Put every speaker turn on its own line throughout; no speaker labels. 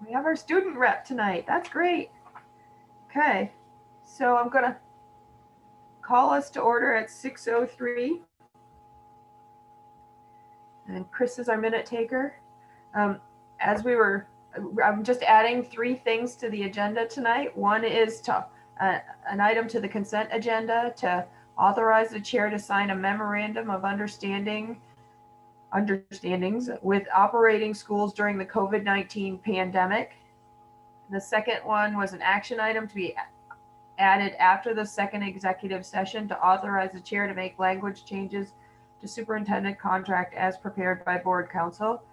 We have our student rep tonight. That's great. Okay, so I'm gonna call us to order at 6:03. And Chris is our minute taker. As we were, I'm just adding 3 things to the agenda tonight. One is to an item to the consent agenda to authorize the chair to sign a memorandum of understandings with operating schools during the COVID-19 pandemic. The second one was an action item to be added after the second executive session to authorize the chair to make language changes to superintendent contract as prepared by board counsel.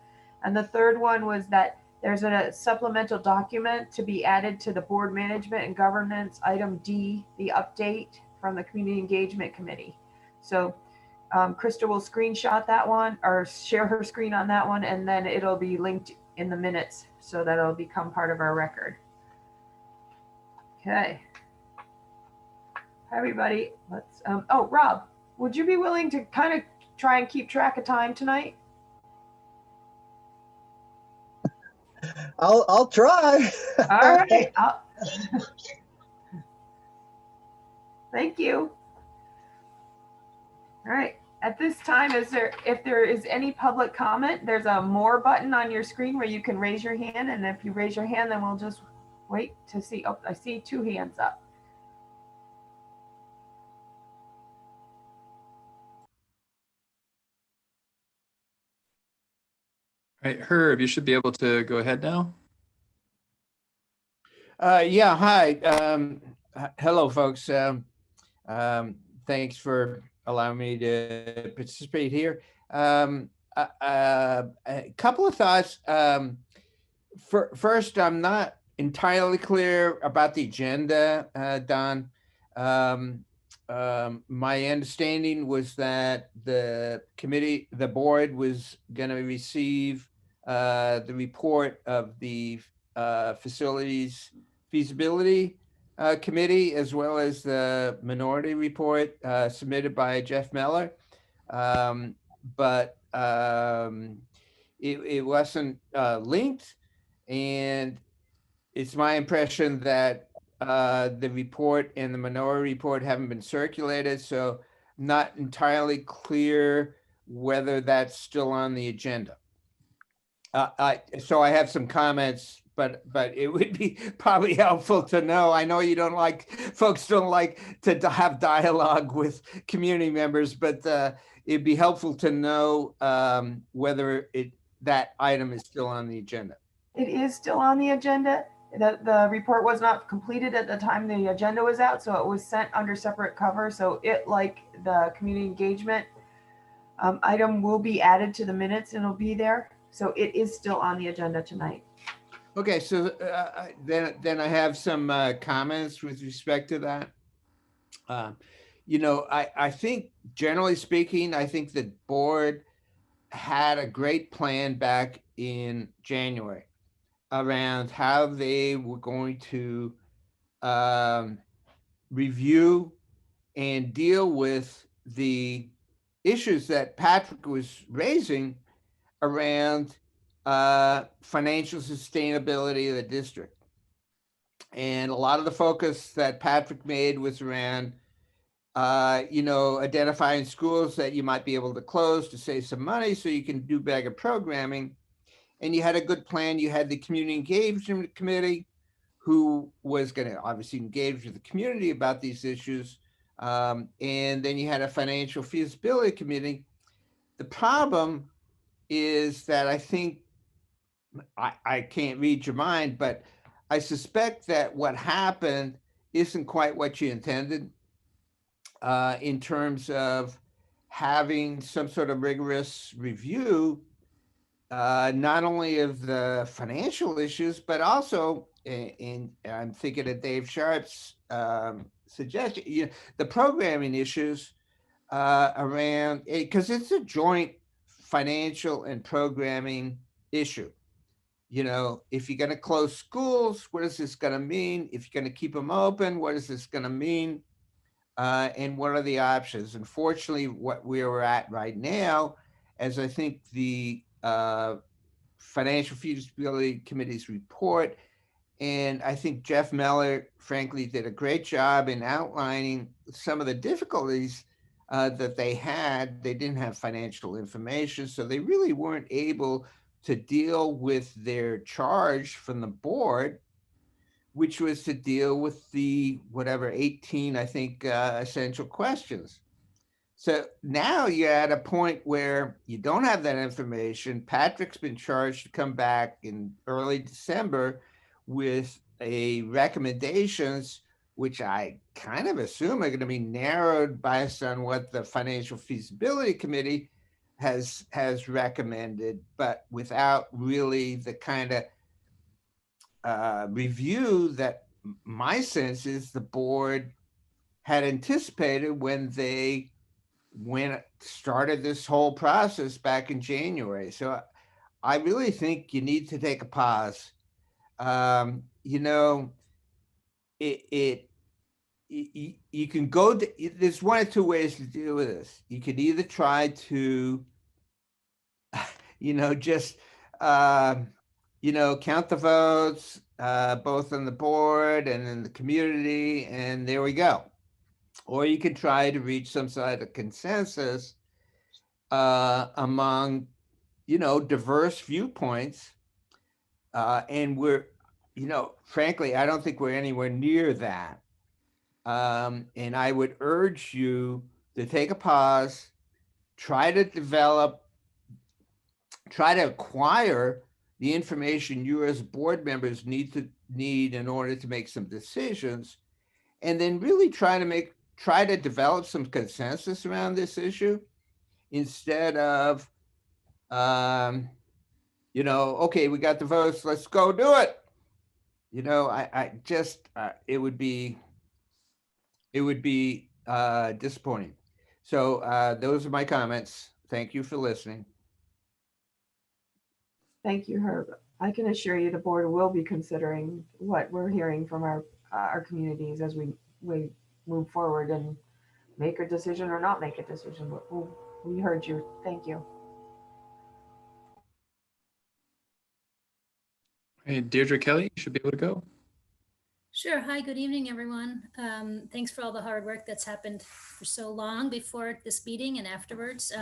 And the third one was that there's a supplemental document to be added to the board management and governance item D, the update from the community engagement committee. So Krista will screenshot that one or share her screen on that one, and then it'll be linked in the minutes so that it'll become part of our record. Okay. Hi, everybody. Let's, oh, Rob, would you be willing to kind of try and keep track of time tonight?
I'll try.
All right. Thank you. All right. At this time, if there is any public comment, there's a more button on your screen where you can raise your hand. And if you raise your hand, then we'll just wait to see. Oh, I see 2 hands up.
All right, Herb, you should be able to go ahead now.
Yeah, hi. Hello, folks. Thanks for allowing me to participate here. A couple of thoughts. First, I'm not entirely clear about the agenda, Don. My understanding was that the board was going to receive the report of the facilities feasibility committee, as well as the minority report submitted by Jeff Meller. But it wasn't linked, and it's my impression that the report and the minority report haven't been circulated, so not entirely clear whether that's still on the agenda. So I have some comments, but it would be probably helpful to know. I know folks don't like to have dialogue with community members, but it'd be helpful to know whether that item is still on the agenda.
It is still on the agenda. The report was not completed at the time the agenda was out, so it was sent under separate cover. So it, like the community engagement item, will be added to the minutes and it'll be there. So it is still on the agenda tonight.
Okay, so then I have some comments with respect to that. I think, generally speaking, I think the board had a great plan back in January around how they were going to review and deal with the issues that Patrick was raising around financial sustainability of the district. And a lot of the focus that Patrick made was around, identifying schools that you might be able to close to save some money so you can do better programming. And you had a good plan. You had the community engagement committee, who was going to obviously engage with the community about these issues. And then you had a financial feasibility committee. The problem is that I think, I can't read your mind, but I suspect that what happened isn't quite what you intended in terms of having some sort of rigorous review, not only of the financial issues, but also, and I'm thinking of Dave Sharp's suggestion, the programming issues around, because it's a joint financial and programming issue. If you're going to close schools, what is this going to mean? If you're going to keep them open, what is this going to mean? And what are the options? Unfortunately, what we are at right now, as I think the Financial Feasibility Committee's report. And I think Jeff Meller, frankly, did a great job in outlining some of the difficulties that they had. They didn't have financial information, so they really weren't able to deal with their charge from the board, which was to deal with the whatever 18, I think, essential questions. So now you're at a point where you don't have that information. Patrick's been charged to come back in early December with a recommendations, which I kind of assume are going to be narrowed based on what the Financial Feasibility Committee has recommended, but without really the kind of review that my sense is the board had anticipated when they started this whole process back in January. So I really think you need to take a pause. You know, you can go, there's one or two ways to deal with this. You could either try to, you know, just, you know, count the votes, both on the board and in the community, and there we go. Or you could try to reach some sort of consensus among, you know, diverse viewpoints. And we're, you know, frankly, I don't think we're anywhere near that. And I would urge you to take a pause, try to acquire the information you as board members need in order to make some decisions, and then really try to develop some consensus around this issue instead of, you know, okay, we got the votes, let's go do it. You know, I just, it would be disappointing. So those are my comments. Thank you for listening.
Thank you, Herb. I can assure you the board will be considering what we're hearing from our communities as we move forward and make a decision or not make a decision. We heard you. Thank you.
Hey, Deirdre Kelly, you should be able to go.
Sure. Hi, good evening, everyone. Thanks for all the hard work that's happened for so long before this meeting and afterwards.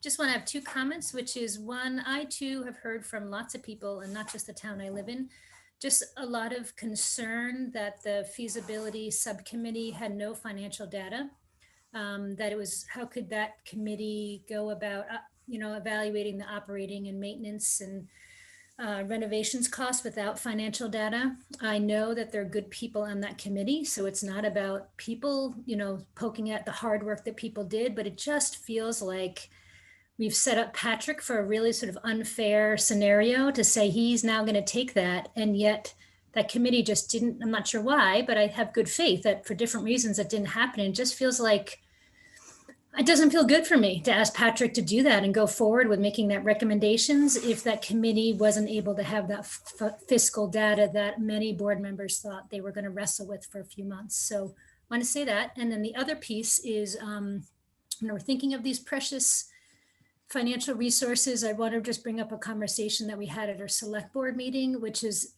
Just want to have two comments, which is one, I too have heard from lots of people, and not just the town I live in, just a lot of concern that the feasibility subcommittee had no financial data, that it was, how could that committee go about, you know, evaluating the operating and maintenance and renovations costs without financial data. I know that there are good people on that committee, so it's not about people, you know, poking at the hard work that people did, but it just feels like we've set up Patrick for a really sort of unfair scenario to say he's now going to take that, and yet that committee just didn't. I'm not sure why, but I have good faith that for different reasons that didn't happen. It just feels like it doesn't feel good for me to ask Patrick to do that and go forward with making that recommendations if that committee wasn't able to have that fiscal data that many board members thought they were going to wrestle with for a few months. So I want to say that. And then the other piece is when we're thinking of these precious financial resources, I want to just bring up a conversation that we had at our select board meeting, which is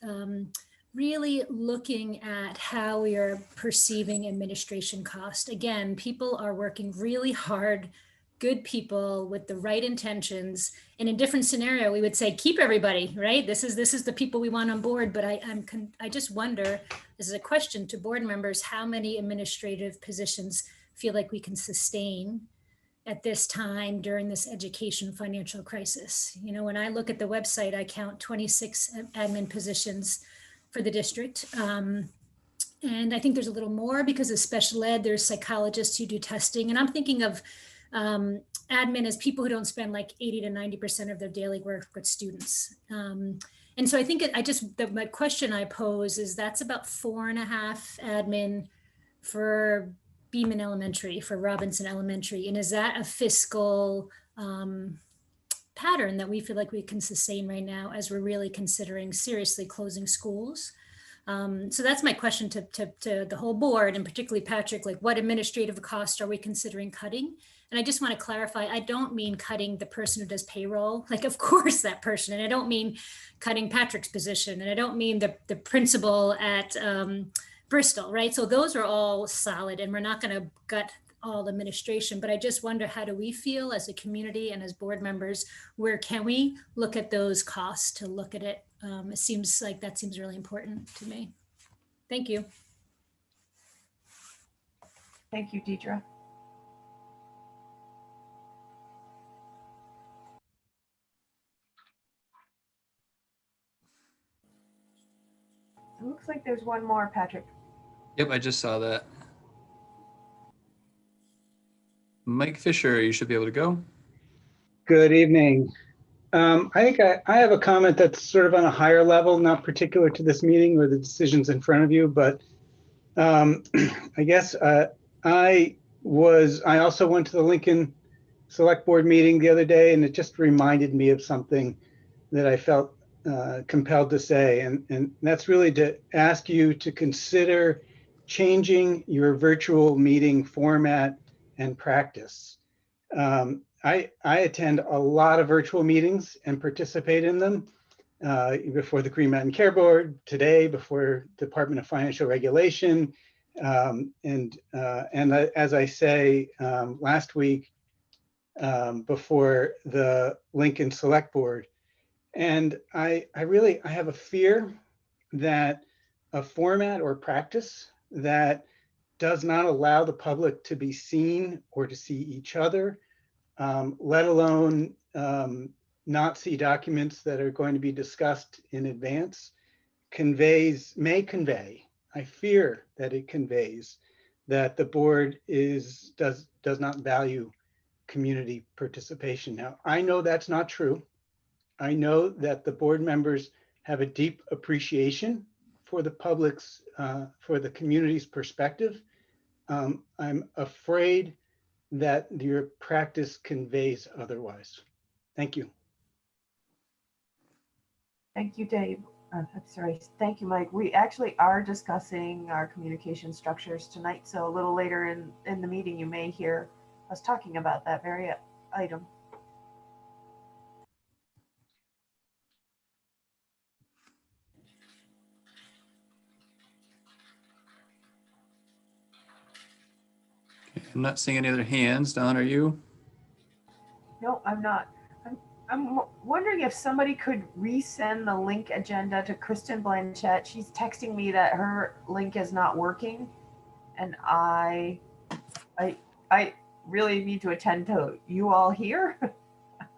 really looking at how we are perceiving administration cost. Again, people are working really hard, good people with the right intentions. In a different scenario, we would say, keep everybody, right? This is the people we want on board. But I just wonder, this is a question to board members, how many administrative positions feel like we can sustain at this time during this education financial crisis? You know, when I look at the website, I count 26 admin positions for the district. And I think there's a little more because of special ed, there's psychologists who do testing. And I'm thinking of admin as people who don't spend like 80 to 90% of their daily work with students. And so I think my question I pose is that's about 4.5 admin for Beeman Elementary, for Robinson Elementary. And is that a fiscal pattern that we feel like we can sustain right now as we're really considering seriously closing schools? So that's my question to the whole board, and particularly Patrick, like what administrative costs are we considering cutting? And I just want to clarify, I don't mean cutting the person who does payroll, like of course that person, and I don't mean cutting Patrick's position, and I don't mean the principal at Bristol, right? So those are all solid, and we're not going to gut all administration, but I just wonder, how do we feel as a community and as board members? Where can we look at those costs to look at it? It seems like that seems really important to me. Thank you.
Thank you, Deidre. It looks like there's one more, Patrick.
Yep, I just saw that. Mike Fisher, you should be able to go.
Good evening. I think I have a comment that's sort of on a higher level, not particular to this meeting or the decisions in front of you, but I guess I also went to the Lincoln Select Board meeting the other day, and it just reminded me of something that I felt compelled to say, and that's really to ask you to consider changing your virtual meeting format and practice. I attend a lot of virtual meetings and participate in them before the Green Mountain Care Board, today before Department of Financial Regulation, and as I say, last week before the Lincoln Select Board. And I have a fear that a format or practice that does not allow the public to be seen or to see each other, let alone not see documents that are going to be discussed in advance, may convey, I fear that it conveys that the board does not value community participation. Now, I know that's not true. I know that the board members have a deep appreciation for the public's, for the community's perspective. I'm afraid that your practice conveys otherwise. Thank you.
Thank you, Dave. I'm sorry. Thank you, Mike. We actually are discussing our communication structures tonight. So a little later in the meeting, you may hear us talking about that very item.
I'm not seeing any other hands. Don, are you?
No, I'm not. I'm wondering if somebody could resend the link agenda to Kristen Blanchett. She's texting me that her link is not working, and I really need to attend to you all here.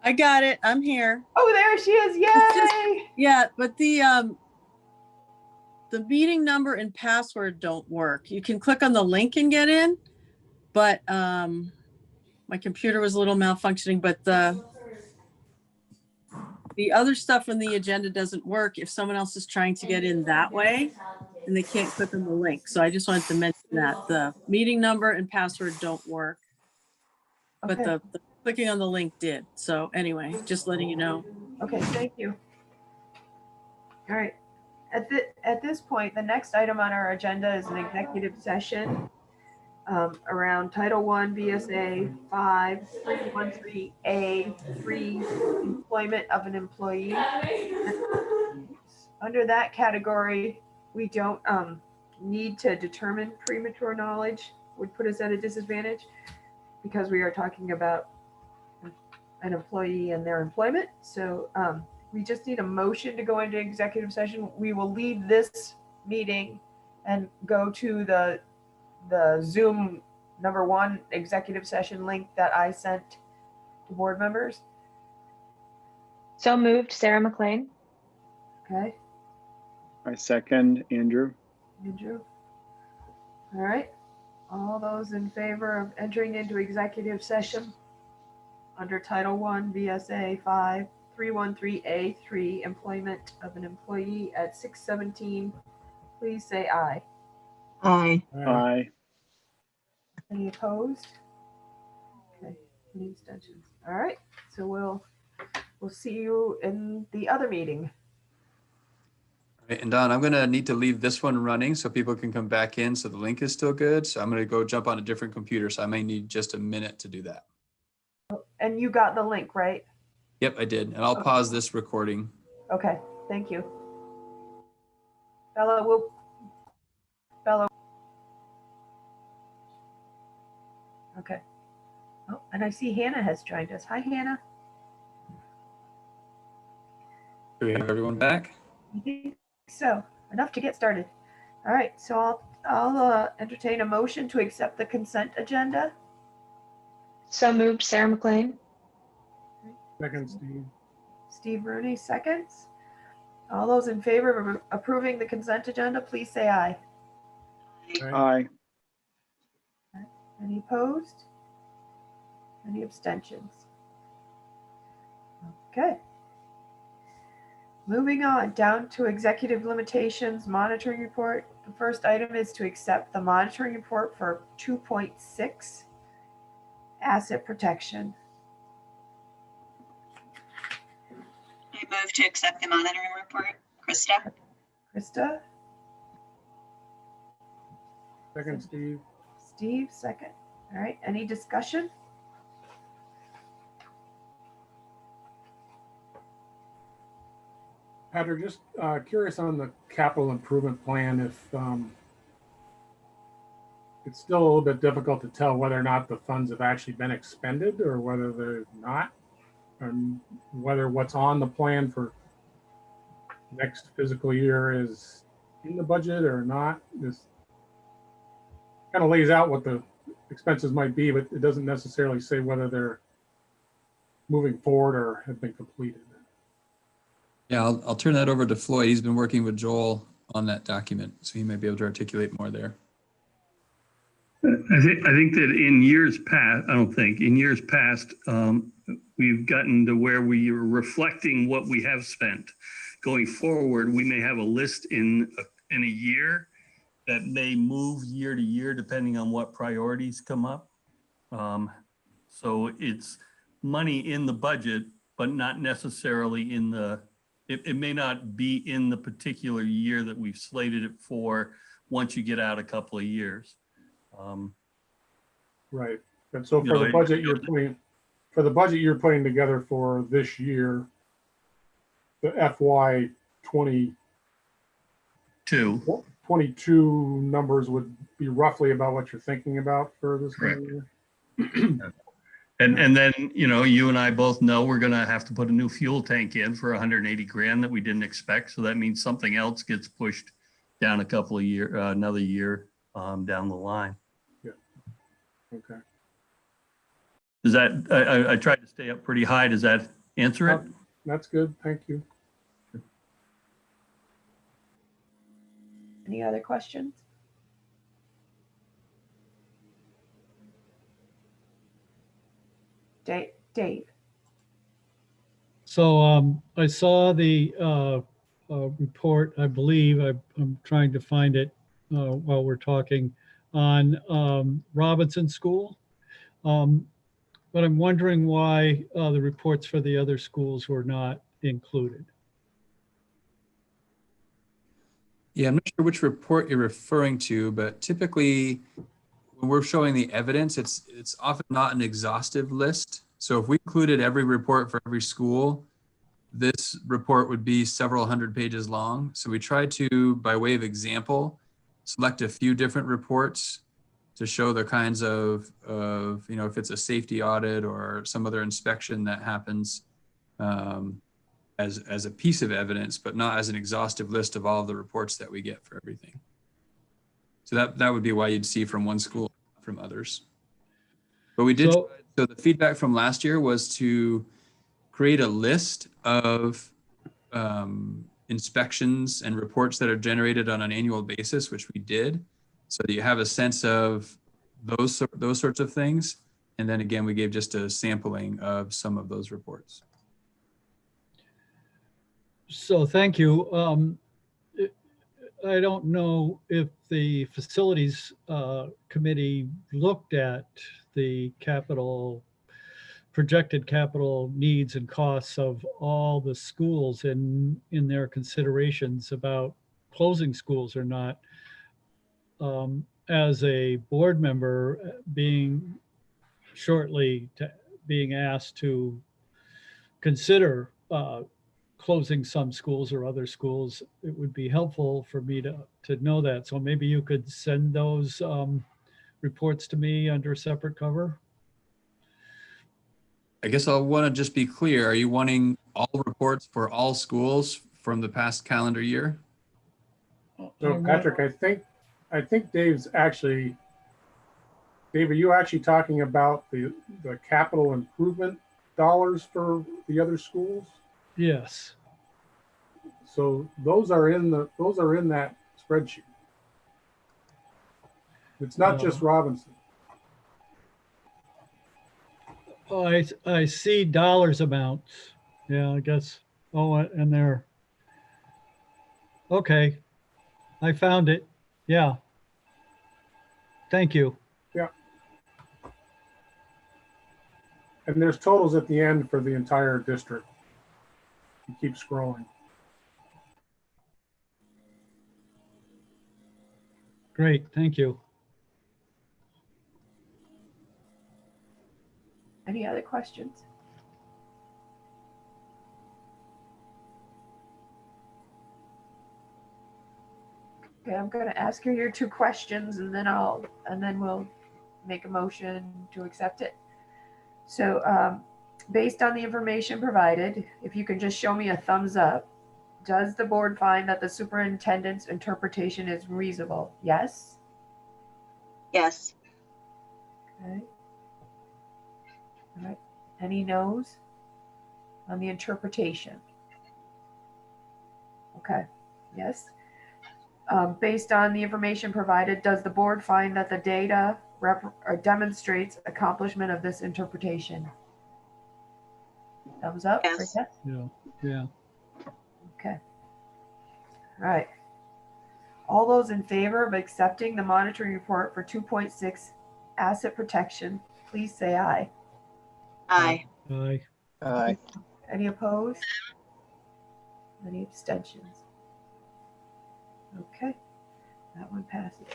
I got it. I'm here.
Oh, there she is. Yay!
Yeah, but the meeting number and password don't work. You can click on the link and get in, but my computer was a little malfunctioning, but the other stuff in the agenda doesn't work if someone else is trying to get in that way and they can't click on the link. So I just wanted to mention that the meeting number and password don't work, but
Okay.
the clicking on the link did. So anyway, just letting you know.
Okay, thank you. All right. At this point, the next item on our agenda is an executive session around Title I, BSA 5313A3, employment of an employee. Under that category, we don't need to determine premature knowledge, would put us at a disadvantage because we are talking about an employee and their employment. So we just need a motion to go into executive session. We will leave this meeting and go to the Zoom #1 executive session link that I sent to board members.
So moved, Sarah McLean.
Okay,
I second, Andrew.
Andrew. All right. All those in favor of entering into executive session under Title I, VSA 5313A3, employment of an employee at 6:17, please say aye.
Aye.
Aye.
Any opposed? Okay, any abstentions? All right, so we'll see you in the other meeting.
All right, and Don, I'm going to need to leave this one running so people can come back in so the link is still good. So I'm going to go jump on a different computer. So I may need just a minute to do that.
And you got the link, right?
Yep, I did. And I'll pause this recording.
Okay, thank you. Bella. Okay. Oh, and I see Hannah has joined us. Hi, Hannah.
Do we have everyone back?
I think so. Enough to get started. All right, so I'll entertain a motion to accept the consent agenda.
So moved, Sarah McLean.
Second, Steve.
Steve Rooney seconds. All those in favor of approving the consent agenda, please say aye.
Aye.
Any opposed? Any abstentions? Okay. Moving on down to executive limitations monitoring report. The first item is to accept the monitoring report for 2.6 asset protection.
I move to accept the monitoring report. Krista?
Krista?
Second, Steve.
Steve, second. All right, any discussion?
Patrick, just curious on the capital improvement plan, if it's still a little bit difficult to tell whether or not the funds have actually been expended or whether they're not, and whether what's on the plan for next fiscal year is in the budget or not. This kind of lays out what the expenses might be, but it doesn't necessarily say whether they're moving forward or have been completed.
Yeah, I'll turn that over to Floyd. He's been working with Joel on that document, so he might be able to articulate more there.
I think that in years past, in years past, we've gotten to where we are reflecting what we have spent. Going forward, we may have a list in a year that may move year to year depending on what priorities come up. So it's money in the budget, but not necessarily in the, it may not be in the particular year that we've slated it for once you get out a couple of years.
Right. And so for the budget you're putting together for this year, the FY 22 numbers would be roughly about what you're thinking about for this year.
And then, you and I both know we're going to have to put a new fuel tank in for 180 grand that we didn't expect. So that means something else gets pushed down a couple of years, another year down the line.
Yeah. Okay.
Does that, I tried to stay up pretty high. Does that answer it?
That's good. Thank you.
Any other questions? Dave.
So I saw the report, I believe, I'm trying to find it while we're talking, on Robinson School. But I'm wondering why the reports for the other schools were not included.
Yeah, I'm not sure which report you're referring to, but typically when we're showing the evidence, it's often not an exhaustive list. So if we included every report for every school, this report would be several hundred pages long. So we try to, by way of example, select a few different reports to show the kinds of if it's a safety audit or some other inspection that happens as a piece of evidence, but not as an exhaustive list of all of the reports that we get for everything. So that would be why you'd see from one school, from others. But we did, so the feedback from last year was to create a list of inspections and reports that are generated on an annual basis, which we did. So that you have a sense of those sorts of things. And then again, we gave just a sampling of some of those reports.
So thank you. I don't know if the facilities committee looked at the projected capital needs and costs of all the schools in their considerations about closing schools or not. As a board member, being shortly to being asked to consider closing some schools or other schools, it would be helpful for me to know that. So maybe you could send those reports to me under a separate cover.
I guess I'll want to just be clear. Are you wanting all reports for all schools from the past calendar year?
So Patrick, I think Dave, are you actually talking about the capital improvement dollars for the other schools?
Yes.
So those are in that spreadsheet. It's not just Robinson.
Oh, I see dollars amounts. Yeah, I guess. Oh, and there. Okay. I found it. Yeah. Thank you.
Yeah. And there's totals at the end for the entire district. You keep scrolling.
Great. Thank you.
Any other questions? Okay, I'm going to ask you your 2 questions, and then we'll make a motion to accept it. So, based on the information provided, if you can just show me a thumbs up, does the board find that the superintendent's interpretation is reasonable? Yes?
Yes.
Okay. All right. Any no's on the interpretation? Okay. Yes. Based on the information provided, does the board find that the data demonstrates accomplishment of this interpretation? Thumbs up?
Yes.
Yes.
Yeah. Yeah.
Okay. All right. All those in favor of accepting the monitoring report for 2.6 asset protection, please say aye.
Aye.
Aye.
Aye.
Any opposed? Any abstentions? Okay, that one passes.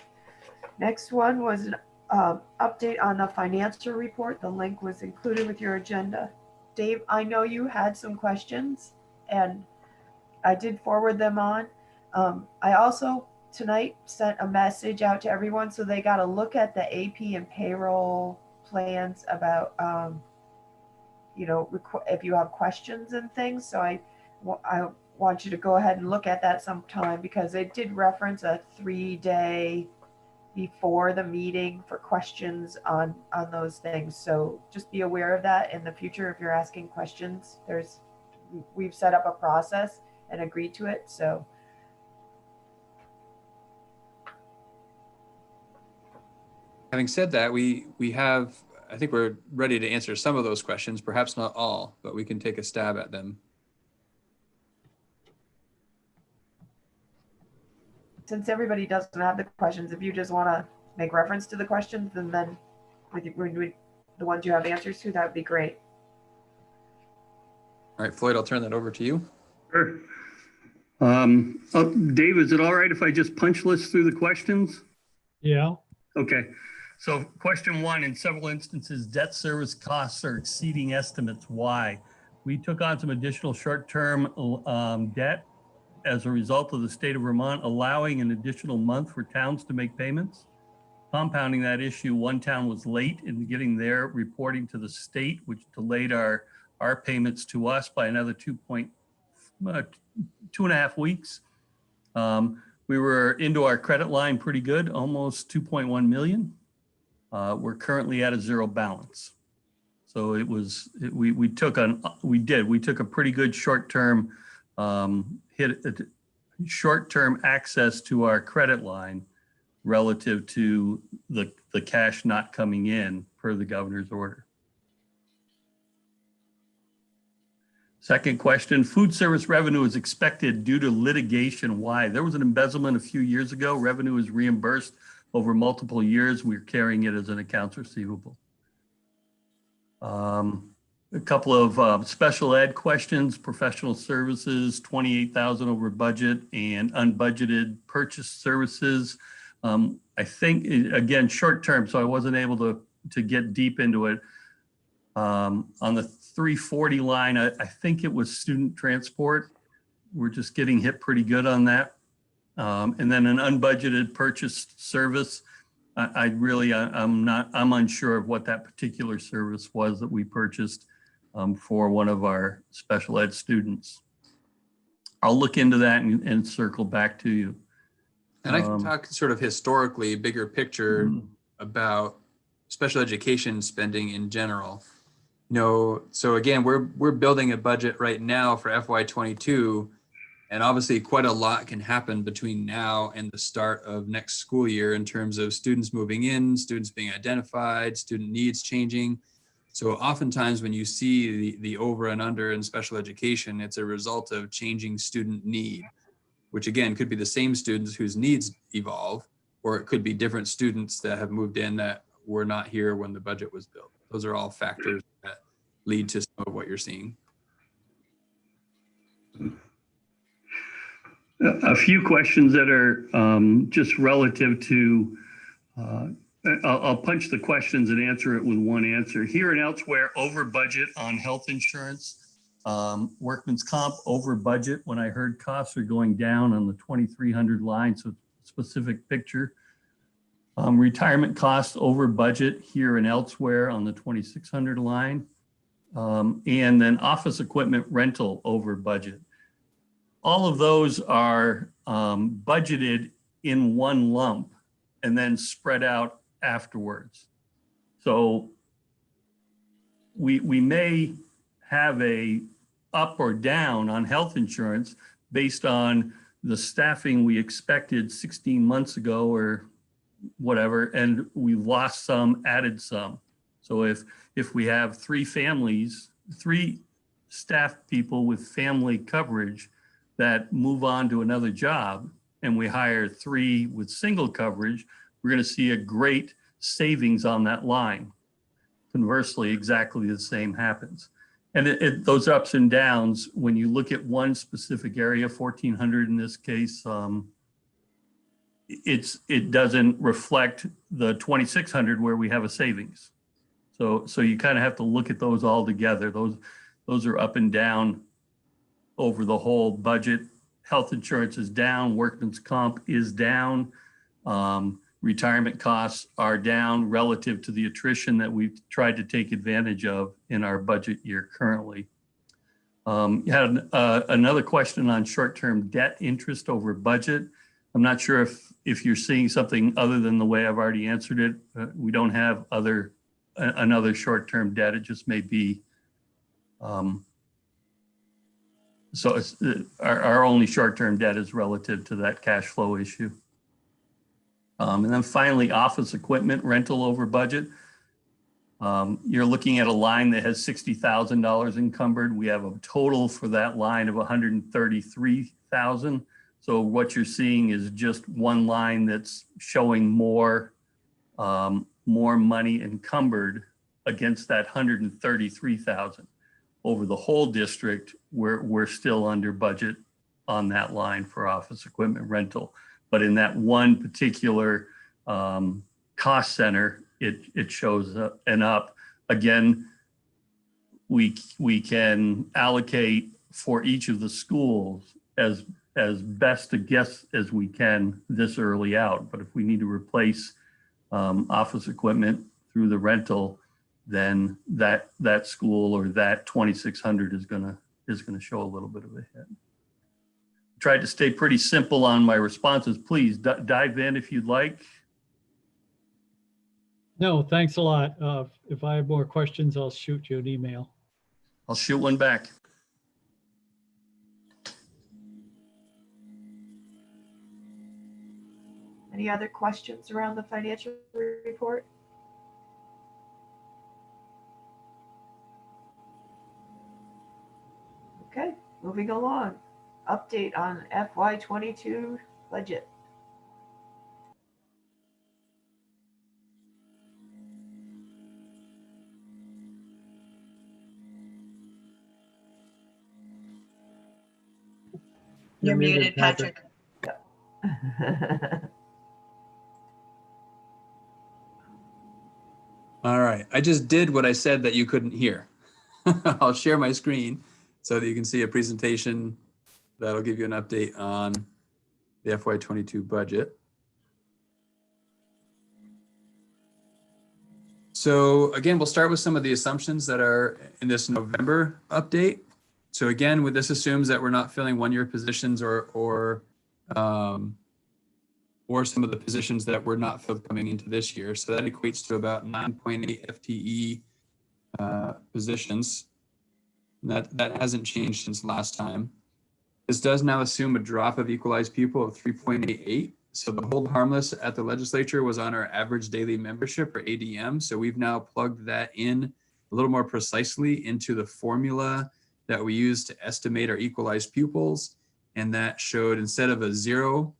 Next one was an update on the financial report. The link was included with your agenda. Dave, I know you had some questions, and I did forward them on. I also tonight sent a message out to everyone so they got to look at the AP and payroll plans about, if you have questions and things. So I want you to go ahead and look at that sometime, because it did reference a 3-day before the meeting for questions on those things. So just be aware of that in the future. If you're asking questions, we've set up a process and agreed to it. So
Having said that, we have, I think we're ready to answer some of those questions, perhaps not all, but we can take a stab at them.
since everybody doesn't have the questions, if you just want to make reference to the questions, and then with the ones you have answers to, that would be great.
All right, Floyd, I'll turn that over to you.
Sure. Dave, is it all right if I just punch list through the questions?
Yeah.
Okay. So question 1, in several instances, debt service costs are exceeding estimates. Why? We took on some additional short-term debt as a result of the state of Vermont allowing an additional month for towns to make payments. Compounding that issue, one town was late in getting their reporting to the state, which delayed our payments to us by another 2.5 weeks. We were into our credit line pretty good, almost 2.1 million. We're currently at a 0 balance. So we took a pretty good short-term short-term access to our credit line relative to the cash not coming in per the governor's order. Second question, food service revenue is expected due to litigation. Why? There was an embezzlement a few years ago. Revenue is reimbursed over multiple years. We're carrying it as an accounts receivable. A couple of special ed questions, professional services, 28,000 over budget, and unbudgeted purchase services. I think, again, short term, so I wasn't able to get deep into it. On the 340 line, I think it was student transport. We're just getting hit pretty good on that. And then an unbudgeted purchased service. I'm unsure of what that particular service was that we purchased for one of our special ed students. I'll look into that and circle back to you.
And I can talk sort of historically, bigger picture about special education spending in general. So again, we're building a budget right now for FY22, and obviously quite a lot can happen between now and the start of next school year in terms of students moving in, students being identified, student needs changing. So oftentimes when you see the over and under in special education, it's a result of changing student need, which again could be the same students whose needs evolve, or it could be different students that have moved in that were not here when the budget was built. Those are all factors that lead to some of what you're seeing.
A few questions that are just relative to, I'll punch the questions and answer it with one answer. Here and elsewhere, over budget on health insurance, workman's comp over budget. When I heard costs are going down on the 2300 line, so specific picture. Retirement costs over budget here and elsewhere on the 2600 line. And then office equipment rental over budget. All of those are budgeted in one lump and then spread out afterwards. So we may have a up or down on health insurance based on the staffing we expected 16 months ago or whatever, and we lost some, added some. So if we have three staff people with family coverage that move on to another job, and we hire three with single coverage, we're going to see a great savings on that line. Conversely, exactly the same happens. And those ups and downs, when you look at one specific area, 1400 in this case, it doesn't reflect the 2600 where we have a savings. So you kind of have to look at those all together. Those are up and down over the whole budget. Health insurance is down, workman's comp is down, retirement costs are down relative to the attrition that we've tried to take advantage of in our budget year currently. You had another question on short-term debt interest over budget. I'm not sure if you're seeing something other than the way I've already answered it. We don't have another short-term debt. It just may be so it's, our only short-term debt is relative to that cash flow issue. And then finally, office equipment rental over budget. You're looking at a line that has $60,000 encumbered. We have a total for that line of $133,000. So what you're seeing is just one line that's showing more money encumbered against that $133,000. Over the whole district, we're still under budget on that line for office equipment rental. But in that one particular cost center, it shows an up. Again, we can allocate for each of the schools as best a guess as we can this early out. But if we need to replace office equipment through the rental, then that school or that 2600 is gonna show a little bit of a hit. Tried to stay pretty simple on my responses. Please dive in if you'd like.
No, thanks a lot. If I have more questions, I'll shoot you an email.
I'll shoot one back.
Any other questions around the financial report? Okay, moving along. Update on FY22 budget.
You're muted, Patrick.
All right, I just did what I said that you couldn't hear. I'll share my screen so that you can see a presentation that'll give you an update on the FY22 budget. So again, we'll start with some of the assumptions that are in this November update. So again, with this assumes that we're not filling one-year positions or some of the positions that were not filled coming into this year. So that equates to about 9.8 FTE positions. That hasn't changed since last time. This does now assume a drop of equalized pupil of 3.88. So the hold harmless at the legislature was on our average daily membership, or ADM. So we've now plugged that in a little more precisely into the formula that we use to estimate our equalized pupils. And that showed, instead of a 0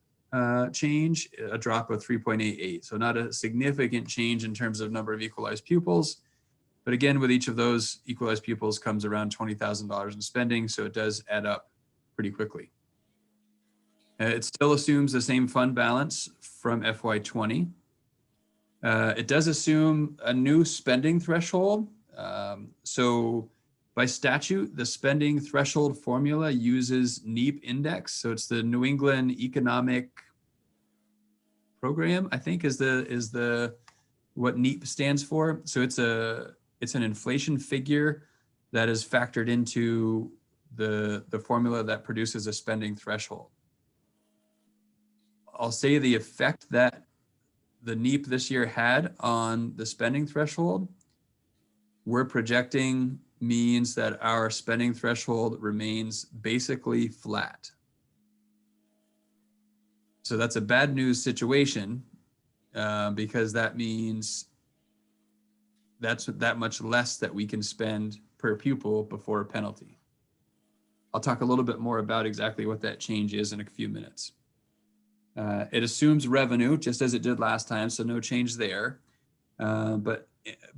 change, a drop of 3.88. So not a significant change in terms of number of equalized pupils. But again, with each of those equalized pupils comes around $20,000 in spending. So it does add up pretty quickly. It still assumes the same fund balance from FY20. It does assume a new spending threshold. So by statute, the spending threshold formula uses NEEP index. So it's the New England Economic Program, I think is what NEEP stands for. So it's an inflation figure that is factored into the formula that produces a spending threshold. I'll say the effect that the NEEP this year had on the spending threshold, we're projecting means that our spending threshold remains basically flat. So that's a bad news situation because that means that's that much less that we can spend per pupil before a penalty. I'll talk a little bit more about exactly what that change is in a few minutes. It assumes revenue, just as it did last time, so no change there. But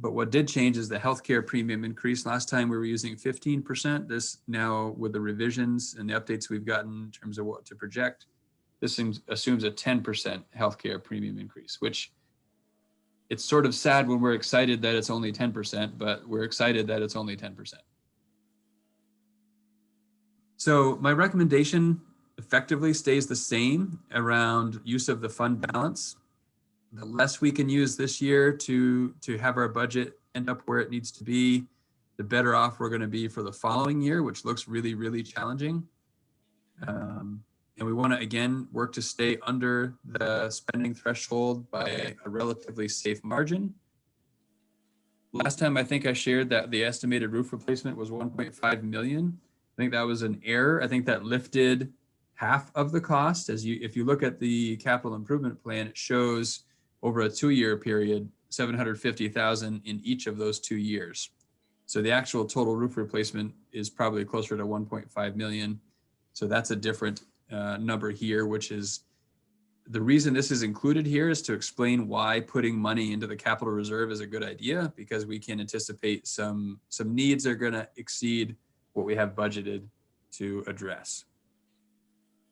what did change is the healthcare premium increase. Last time we were using 15%. This now, with the revisions and the updates we've gotten in terms of what to project, this assumes a 10% healthcare premium increase, which it's sort of sad when we're excited that it's only 10%, but we're excited that it's only 10%. So my recommendation effectively stays the same around use of the fund balance. The less we can use this year to have our budget end up where it needs to be, the better off we're going to be for the following year, which looks really, really challenging. And we want to, again, work to stay under the spending threshold by a relatively safe margin. Last time, I think I shared that the estimated roof replacement was 1.5 million. I think that was an error. I think that lifted half of the cost. If you look at the capital improvement plan, it shows over a 2-year period, 750,000 in each of those 2 years. So the actual total roof replacement is probably closer to 1.5 million. So that's a different number here, which is the reason this is included here is to explain why putting money into the capital reserve is a good idea, because we can anticipate some needs are going to exceed what we have budgeted to address.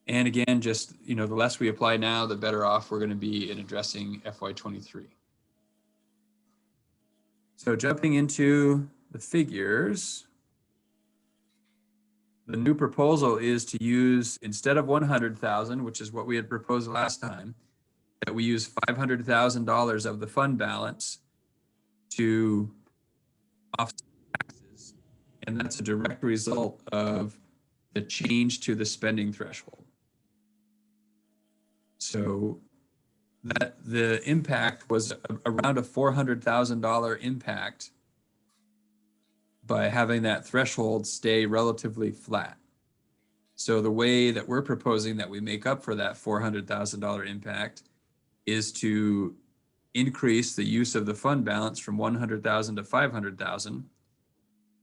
And again, just, the less we apply now, the better off we're going to be in addressing FY23. So jumping into the figures, the new proposal is to use, instead of 100,000, which is what we had proposed last time, that we use $500,000 of the fund balance to offset taxes. And that's a direct result of the change to the spending threshold. So that the impact was around a $400,000 impact by having that threshold stay relatively flat. So the way that we're proposing that we make up for that $400,000 impact is to increase the use of the fund balance from 100,000 to 500,000.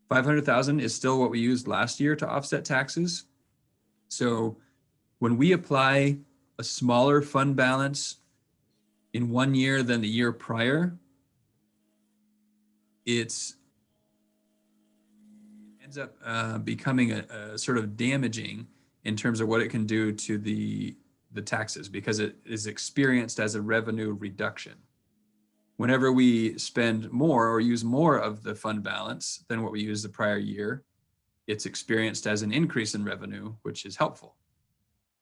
500,000 is still what we used last year to offset taxes. So when we apply a smaller fund balance in 1 year than the year prior, it ends up becoming a sort of damaging in terms of what it can do to the taxes, because it is experienced as a revenue reduction. Whenever we spend more or use more of the fund balance than what we used the prior year, it's experienced as an increase in revenue, which is helpful.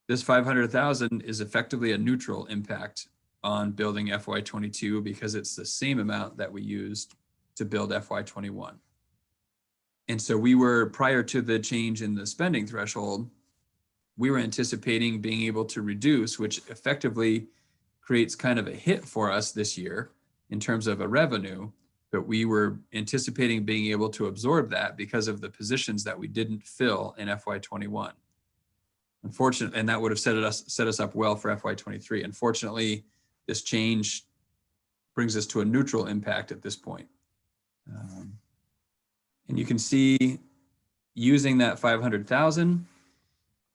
This 500,000 is effectively a neutral impact on building FY22 because it's the same amount that we used to build FY21. And so we were, prior to the change in the spending threshold, we were anticipating being able to reduce, which effectively creates kind of a hit for us this year in terms of a revenue, but we were anticipating being able to absorb that because of the positions that we didn't fill in FY21. Unfortunately, and that would have set us up well for FY23. Unfortunately, this change brings us to a neutral impact at this point. And you can see using that 500,000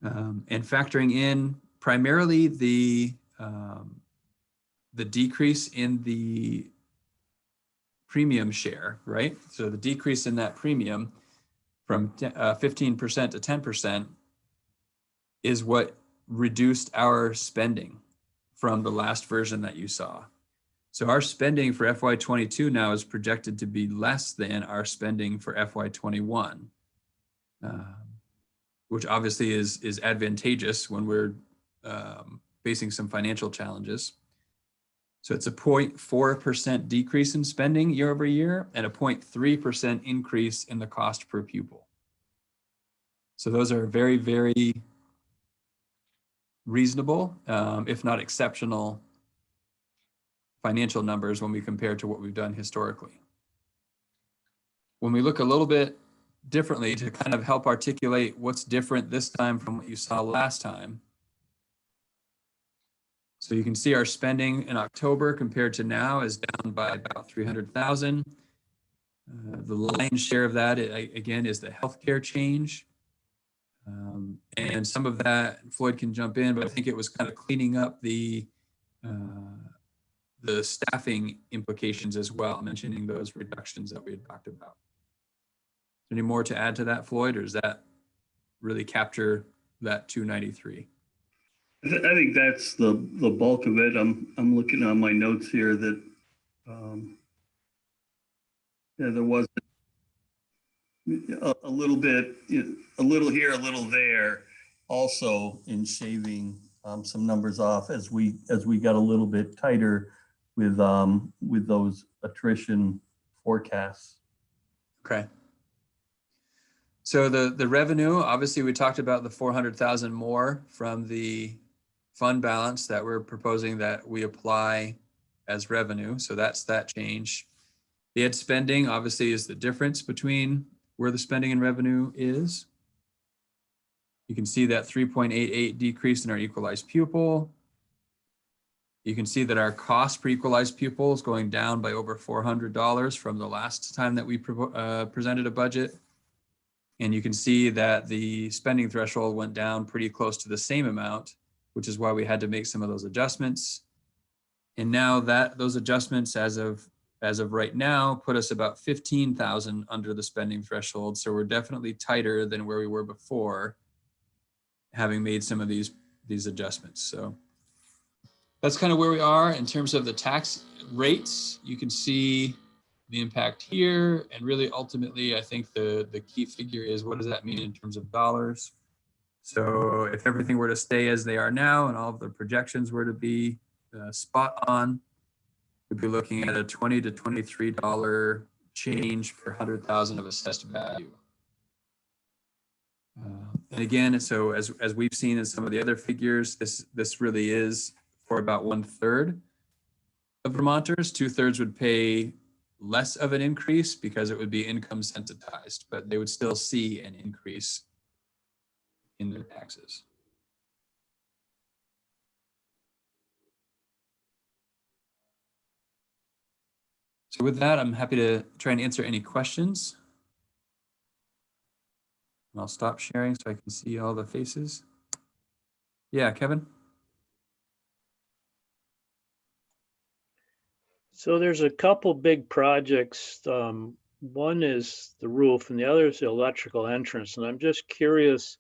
and factoring in primarily the decrease in the premium share, right? So the decrease in that premium from 15% to 10% is what reduced our spending from the last version that you saw. So our spending for FY22 now is projected to be less than our spending for FY21, which obviously is advantageous when we're facing some financial challenges. So it's a 0.4% decrease in spending year over year and a 0.3% increase in the cost per pupil. So those are very, very reasonable, if not exceptional, financial numbers when we compare to what we've done historically. When we look a little bit differently to kind of help articulate what's different this time from what you saw last time. So you can see our spending in October compared to now is down by about 300,000. The lion's share of that, again, is the healthcare change. And some of that, Floyd can jump in, but I think it was kind of cleaning up the staffing implications as well, mentioning those reductions that we had talked about. Any more to add to that, Floyd, or does that really capture that 293?
I think that's the bulk of it. I'm looking on my notes here that yeah, there was a little bit, a little here, a little there, also in shaving some numbers off as we got a little bit tighter with those attrition forecasts.
Okay. So the revenue, obviously we talked about the 400,000 more from the fund balance that we're proposing that we apply as revenue. So that's that change. The ed spending obviously is the difference between where the spending and revenue is. You can see that 3.88 decrease in our equalized pupil. You can see that our cost per equalized pupil is going down by over $400 from the last time that we presented a budget. And you can see that the spending threshold went down pretty close to the same amount, which is why we had to make some of those adjustments. And now that those adjustments as of right now put us about 15,000 under the spending threshold. So we're definitely tighter than where we were before, having made some of these adjustments. So that's kind of where we are in terms of the tax rates. You can see the impact here, and really ultimately, I think the key figure is what does that mean in terms of dollars? So if everything were to stay as they are now and all of the projections were to be spot on, we'd be looking at a $20 to $23 change per 100,000 of assessed value. And again, so as we've seen in some of the other figures, this really is for about 1/3 of Vermonters. 2/3 would pay less of an increase because it would be income sensitized, but they would still see an increase in their taxes. So with that, I'm happy to try and answer any questions. And I'll stop sharing so I can see all the faces. Yeah, Kevin?
So there's a couple big projects. One is the roof and the other is the electrical entrance. And I'm just curious,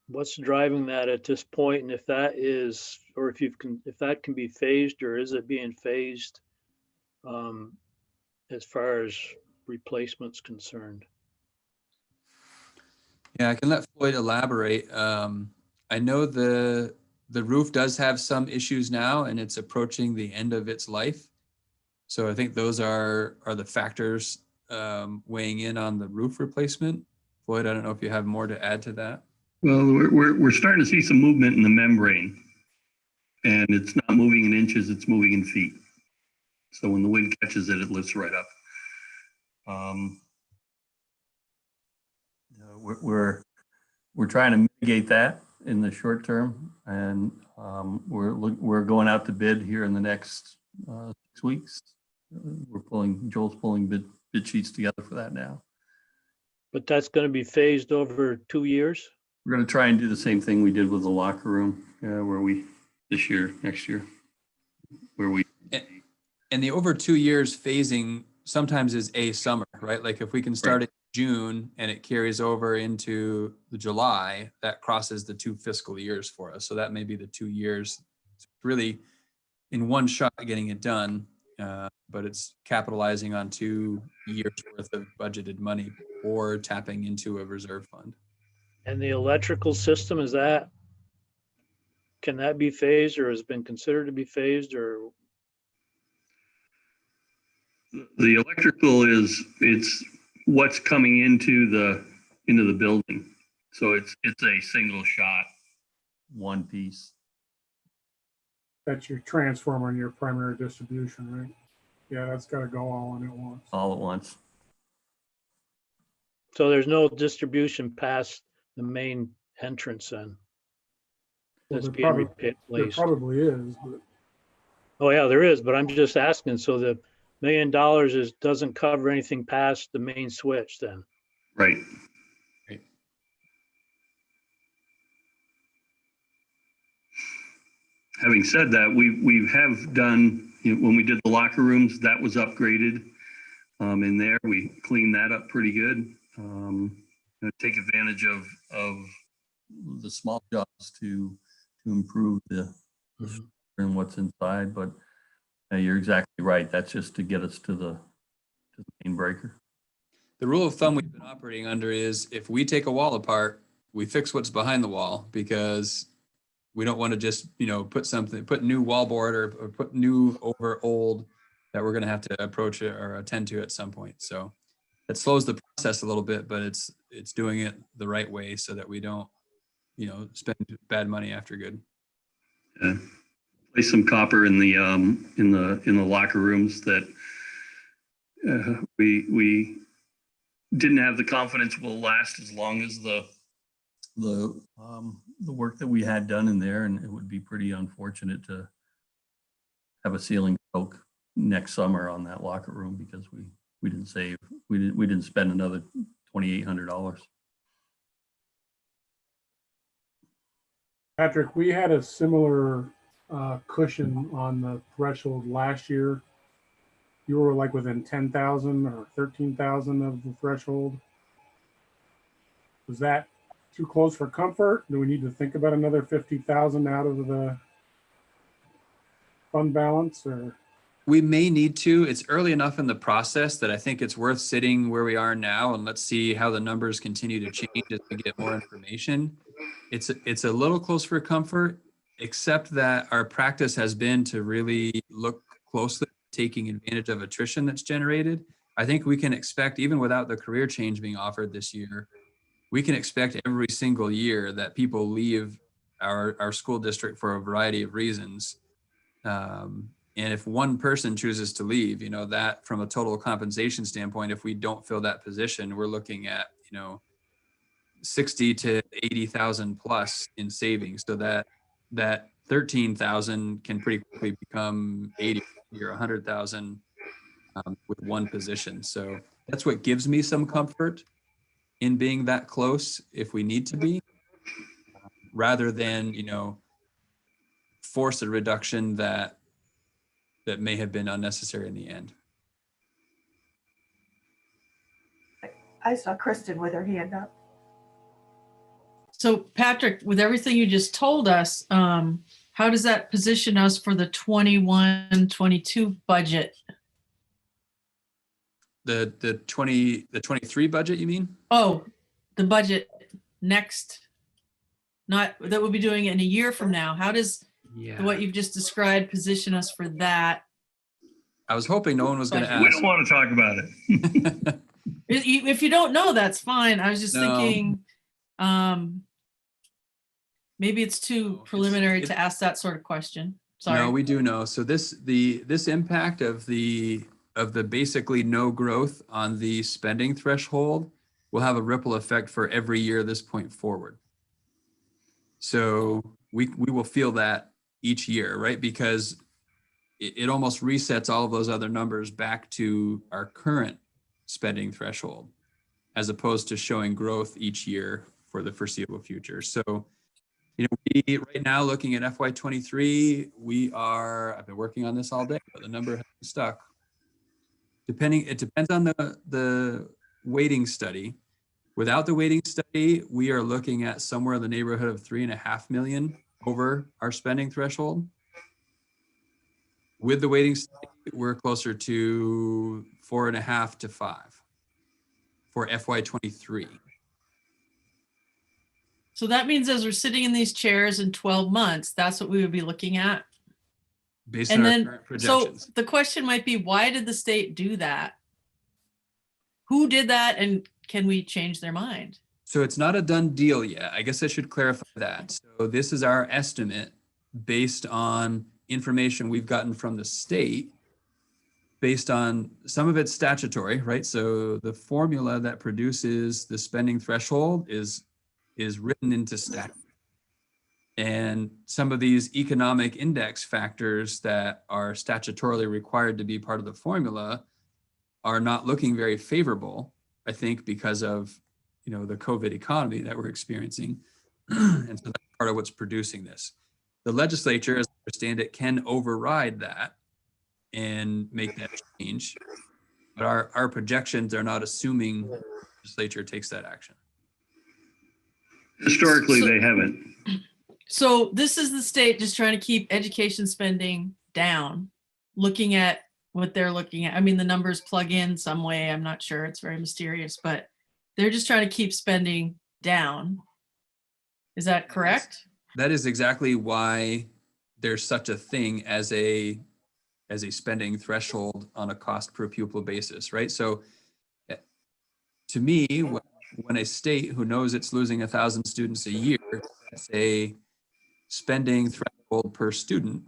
what's driving that at this point, and if that is, or if that can be phased, or is it being phased as far as replacement's concerned?
Yeah, I can let Floyd elaborate. I know the roof does have some issues now, and it's approaching the end of its life. So I think those are the factors weighing in on the roof replacement. Floyd, I don't know if you have more to add to that.
Well, we're starting to see some movement in the membrane, and it's not moving in inches, it's moving in feet. So when the wind catches it, it lifts right up. We're trying to mitigate that in the short term, and we're going out to bid here in the next 6 weeks. Joel's pulling bid sheets together for that now.
But that's going to be phased over 2 years?
We're going to try and do the same thing we did with the locker room, next year, where we.
And the over 2 years phasing sometimes is a summer, right? Like if we can start in June and it carries over into the July, that crosses the 2 fiscal years for us. So that may be the 2 years. It's really in one shot getting it done, but it's capitalizing on 2 years worth of budgeted money or tapping into a reserve fund.
And the electrical system, can that be phased, or has been considered to be phased, or?
The electrical it's what's coming into the building. So it's a single shot, one piece.
That's your transformer and your primary distribution, right? Yeah, that's got to go all in at once.
All at once.
So there's no distribution past the main entrance then?
Well,
That's
there
being
there
replaced.
probably is, but
Oh yeah, there is, but I'm just asking, so the $1 million doesn't cover anything past the main switch then?
Right. Having said that, we have done, when we did the locker rooms, that was upgraded in there. We cleaned that up pretty good. Take advantage of the small jobs to improve the and what's inside. But you're exactly right. That's just to get us to the main breaker.
The rule of thumb we've been operating under is if we take a wall apart, we fix what's behind the wall, because we don't want to just, put new wallboard or put new over old that we're going to have to approach it or attend to at some point. So it slows the process a little bit, but it's doing it the right way so that we don't, spend bad money after good.
Yeah. Place some copper in the locker rooms that we didn't have the confidence will last as long as the work that we had done in there, and it would be pretty unfortunate to have a ceiling choke next summer on that locker room because we didn't spend another $2,800.
Patrick, we had a similar cushion on the threshold last year. You were like within 10,000 or 13,000 of the threshold. Was that too close for comfort? Do we need to think about another 50,000 out of the fund balance, or?
We may need to. It's early enough in the process that I think it's worth sitting where we are now, and let's see how the numbers continue to change as we get more information. It's a little close for comfort, except that our practice has been to really look closely at taking advantage of attrition that's generated. I think we can expect, even without the career change being offered this year, we can expect every single year that people leave our school district for a variety of reasons. And if one person chooses to leave, that from a total compensation standpoint, if we don't fill that position, we're looking at, 60 to 80,000 plus in savings. So that 13,000 can pretty quickly become 80 or 100,000 with one position. So that's what gives me some comfort in being that close if we need to be, rather than, force a reduction that may have been unnecessary in the end.
I saw Kristen with her hand up.
So Patrick, with everything you just told us, how does that position us for the 21-22 budget?
The 23 budget, you mean?
Oh, the budget next, not that we'll be doing it in a year from now. How does what you've just described position us for that?
I was hoping no one was going to
We
ask.
don't want to talk about it.
If you don't know, that's fine. I was just thinking, maybe it's too preliminary to ask that sort of question. Sorry.
No, we do know. So this impact of the basically no growth on the spending threshold will have a ripple effect for every year this point forward. So we will feel that each year, right? Because it almost resets all of those other numbers back to our current spending threshold, as opposed to showing growth each year for the foreseeable future. So, you know, we right now looking at FY23, I've been working on this all day, but the number hasn't stuck. It depends on the weighting study. Without the weighting study, we are looking at somewhere in the neighborhood of 3.5 million over our spending threshold. With the weighting study, we're closer to 4.5 to 5 for FY23.
So that means as we're sitting in these chairs in 12 months, that's what we would be looking at.
Based on our current projections.
So the question might be, why did the state do that? Who did that, and can we change their mind?
So it's not a done deal yet. I guess I should clarify that. So this is our estimate based on information we've gotten from the state, based on some of it's statutory, right? So the formula that produces the spending threshold is written into statute. And some of these economic index factors that are statutorily required to be part of the formula are not looking very favorable, I think, because of, you know, the COVID economy that we're experiencing. And so that's part of what's producing this. The legislature, as I understand it, can override that and make that change. But our projections are not assuming the legislature takes that action.
Historically, they haven't.
So this is the state just trying to keep education spending down, looking at what they're looking at. I mean, the numbers plug in some way. I'm not sure. It's very mysterious, but they're just trying to keep spending down. Is that correct?
That is exactly why there's such a thing as a spending threshold on a cost per pupil basis, right? So to me, when a state who knows it's losing 1,000 students a year sets a spending threshold per student,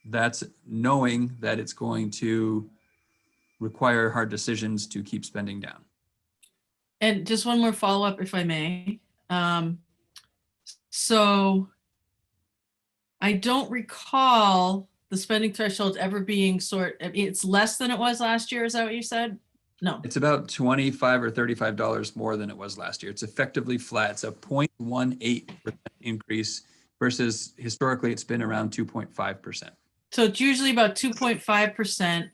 that's knowing that it's going to require hard decisions to keep spending down.
And just one more follow-up, if I may. So I don't recall the spending threshold ever being it's less than it was last year. Is that what you said? No.
It's about $25 or $35 more than it was last year. It's effectively flat. It's a 0.18% increase versus historically it's been around 2.5%.
So it's usually about 2.5%.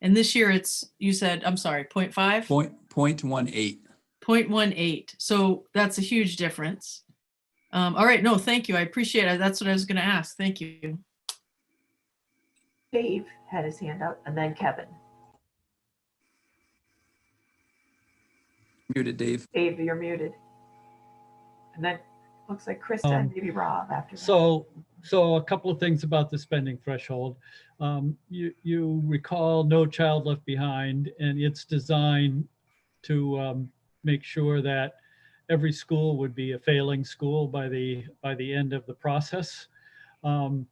And this year it's, you said, I'm sorry, 0.5?
0.18.
0.18. So that's a huge difference. All right. No, thank you. I appreciate it. That's what I was going to ask. Thank you.
Dave had his hand up, and then Kevin.
Muted, Dave.
Dave, you're muted. And then looks like Krista and maybe Rob after that.
So a couple of things about the spending threshold. You recall No Child Left Behind, and it's designed to make sure that every school would be a failing school by the end of the process. And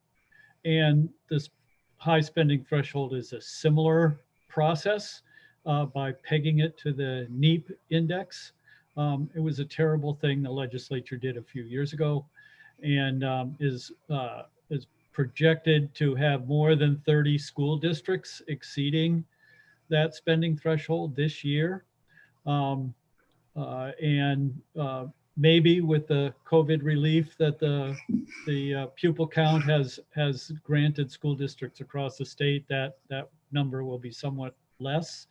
this high spending threshold is a similar process by pegging it to the NEEP index. It was a terrible thing the legislature did a few years ago, and is projected to have more than 30 school districts exceeding that spending threshold this year. Maybe with the COVID relief that the pupil count has granted school districts across the state, that number will be somewhat less.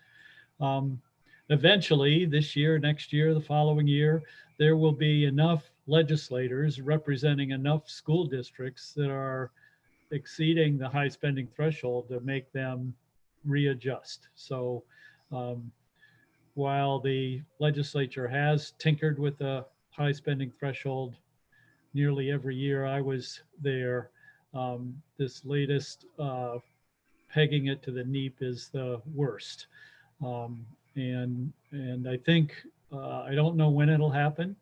eventually this year, next year, the following year, there will be enough legislators representing enough school districts that are exceeding the high spending threshold to make them readjust. So while the legislature has tinkered with the high spending threshold nearly every year I was there, this latest pegging it to the NEAP is the worst. And I think, I don't know when it'll happen,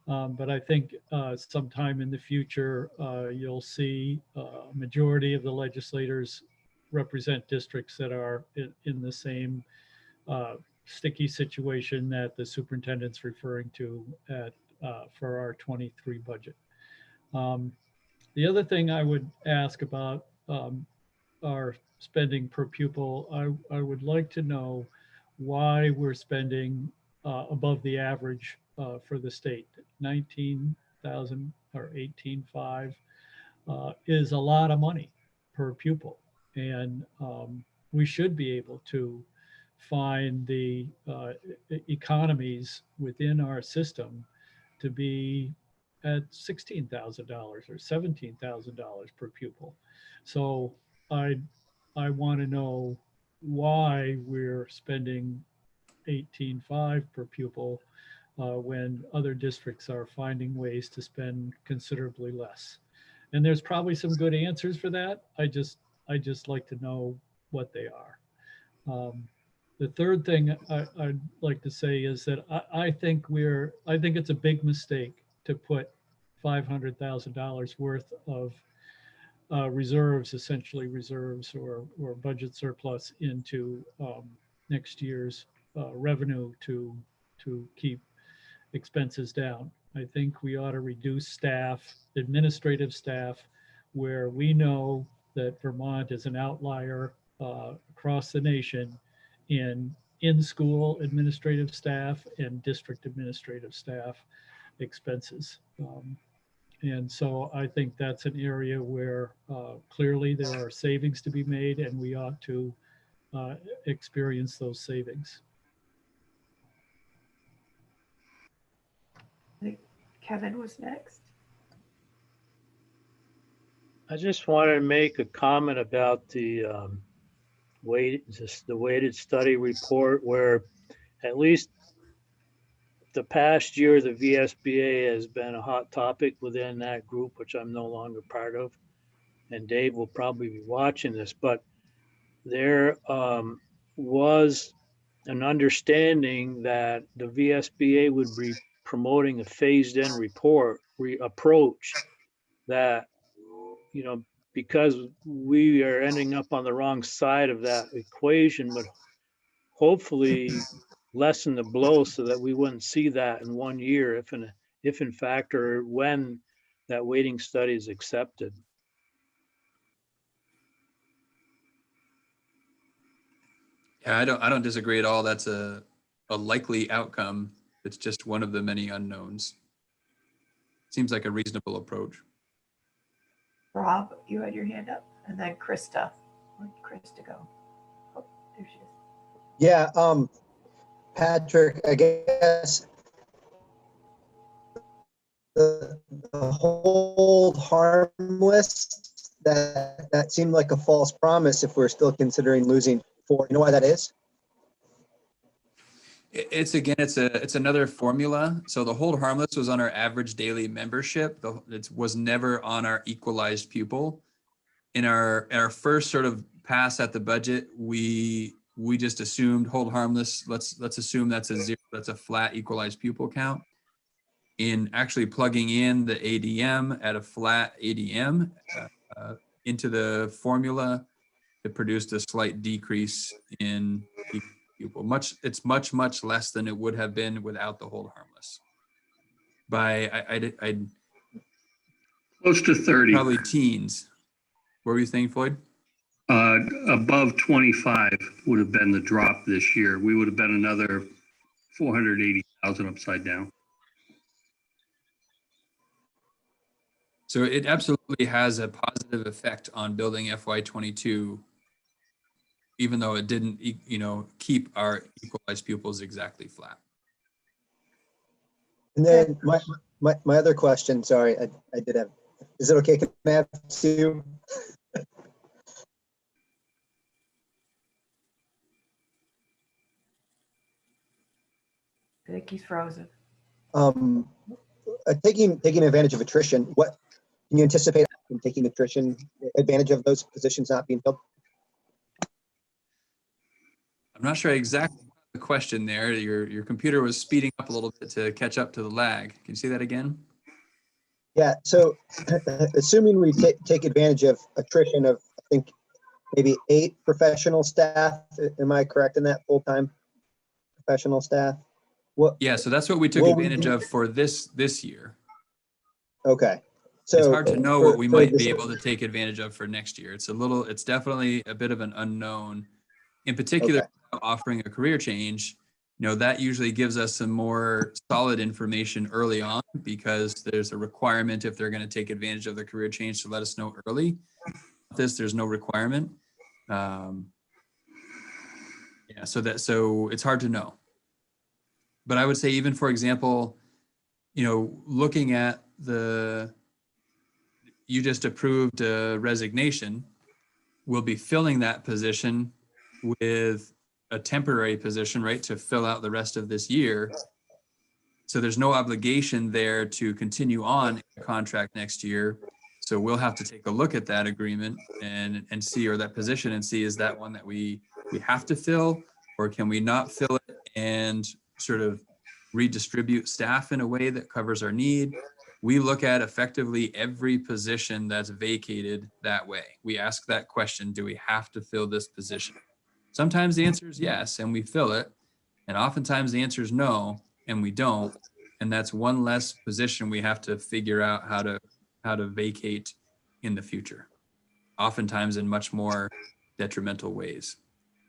but I think sometime in the future, you'll see a majority of the legislators represent districts that are in the same sticky situation that the superintendent's referring to at for our 23 budget. The other thing I would ask about our spending per pupil, I would like to know why we're spending above the average for the state. 19,000 or 18.5 is a lot of money per pupil. And we should be able to find the economies within our system to be at $16,000 or $17,000 per pupil. So I want to know why we're spending 18.5 per pupil when other districts are finding ways to spend considerably less. And there's probably some good answers for that. I just like to know what they are. The third thing I'd like to say is that I think it's a big mistake to put $500,000 worth of reserves, essentially reserves or budget surplus into next year's revenue to keep expenses down. I think we ought to reduce staff, administrative staff, where we know that Vermont is an outlier across the nation in school administrative staff and district administrative staff expenses. And so I think that's an area where clearly there are savings to be made, and we ought to experience those savings.
I think Kevin was next.
I just wanted to make a comment about the weighted study report, where at least the past year, the VSBA has been a hot topic within that group, which I'm no longer part of. And Dave will probably be watching this, but there was an understanding that the VSBA would be promoting a phased-in approach that, you know, because we are ending up on the wrong side of that equation, would hopefully lessen the blow so that we wouldn't see that in 1 year if in fact or when that weighting study is accepted.
Yeah, I don't disagree at all. That's a likely outcome. It's just one of the many unknowns. Seems like a reasonable approach.
Rob, you had your hand up, and then Krista. Where'd Krista go? Oh, there she is.
Yeah, Patrick, I guess the hold harmless, that seemed like a false promise if we're still considering losing 4. You know why that is?
It's another formula. So the hold harmless was on our average daily membership. It was never on our equalized pupil. In our first sort of pass at the budget, we just assumed hold harmless. Let's assume that's a 0. That's a flat equalized pupil count. In actually plugging in the ADM at a flat ADM into the formula, it produced a slight decrease in pupil. It's much less than it would have been without the hold harmless. I'd
close to 30.
Probably teens. What were you saying, Floyd?
Above 25 would have been the drop this year. We would have been another 480,000 upside down.
So it absolutely has a positive effect on building FY22 even though it didn't, keep our equalized pupils exactly flat.
And then my other question, sorry, I did have, is it okay? Can I have two?
I think he's frozen.
Taking advantage of attrition, what can you anticipate in taking advantage of those positions not being filled?
I'm not sure exactly the question there. Your computer was speeding up a little bit to catch up to the lag. Can you say that again?
Yeah, so assuming we take advantage of attrition of, I think, maybe 8 professional staff, am I correct in that, full-time professional staff?
Yeah, so that's what we took advantage of for this year.
Okay. So
it's hard to know what we might be able to take advantage of for next year. It's definitely a bit of an unknown. In particular, offering a career change, that usually gives us some more solid information early on, because there's a requirement if they're going to take advantage of the career change to let us know early. There's no requirement. So it's hard to know. But I would say, even for example, looking at you just approved a resignation, we'll be filling that position with a temporary position, right, to fill out the rest of this year. So there's no obligation there to continue on a contract next year. So we'll have to take a look at that agreement and see, or that position, and see, is that one that we have to fill, or can we not fill it and sort of redistribute staff in a way that covers our need. We look at effectively every position that's vacated that way. We ask that question, do we have to fill this position? Sometimes the answer is yes, and we fill it. And oftentimes the answer is no, and we don't. And that's one less position we have to figure out how to vacate in the future, oftentimes in much more detrimental ways.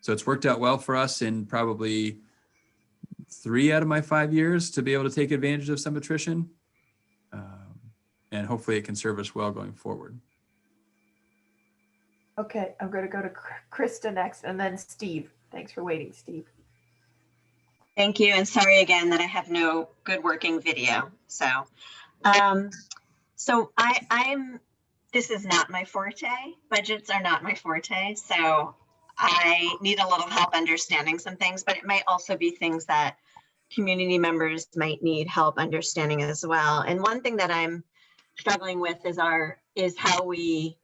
So it's worked out well for us in probably 3 out of my 5 years to be able to take advantage of some attrition. And hopefully it can serve us well going forward.
Okay, I'm going to go to Krista next, and then Steve. Thanks for waiting, Steve.
Thank you, and sorry again that I have no good working video. So, this is not my forte. Budgets are not my forte, so I need a little help understanding some things, but it might also be things that community members might need help understanding as well. And one thing that I'm struggling with is how we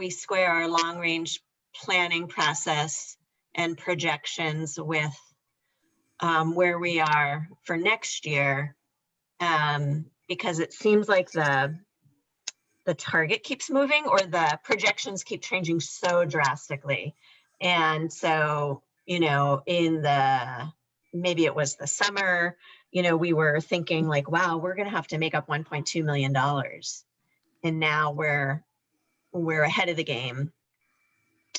square our long range planning process and projections with where we are for next year, because it seems like the target keeps moving, or the projections keep changing so drastically. And so, maybe it was the summer, we were thinking like, wow, we're going to have to make up $1.2 million. And now we're ahead of the game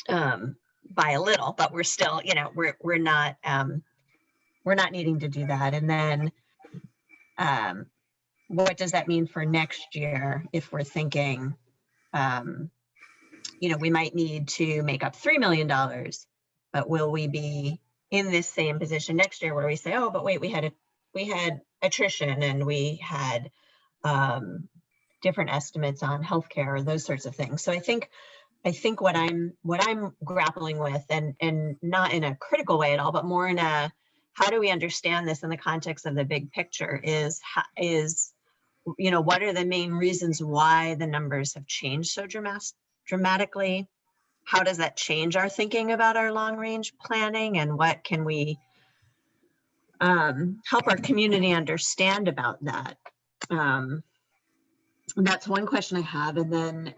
by a little, but we're still, we're not needing to do that. And then what does that mean for next year if we're thinking, we might need to make up $3 million, but will we be in this same position next year where we say, oh, but wait, we had attrition, and we had different estimates on healthcare or those sorts of things. So I think what I'm grappling with, and not in a critical way at all, but more in a, how do we understand this in the context of the big picture, is what are the main reasons why the numbers have changed so dramatically? How does that change our thinking about our long range planning, and what can we help our community understand about that? That's one question I have. And then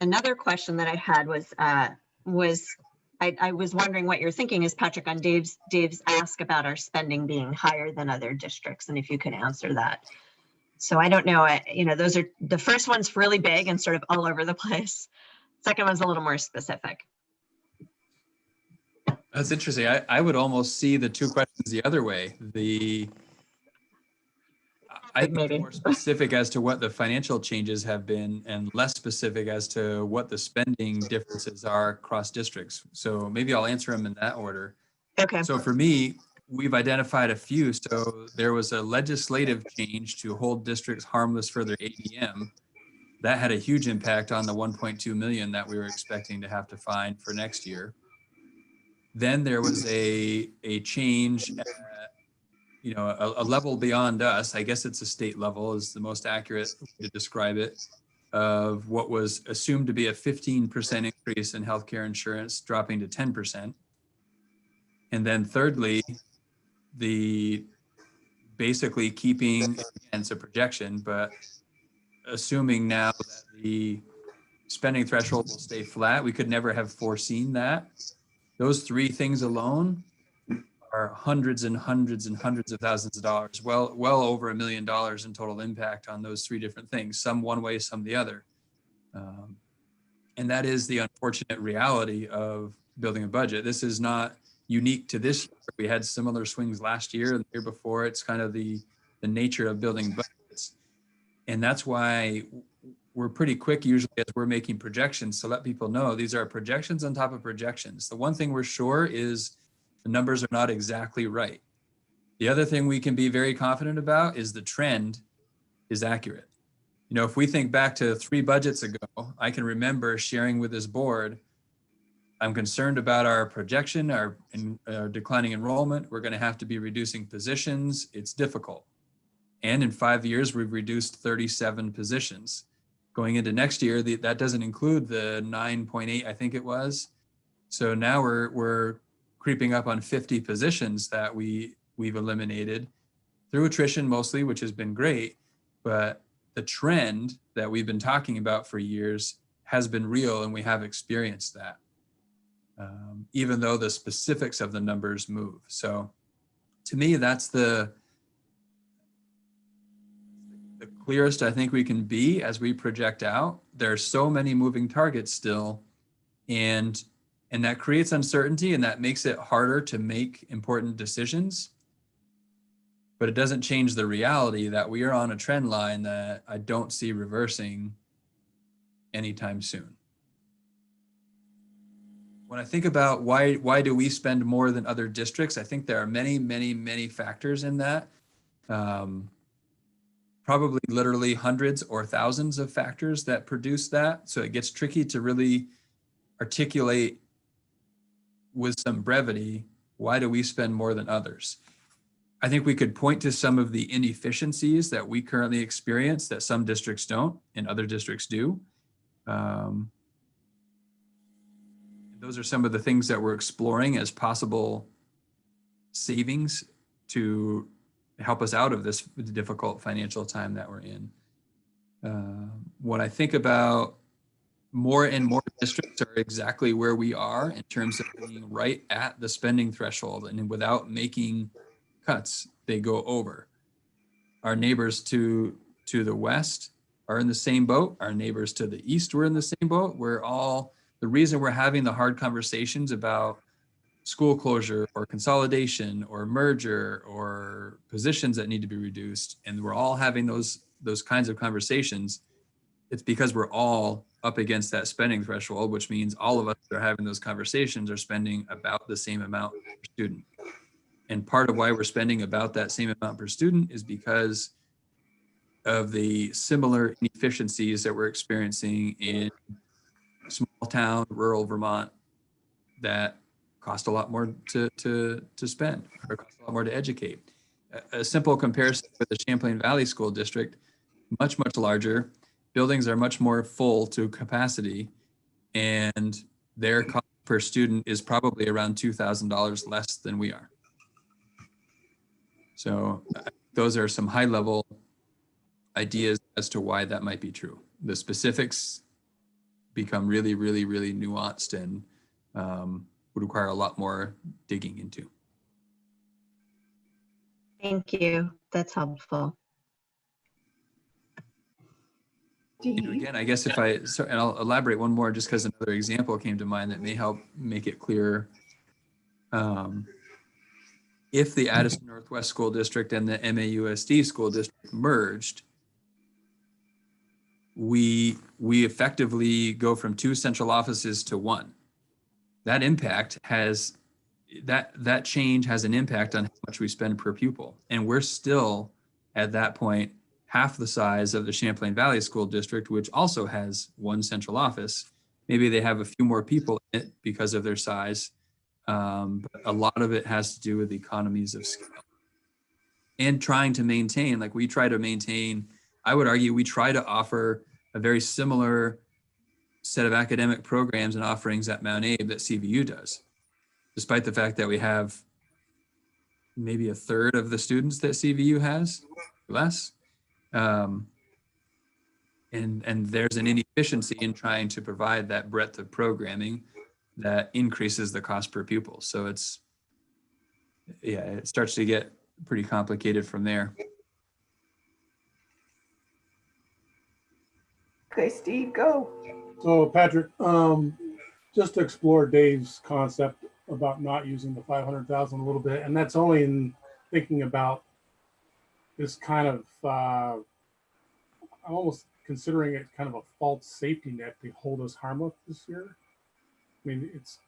another question that I had was I was wondering what you're thinking is, Patrick, on Dave's ask about our spending being higher than other districts, and if you could answer that. So I don't know, those are, the first one's really big and sort of all over the place. Second one's a little more specific.
That's interesting. I would almost see the two questions the other way. I'd be
maybe.
more specific as to what the financial changes have been and less specific as to what the spending differences are across districts. So maybe I'll answer them in that order.
Okay.
So for me, we've identified a few. So there was a legislative change to hold districts harmless for their ADM. That had a huge impact on the 1.2 million that we were expecting to have to find for next year. Then there was a change at, you know, a level beyond us. I guess it's a state level is the most accurate way to describe it, of what was assumed to be a 15% increase in healthcare insurance dropping to 10%. And then thirdly, the basically keeping, and it's a projection, but assuming now that the spending threshold will stay flat, we could never have foreseen that. Those three things alone are hundreds and hundreds and hundreds of thousands of dollars, well over $1 million in total impact on those three different things, some one way, some the other. And that is the unfortunate reality of building a budget. This is not unique to this year. We had similar swings last year and the year before. It's kind of the nature of building budgets. And that's why we're pretty quick usually as we're making projections to let people know these are projections on top of projections. The one thing we're sure is the numbers are not exactly right. The other thing we can be very confident about is the trend is accurate. You know, if we think back to 3 budgets ago, I can remember sharing with this board, I'm concerned about our projection, our declining enrollment. We're going to have to be reducing positions. It's difficult. And in 5 years, we've reduced 37 positions. Going into next year, that doesn't include the 9.8, I think it was. So now we're creeping up on 50 positions that we've eliminated through attrition mostly, which has been great. But the trend that we've been talking about for years has been real, and we have experienced that, even though the specifics of the numbers move. So to me, that's the clearest I think we can be as we project out. There are so many moving targets still, and that creates uncertainty, and that makes it harder to make important decisions. But it doesn't change the reality that we are on a trend line that I don't see reversing anytime soon. When I think about why do we spend more than other districts, I think there are many, many, many factors in that. Probably literally hundreds or thousands of factors that produce that. So it gets tricky to really articulate with some brevity, why do we spend more than others? I think we could point to some of the inefficiencies that we currently experience that some districts don't and other districts do. Those are some of the things that we're exploring as possible savings to help us out of this difficult financial time that we're in. When I think about more and more districts are exactly where we are in terms of being right at the spending threshold, and without making cuts, they go over. Our neighbors to the west are in the same boat. Our neighbors to the east were in the same boat. The reason we're having the hard conversations about school closure or consolidation or merger or positions that need to be reduced, and we're all having those kinds of conversations, it's because we're all up against that spending threshold, which means all of us that are having those conversations are spending about the same amount per student. And part of why we're spending about that same amount per student is because of the similar inefficiencies that we're experiencing in small town, rural Vermont that cost a lot more to spend, or cost a lot more to educate. A simple comparison with the Champlain Valley School District, much, much larger. Buildings are much more full to capacity, and their cost per student is probably around $2,000 less than we are. So those are some high level ideas as to why that might be true. The specifics become really, really, really nuanced and would require a lot more digging into.
Thank you. That's helpful.
Again, I guess and I'll elaborate one more just because another example came to mind that may help make it clearer. if the Addison Northwest School District and the MAUSD School District merged, we effectively go from 2 central offices to 1. That impact has, that change has an impact on how much we spend per pupil. And we're still at that point half the size of the Champlain Valley School District, which also has 1 central office. Maybe they have a few more people in it because of their size. But a lot of it has to do with economies of scale and trying to maintain, like we try to maintain, I would argue we try to offer a very similar set of academic programs and offerings at Mount Abe that CVU does, despite the fact that we have maybe a third of the students that CVU has, less. And there's an inefficiency in trying to provide that breadth of programming that increases the cost per pupil. So it's, yeah, it starts to get pretty complicated from there.
Okay, Steve, go.
So Patrick, just to explore Dave's concept about not using the 500,000 a little bit, and that's only in thinking about this kind of, I'm almost considering it kind of a false safety net to hold us harmless this year. I mean, it's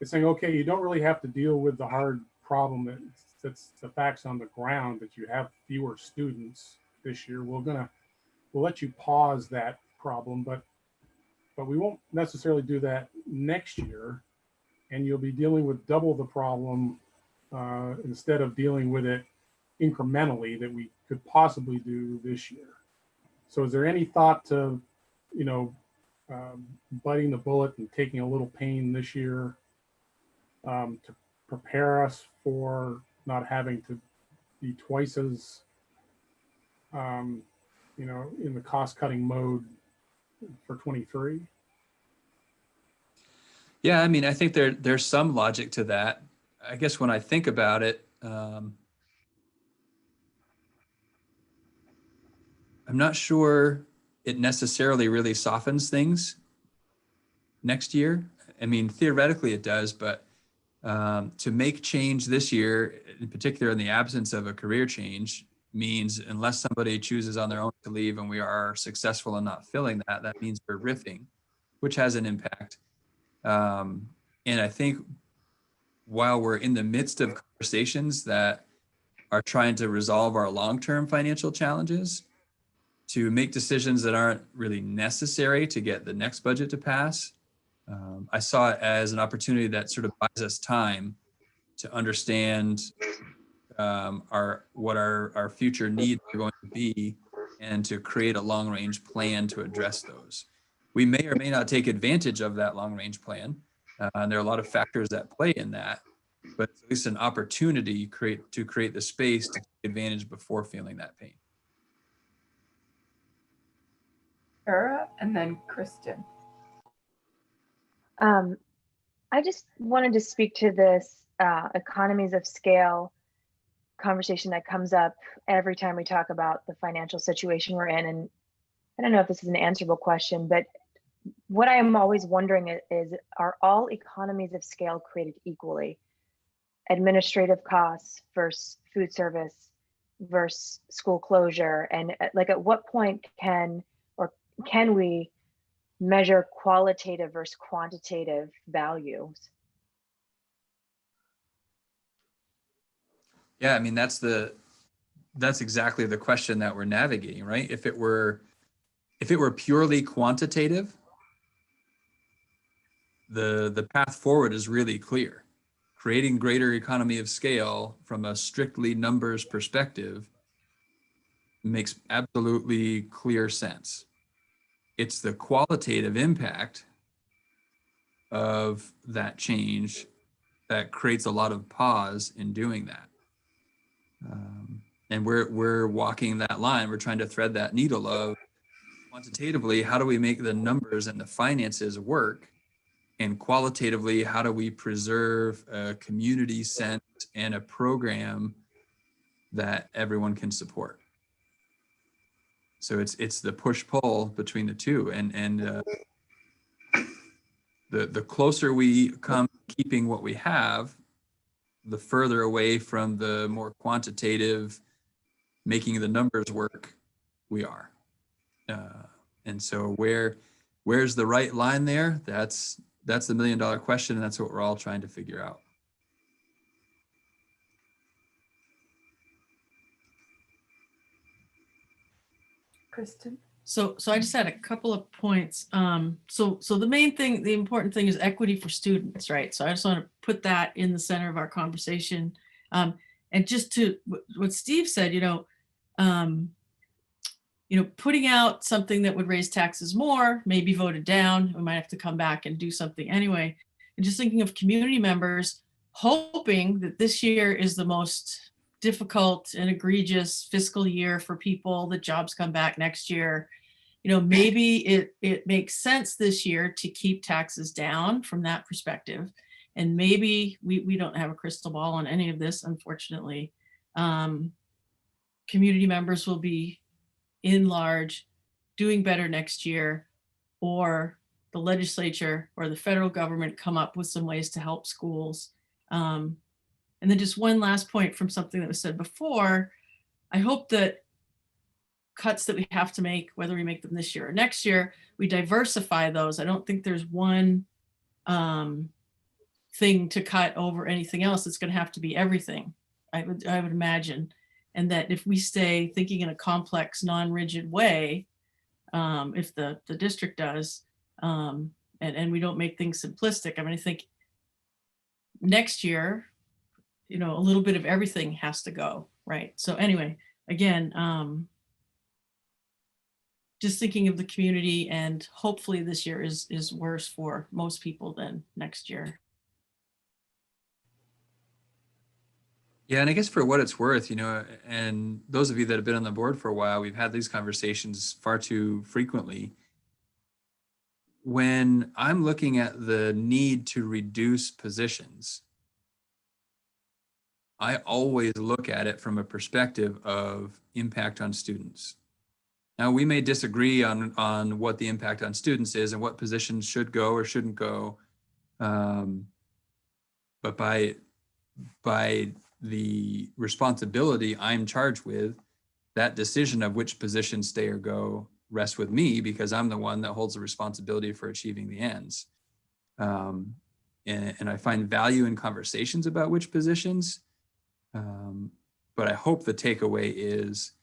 saying, okay, you don't really have to deal with the hard problem that's the facts on the ground that you have fewer students this year. We'll let you pause that problem, but we won't necessarily do that next year, and you'll be dealing with double the problem instead of dealing with it incrementally that we could possibly do this year. So is there any thought to, biting the bullet and taking a little pain this year to prepare us for not having to be twice as, in the cost-cutting mode for 23?
Yeah, I mean, I think there's some logic to that. I guess when I think about it, I'm not sure it necessarily really softens things next year. I mean, theoretically it does, but to make change this year, in particular in the absence of a career change, means unless somebody chooses on their own to leave and we are successful in not filling that, that means we're riffing, which has an impact. And I think while we're in the midst of conversations that are trying to resolve our long-term financial challenges, to make decisions that aren't really necessary to get the next budget to pass, I saw it as an opportunity that sort of buys us time to understand what our future needs are going to be and to create a long-range plan to address those. We may or may not take advantage of that long-range plan. And there are a lot of factors that play in that, but it's at least an opportunity to create the space to take advantage before feeling that pain.
Era, and then Kristen.
I just wanted to speak to this economies of scale conversation that comes up every time we talk about the financial situation we're in. And I don't know if this is an answerable question, but what I am always wondering is, are all economies of scale created equally? Administrative costs versus food service versus school closure? And like, at what point can we measure qualitative versus quantitative values?
Yeah, I mean, that's exactly the question that we're navigating, right? If it were purely quantitative, the path forward is really clear. Creating greater economy of scale from a strictly numbers perspective makes absolutely clear sense. It's the qualitative impact of that change that creates a lot of pause in doing that. And we're walking that line. We're trying to thread that needle of quantitatively, how do we make the numbers and the finances work? And qualitatively, how do we preserve a community sense and a program that everyone can support? So it's the push-pull between the two, and the closer we come keeping what we have, the further away from the more quantitative, making the numbers work we are. And so where's the right line there? That's the $1 million question, and that's what we're all trying to figure out.
Kristen?
So I just had a couple of points. So the main thing, the important thing is equity for students, right? So I just want to put that in the center of our conversation. And just to what Steve said, putting out something that would raise taxes more may be voted down. We might have to come back and do something anyway. And just thinking of community members, hoping that this year is the most difficult and egregious fiscal year for people, the jobs come back next year. Maybe it makes sense this year to keep taxes down from that perspective. And maybe we don't have a crystal ball on any of this, unfortunately. Community members will be in large doing better next year, or the legislature or the federal government come up with some ways to help schools. And then just one last point from something that was said before. I hope that cuts that we have to make, whether we make them this year or next year, we diversify those. I don't think there's one thing to cut over anything else. It's going to have to be everything, I would imagine. And that if we stay thinking in a complex, non-rigid way, if the district does, and we don't make things simplistic, I think next year, a little bit of everything has to go, right? So anyway, again, just thinking of the community, and hopefully this year is worse for most people than next year.
Yeah, and I guess for what it's worth, and those of you that have been on the board for a while, we've had these conversations far too frequently. When I'm looking at the need to reduce positions, I always look at it from a perspective of impact on students. Now, we may disagree on what the impact on students is and what positions should go or shouldn't go. But by the responsibility I'm charged with, that decision of which positions stay or go rests with me, because I'm the one that holds the responsibility for achieving the ends. And I find value in conversations about which positions. But I hope the takeaway is,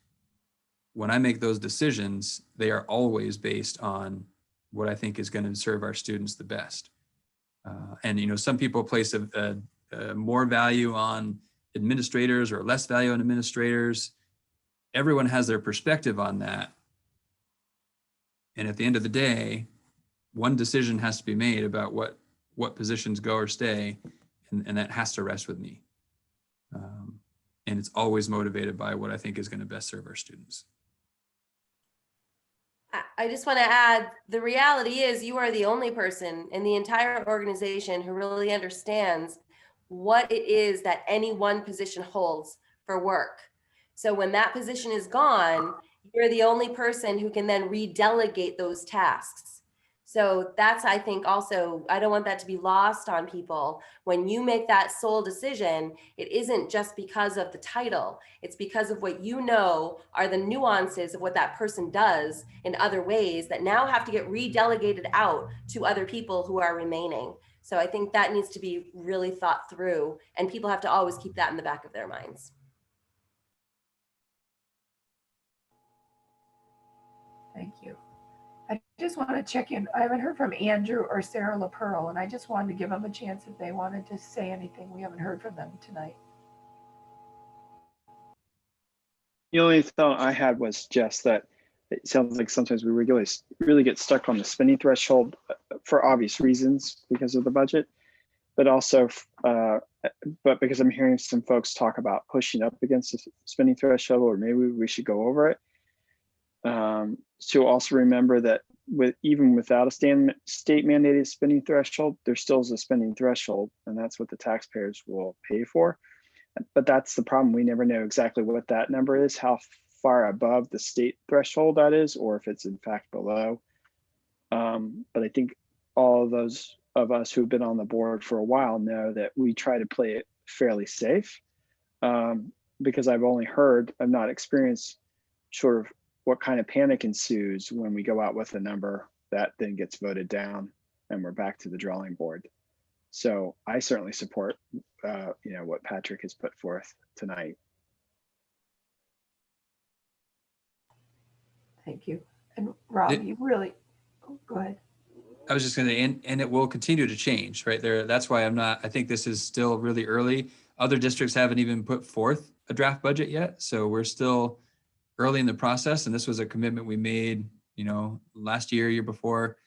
when I make those decisions, they are always based on what I think is going to serve our students the best. And some people place a more value on administrators or less value on administrators. Everyone has their perspective on that. And at the end of the day, one decision has to be made about what positions go or stay, and that has to rest with me. And it's always motivated by what I think is going to best serve our students.
I just want to add, the reality is you are the only person in the entire organization who really understands what it is that any one position holds for work. So when that position is gone, you're the only person who can then redelegate those tasks. So that's, I think, also, I don't want that to be lost on people. When you make that sole decision, it isn't just because of the title. It's because of what are the nuances of what that person does in other ways that now have to get redelegated out to other people who are remaining. So I think that needs to be really thought through, and people have to always keep that in the back of their minds.
Thank you. I just want to check in. I haven't heard from Andrew or Sarah LaPearl, and I just wanted to give them a chance if they wanted to say anything. We haven't heard from them tonight.
The only thought I had was just that it sounds like sometimes we really get stuck on the spending threshold for obvious reasons because of the budget, but also, but because I'm hearing some folks talk about pushing up against the spending threshold, or maybe we should go over it. To also remember that even without a state mandated spending threshold, there still is a spending threshold, and that's what the taxpayers will pay for. But that's the problem. We never know exactly what that number is, how far above the state threshold that is, or if it's in fact below. But I think all of those of us who've been on the board for a while know that we try to play it fairly safe, because I've not experienced sort of what kind of panic ensues when we go out with a number that then gets voted down and we're back to the drawing board. So I certainly support, what Patrick has put forth tonight.
Thank you. And Rob, you really, go ahead.
I was just going to, and it will continue to change, right there. That's why I think this is still really early. Other districts haven't even put forth a draft budget yet. So we're still early in the process. And this was a commitment we made, last year before,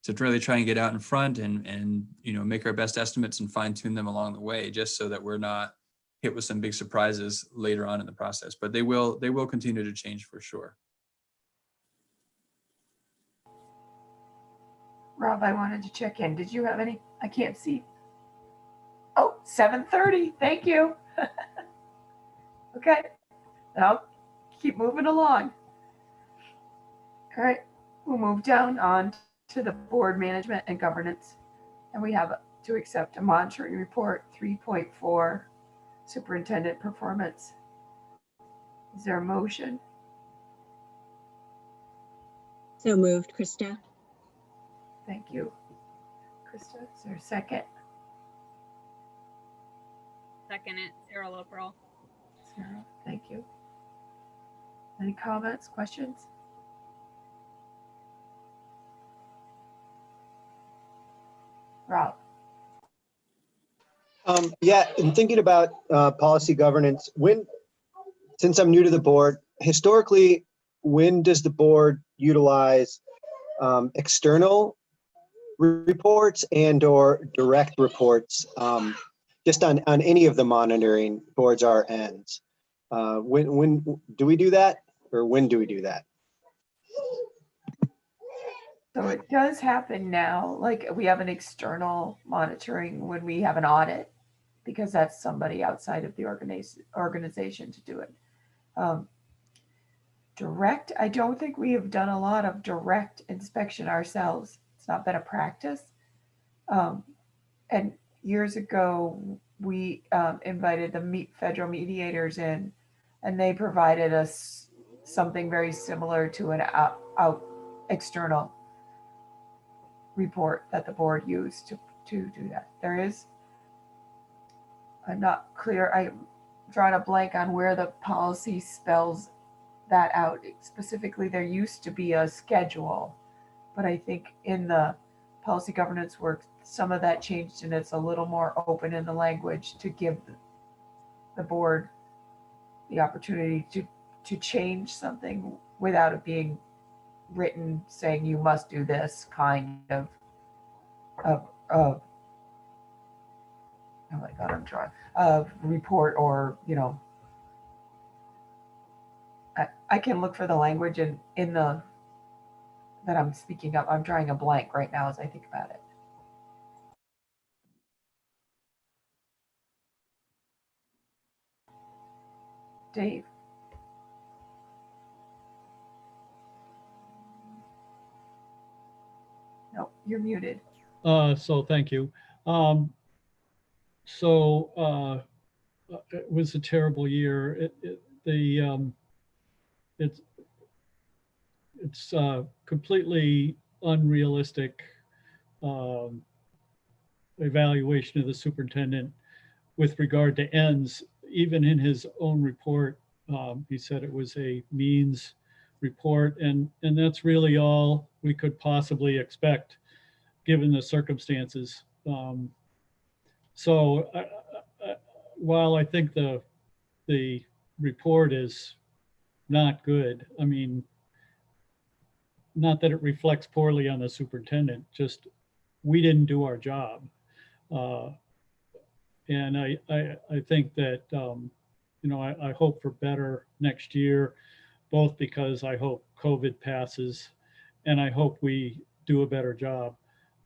to really try and get out in front and make our best estimates and fine tune them along the way, just so that we're not hit with some big surprises later on in the process. But they will continue to change for sure.
Rob, I wanted to check in. Did you have any? I can't see. Oh, 7:30. Thank you. Okay. Now keep moving along. All right. We'll move down on to the board management and governance. And we have to accept a monitoring report 3.4 superintendent performance. Is there a motion?
So moved, Krista.
Thank you, Krista. Is there a second?
Second it, Sarah Loperl.
Sarah, thank you. Any comments, questions? Rob.
Yeah, in thinking about policy governance, since I'm new to the board, historically, when does the board utilize external reports and or direct reports, just on any of the monitoring towards our ends? When do we do that, or when do we do that?
So it does happen now, like we have an external monitoring when we have an audit, because that's somebody outside of the organization to do it. Direct, I don't think we have done a lot of direct inspection ourselves. It's not been a practice. And years ago, we invited the federal mediators in, and they provided us something very similar to an external report that the board used to do that. I'm not clear, I'm drawing a blank on where the policy spells that out. Specifically, there used to be a schedule, but I think in the policy governance work, some of that changed and it's a little more open in the language to give the board the opportunity to change something without it being written saying you must do this kind of oh my God, I'm drawing report, or I can look for the language in the that I'm speaking of. I'm drawing a blank right now as I think about it. Dave. No, you're muted.
So thank you. It was a terrible year. It's completely unrealistic evaluation of the superintendent with regard to ends. Even in his own report, he said it was a means report, and that's really all we could possibly expect given the circumstances. While I think the report is not good, I mean, not that it reflects poorly on the superintendent, just we didn't do our job. And I think that, I hope for better next year, both because I hope COVID passes and I hope we do a better job.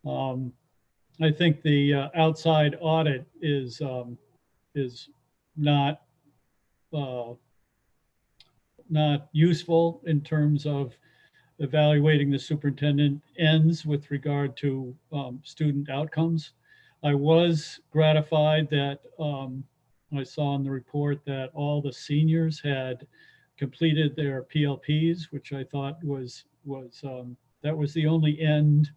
I think the outside audit is not useful in terms of evaluating the superintendent ends with regard to student outcomes. I was gratified that I saw in the report that all the seniors had completed their PLPs, which I thought that was the only end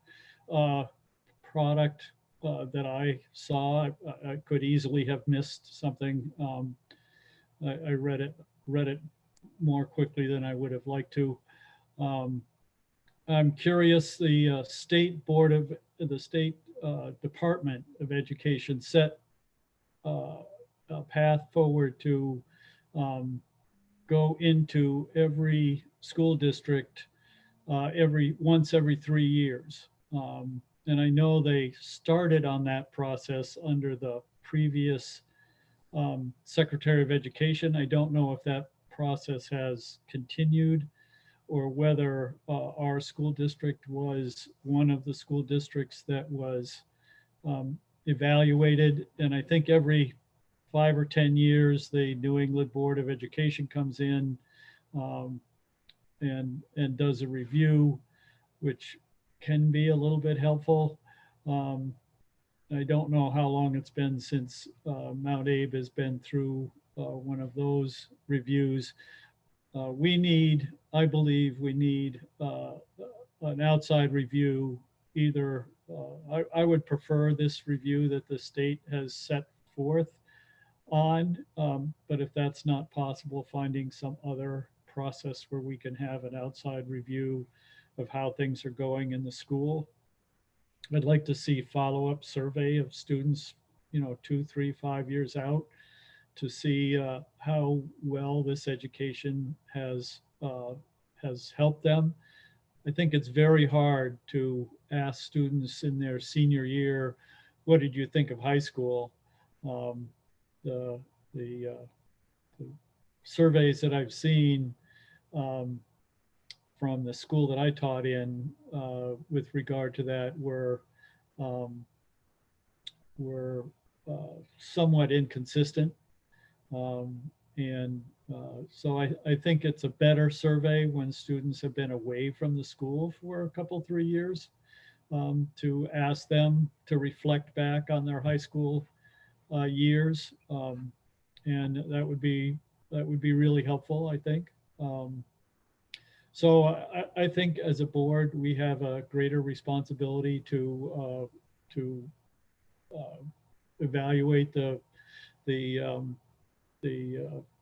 product that I saw. I could easily have missed something. I read it more quickly than I would have liked to. I'm curious, the state Department of Education set a path forward to go into every school district once every 3 years. And I know they started on that process under the previous Secretary of Education. I don't know if that process has continued or whether our school district was one of the school districts that was evaluated. And I think every 5 or 10 years, the New England Board of Education comes in and does a review, which can be a little bit helpful. I don't know how long it's been since Mount Abe has been through one of those reviews. I believe we need an outside review. Either I would prefer this review that the state has set forth on, but if that's not possible, finding some other process where we can have an outside review of how things are going in the school. I'd like to see follow-up survey of students, 2, 3, 5 years out to see how well this education has helped them. I think it's very hard to ask students in their senior year, what did you think of high school? The surveys that I've seen from the school that I taught in with regard to that were somewhat inconsistent. So I think it's a better survey when students have been away from the school for a couple, 3 years, to ask them to reflect back on their high school years. And that would be really helpful, I think. So I think as a board, we have a greater responsibility to evaluate the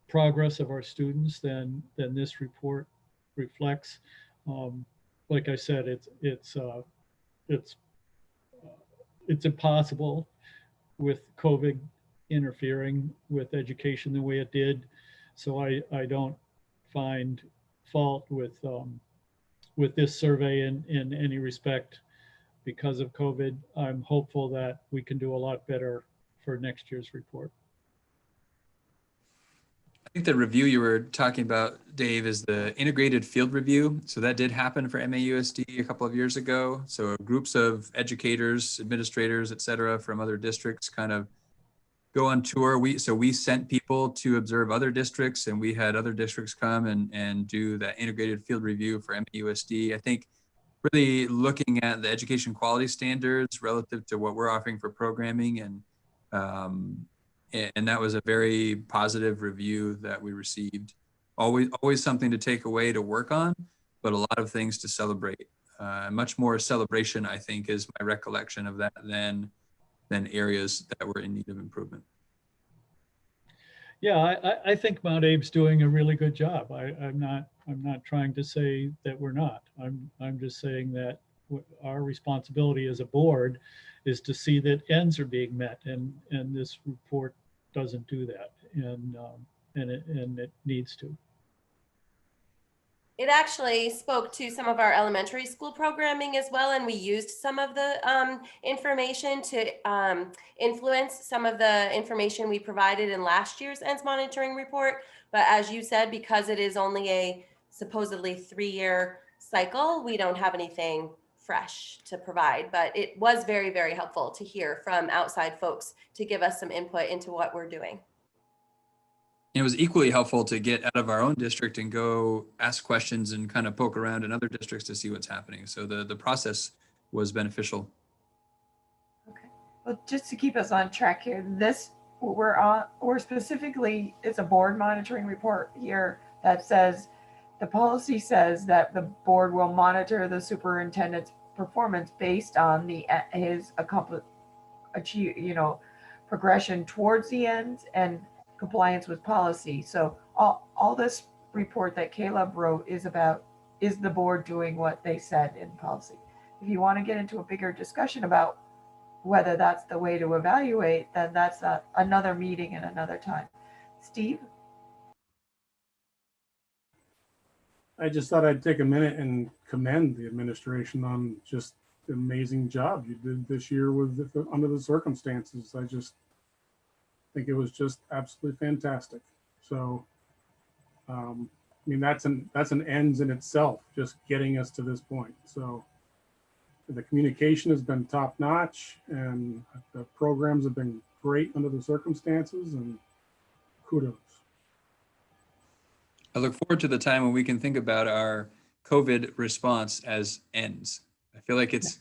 progress of our students than this report reflects. Like I said, it's impossible with COVID interfering with education the way it did. So I don't find fault with this survey in any respect because of COVID. I'm hopeful that we can do a lot better for next year's report.
I think the review you were talking about, Dave, is the integrated field review. So that did happen for MAUSD a couple of years ago. So groups of educators, administrators, et cetera, from other districts kind of go on tour. We sent people to observe other districts, and we had other districts come and do that integrated field review for MAUSD. I think really looking at the education quality standards relative to what we're offering for programming, and that was a very positive review that we received. Always something to take away to work on, but a lot of things to celebrate. Much more celebration, I think, is my recollection of that than areas that were in need of improvement.
Yeah, I think Mount Abe's doing a really good job. I'm not trying to say that we're not. I'm just saying that our responsibility as a board is to see that ends are being met, and this report doesn't do that, and it needs to.
It actually spoke to some of our elementary school programming as well, and we used some of the information to influence some of the information we provided in last year's ENDS monitoring report. But as you said, because it is only a supposedly 3-year cycle, we don't have anything fresh to provide. But it was very, very helpful to hear from outside folks to give us some input into what we're doing.
It was equally helpful to get out of our own district and go ask questions and kind of poke around in other districts to see what's happening. So the process was beneficial.
Okay. Well, just to keep us on track here, this we're specifically, it's a board monitoring report here that says, the policy says that the board will monitor the superintendent's performance based on his progression towards the end and compliance with policy. So all this report that Caleb wrote is the board doing what they said in policy. If you want to get into a bigger discussion about whether that's the way to evaluate, then that's another meeting and another time. Steve?
I just thought I'd take a minute and commend the administration on just the amazing job you did this year under the circumstances. I just think it was just absolutely fantastic. So, I mean, that's an ends in itself, just getting us to this point. So the communication has been top notch and the programs have been great under the circumstances, and kudos.
I look forward to the time when we can think about our COVID response as ends. I feel like it's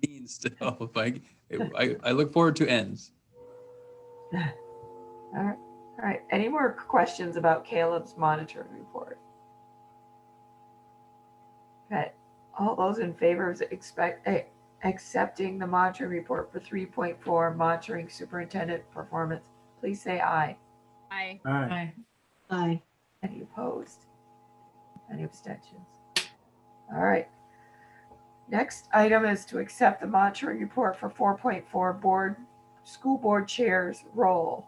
means still. Like I look forward to ends.
All right. Any more questions about Caleb's monitoring report? Okay. All those in favor of accepting the monitoring report for 3.4 monitoring superintendent performance, please say aye.
Aye.
Aye.
Aye.
Any opposed? Any abstentions? All right. Next item is to accept the monitoring report for 4.4 school board chairs role.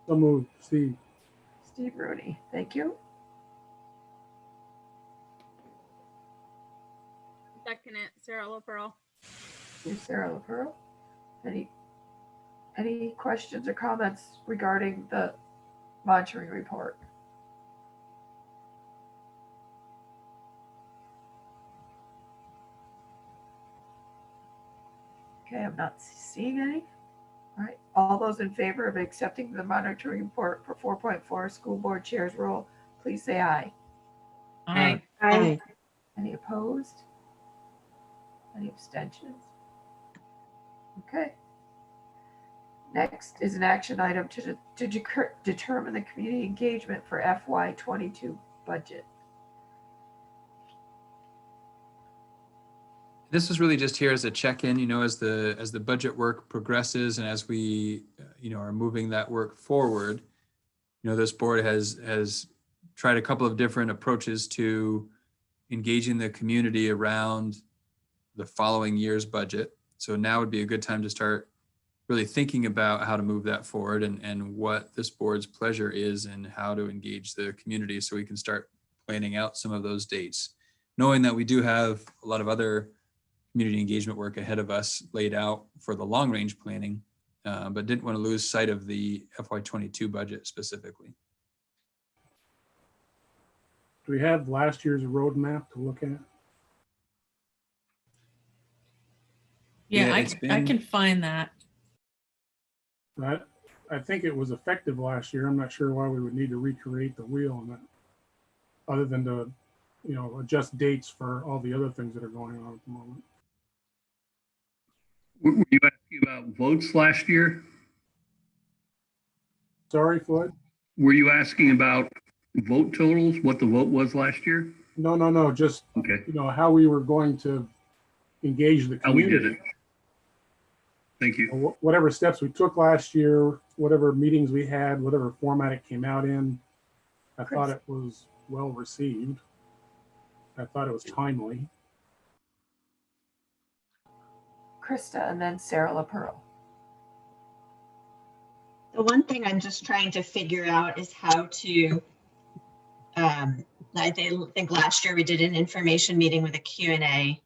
So moved, Steve.
Steve Rooney, thank you.
Second it, Sarah LaPearl.
Sarah LaPearl. Any questions or comments regarding the monitoring report? Okay, I'm not seeing any. All right, all those in favor of accepting the monitoring report for 4.4 school board chairs role, please say aye.
Aye.
Aye.
Any opposed? Any abstentions? Okay. Next is an action item to determine the community engagement for FY22 budget.
This was really just here as a check-in, as the budget work progresses and as we, are moving that work forward. This board has tried a couple of different approaches to engaging the community around the following year's budget. So now would be a good time to start really thinking about how to move that forward and what this board's pleasure is and how to engage the community so we can start planning out some of those dates, knowing that we do have a lot of other community engagement work ahead of us laid out for the long range planning, but didn't want to lose sight of the FY22 budget specifically.
Do we have last year's roadmap to look at?
Yeah, I
been-
can find that.
I think it was effective last year. I'm not sure why we would need to recreate the wheel on that, other than to, adjust dates for all the other things that are going on at the moment.
Were you asking about votes last year?
Sorry, Floyd?
Were you asking about vote totals, what the vote was last year?
No, just,
Okay,
how we were going to engage the
how we
community.
did it. Thank you.
Whatever steps we took last year, whatever meetings we had, whatever format it came out in, I thought it was well received. I thought it was timely.
Krista and then Sarah LaPearl.
The one thing I'm just trying to figure out is how to, I think last year we did an information meeting with a Q&A,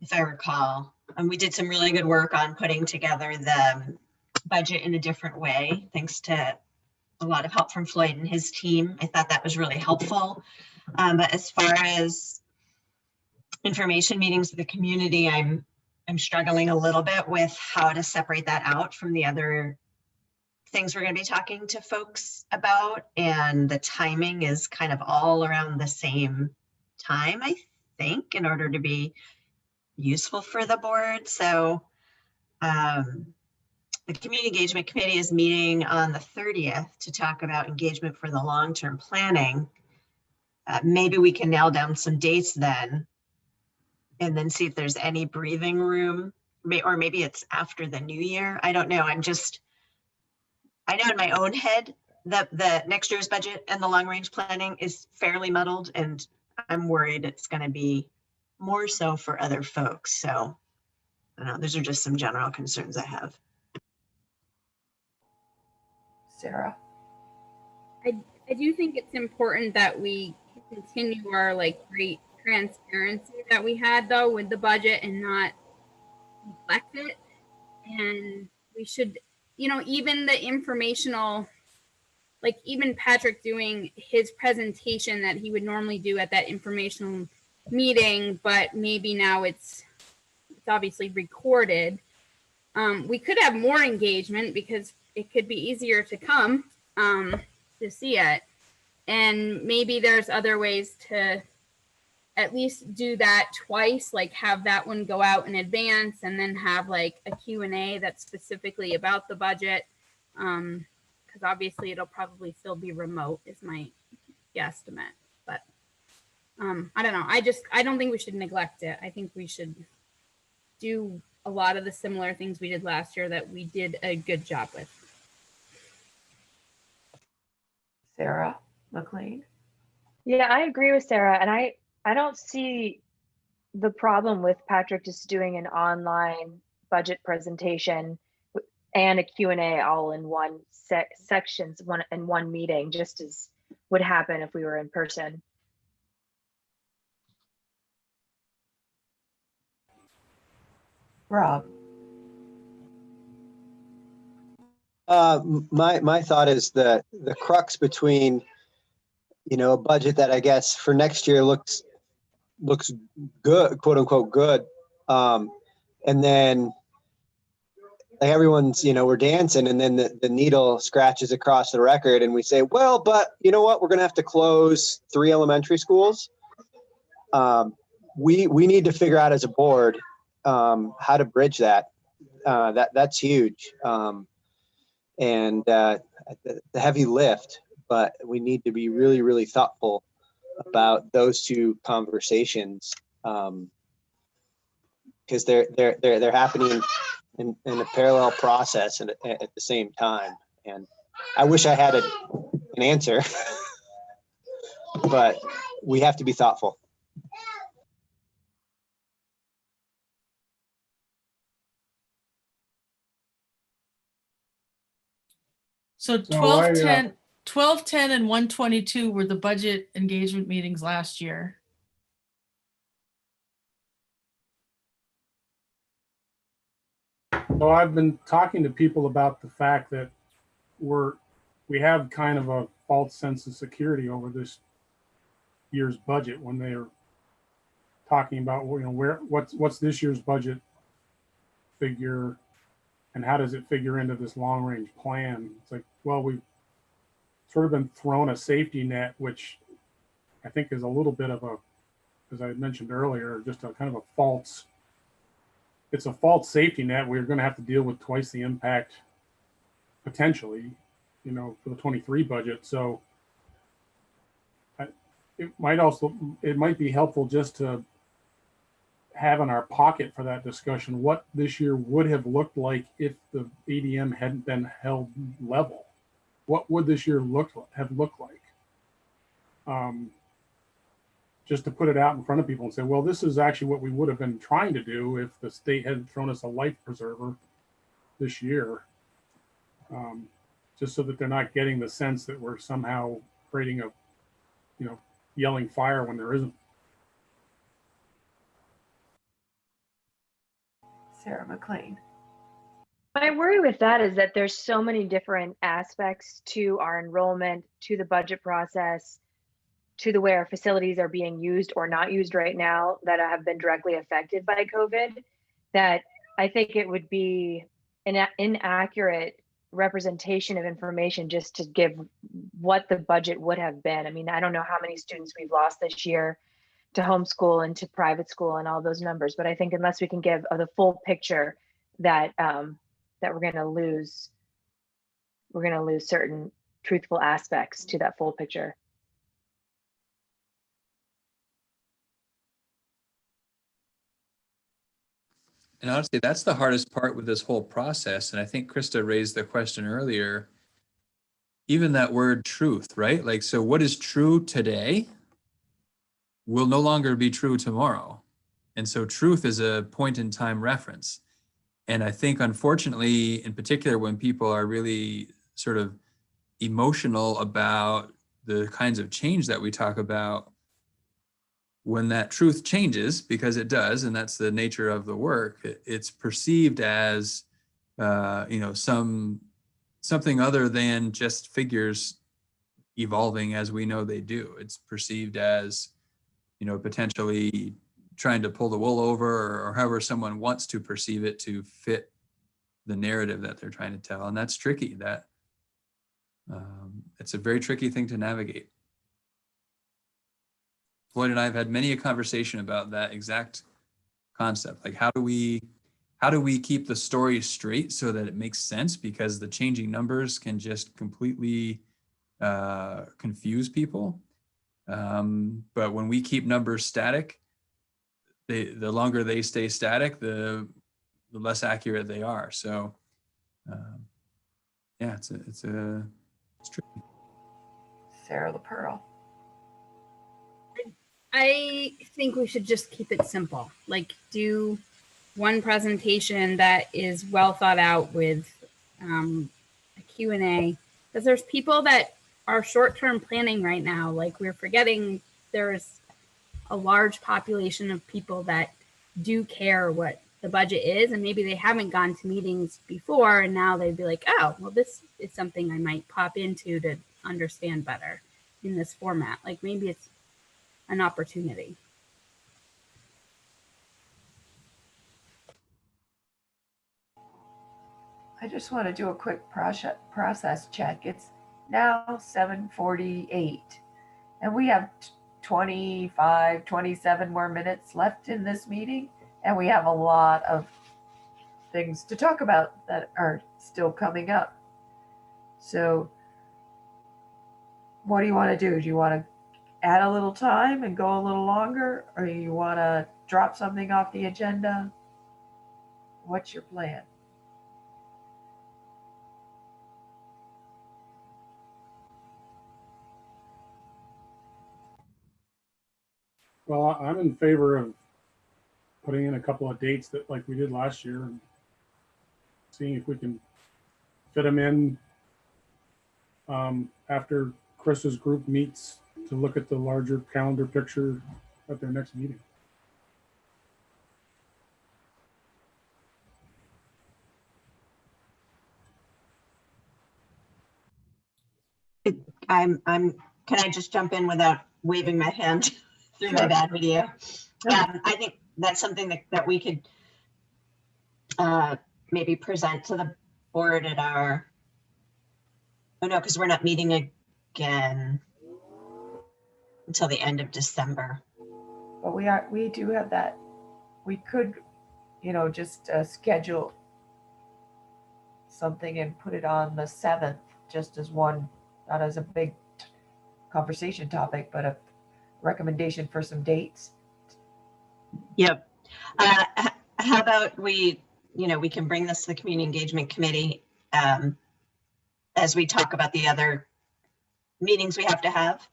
if I recall. And we did some really good work on putting together the budget in a different way, thanks to a lot of help from Floyd and his team. I thought that was really helpful. But as far as information meetings with the community, I'm struggling a little bit with how to separate that out from the other things we're going to be talking to folks about. And the timing is kind of all around the same time, I think, in order to be useful for the board. So the Community Engagement Committee is meeting on the 30th to talk about engagement for the long-term planning. Maybe we can nail down some dates then and then see if there's any breathing room, or maybe it's after the new year. I don't know. I know in my own head that the next year's budget and the long range planning is fairly muddled, and I'm worried it's going to be more so for other folks. So I don't know, those are just some general concerns I have.
Sarah.
I do think it's important that we continue our great transparency that we had though with the budget and not neglect it. And we should, even the informational, even Patrick doing his presentation that he would normally do at that informational meeting, but maybe now it's obviously recorded. We could have more engagement because it could be easier to come to see it. And maybe there's other ways to at least do that twice, have that one go out in advance and then have a Q&A that's specifically about the budget. Because obviously it'll probably still be remote is my guesstimate. But I don't know. I don't think we should neglect it. I think we should do a lot of the similar things we did last year that we did a good job with.
Sarah McLean.
Yeah, I agree with Sarah. And I don't see the problem with Patrick just doing an online budget presentation and a Q&A all in one sections, one meeting, just as would happen if we were in person.
Rob.
My thought is that the crux between, a budget that I guess for next year looks good, quote unquote good, and then everyone's, we're dancing, and then the needle scratches across the record, and we say, well, but you know what, we're gonna have to close 3 elementary schools. We need to figure out as a board how to bridge that. That's huge. And the heavy lift, but we need to be really, really thoughtful about those two conversations because they're happening in a parallel process and at the same time. And I wish I had an answer, but we have to be thoughtful.
So 1210 and 122 were the budget engagement meetings last year.
So I've been talking to people about the fact that we have kind of a false sense of security over this year's budget when they're talking about what's this year's budget figure and how does it figure into this long range plan. It's like, well, we've sort of been thrown a safety net, which I think is a little bit of as I mentioned earlier, just a kind of a false safety net. We're going to have to deal with twice the impact potentially, for the 23 budget. So it might be helpful just to have in our pocket for that discussion what this year would have looked like if the ADM hadn't been held level. What would this year have looked like? Just to put it out in front of people and say, well, this is actually what we would have been trying to do if the state hadn't thrown us a life preserver this year. Just so that they're not getting the sense that we're somehow creating a, yelling fire when there isn't.
Sarah McLean.
My worry with that is that there's so many different aspects to our enrollment, to the budget process, to the way our facilities are being used or not used right now that have been directly affected by COVID, that I think it would be an inaccurate representation of information just to give what the budget would have been. I mean, I don't know how many students we've lost this year to homeschool and to private school and all those numbers, but I think unless we can give the full picture, that that we're going to lose certain truthful aspects to that full picture.
And honestly, that's the hardest part with this whole process. And I think Krista raised the question earlier, even that word truth, right? Like, so what is true today will no longer be true tomorrow. And so truth is a point in time reference. And I think, unfortunately, in particular, when people are really sort of emotional about the kinds of change that we talk about, when that truth changes, because it does, and that's the nature of the work, it's perceived as, something other than just figures evolving as we know they do. It's perceived as, potentially trying to pull the wool over, or however someone wants to perceive it to fit the narrative that they're trying to tell. And that's tricky. It's a very tricky thing to navigate. Floyd and I have had many a conversation about that exact concept. Like, how do we keep the story straight so that it makes sense? Because the changing numbers can just completely confuse people. But when we keep numbers static, the longer they stay static, the less accurate they are. So, yeah, it's tricky.
Sarah LaPearl.
I think we should just keep it simple. Like, do one presentation that is well thought out with a Q&A, because there's people that are short-term planning right now. Like, we're forgetting there's a large population of people that do care what the budget is, and maybe they haven't gone to meetings before, and now they'd be like, oh, well, this is something I might pop into to understand better in this format. Like, maybe it's an opportunity.
I just want to do a quick process check. It's now 7:48, and we have 25, 27 more minutes left in this meeting, and we have a lot of things to talk about that are still coming up. So what do you want to do? Do you want to add a little time and go a little longer, or you want to drop something off the agenda? What's your plan?
Well, I'm in favor of putting in a couple of dates that, like we did last year, and seeing if we can fit them in after Chris's group meets to look at the larger calendar picture at their next meeting.
Can I just jump in without waving my hand through my bad video? I think that's something that we could maybe present to the board at our, oh no, because we're not meeting again until the end of December.
But we do have that. We could, just schedule something and put it on the 7th, just as one, not as a big conversation topic, but a recommendation for some dates.
Yep. How about we can bring this to the Community Engagement Committee as we talk about the other meetings we have to have,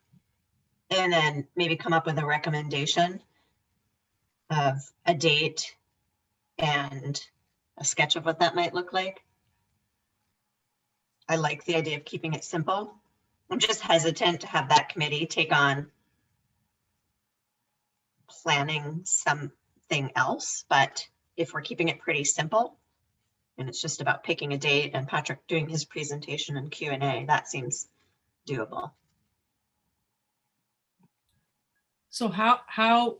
and then maybe come up with a recommendation of a date and a sketch of what that might look like. I like the idea of keeping it simple. I'm just hesitant to have that committee take on planning something else, but if we're keeping it pretty simple and it's just about picking a date and Patrick doing his presentation and Q&A, that seems doable.
So how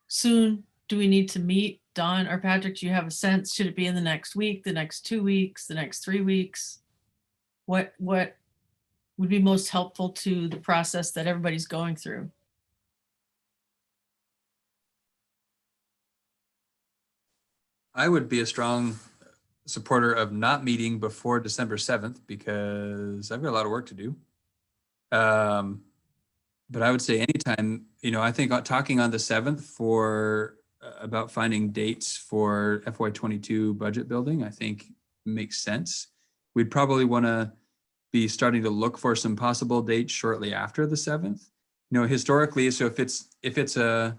soon do we need to meet? Dawn or Patrick, do you have a sense? Should it be in the next week, the next 2 weeks, the next 3 weeks? What would be most helpful to the process that everybody's going through?
I would be a strong supporter of not meeting before December 7th because I've got a lot of work to do. But I would say anytime, I think talking on the 7th for about finding dates for FY22 budget building, I think makes sense. We'd probably want to be starting to look for some possible dates shortly after the 7th. Historically, so if it's a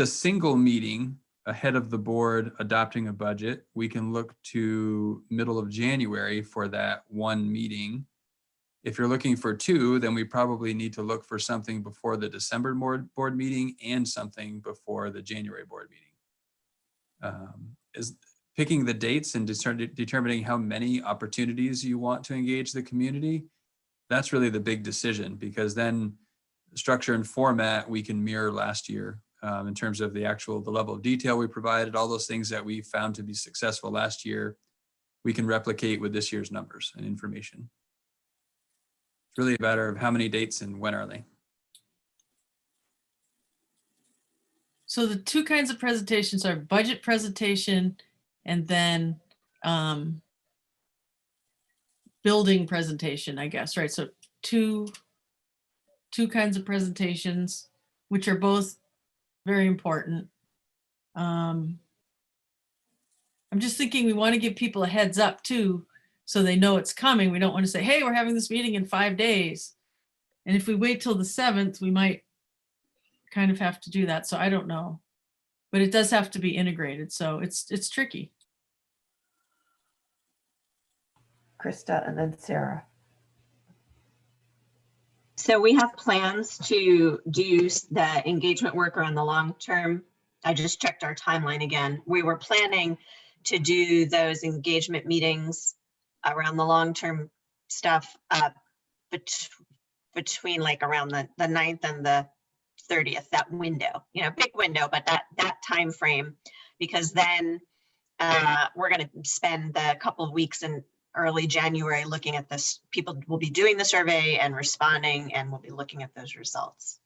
single meeting ahead of the board adopting a budget, we can look to middle of January for that one meeting. If you're looking for two, then we probably need to look for something before the December board meeting and something before the January board meeting. Is picking the dates and determining how many opportunities you want to engage the community, that's really the big decision, because then structure and format we can mirror last year in terms of the level of detail we provided, all those things that we found to be successful last year, we can replicate with this year's numbers and information. It's really a matter of how many dates and when are they.
So the two kinds of presentations are budget presentation and then building presentation, I guess, right? So two kinds of presentations, which are both very important. I'm just thinking we want to give people a heads up too, so they know it's coming. We don't want to say, hey, we're having this meeting in 5 days. And if we wait till the 7th, we might kind of have to do that. So I don't know, but it does have to be integrated. So it's tricky.
Krista and then Sarah.
So we have plans to do the engagement work around the long term. I just checked our timeline again. We were planning to do those engagement meetings around the long term stuff between like around the 9th and the 30th, that window, big window, but that time frame, because then we're going to spend the couple of weeks in early January looking at this. People will be doing the survey and responding, and we'll be looking at those results.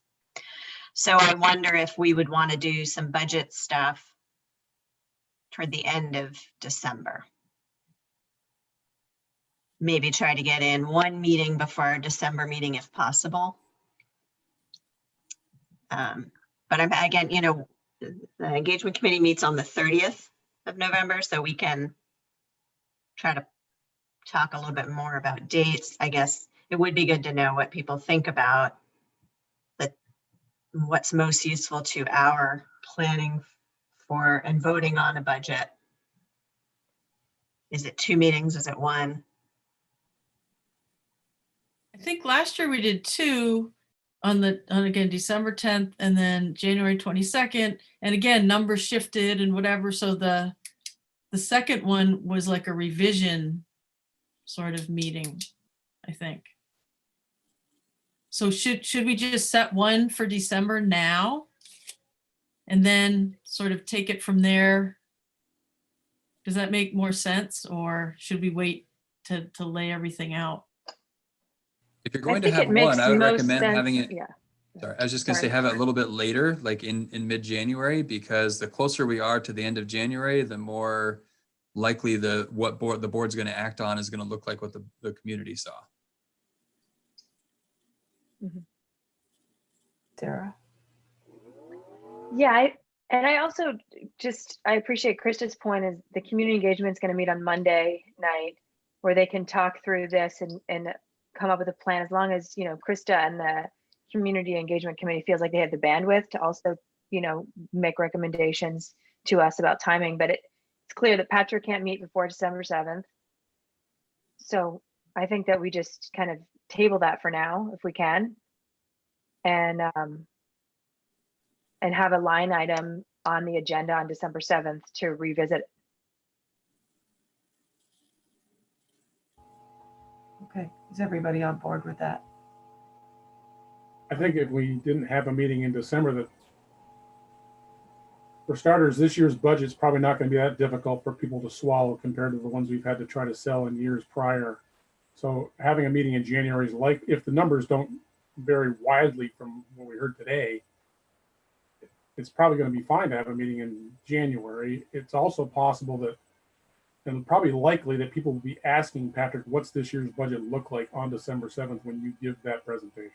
So I wonder if we would want to do some budget stuff toward the end of December. Maybe try to get in one meeting before our December meeting if possible. But again, the engagement committee meets on the 30th of November, so we can try to talk a little bit more about dates. I guess it would be good to know what people think about what's most useful to our planning for and voting on a budget. Is it 2 meetings? Is it 1?
I think last year we did 2 on again December 10th and then January 22nd, and again numbers shifted and whatever. So the second one was like a revision sort of meeting, I think. So should we just set one for December now and then sort of take it from there? Does that make more sense, or should we wait to lay everything out?
If you're going to have one, I would recommend having it.
Yeah.
Sorry, I was just going to say have it a little bit later, like in mid-January, because the closer we are to the end of January, the more likely the board's going to act on is going to look like what the community saw.
Mm-hmm.
Sarah.
Yeah, I also I appreciate Krista's point is the community engagement is going to meet on Monday night where they can talk through this and come up with a plan, as long as, Krista and the community engagement committee feels like they have the bandwidth to also, make recommendations to us about timing. But it's clear that Patrick can't meet before December 7th. So I think that we just kind of table that for now, if we can, and have a line item on the agenda on December 7th to revisit.
Okay, is everybody on board with that?
I think if we didn't have a meeting in December, that for starters, this year's budget's probably not going to be that difficult for people to swallow compared to the ones we've had to try to sell in years prior. So having a meeting in January is like, if the numbers don't vary widely from what we heard today, it's probably going to be fine to have a meeting in January. It's also possible that, and probably likely that people will be asking Patrick, what's this year's budget look like on December 7th when you give that presentation?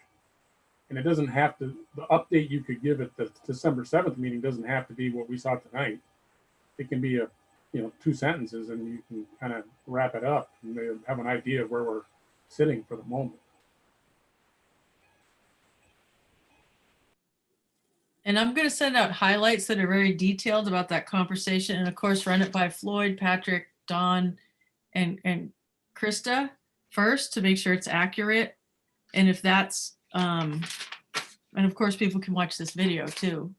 And it doesn't have to, the update you could give at the December 7th meeting doesn't have to be what we saw tonight. It can be 2 sentences, and you can kind of wrap it up and they have an idea of where we're sitting for the moment.
And I'm going to send out highlights that are very detailed about that conversation. And of course, run it by Floyd, Patrick, Don, and Krista first to make sure it's accurate. And if that's, and of course, people can watch this video too.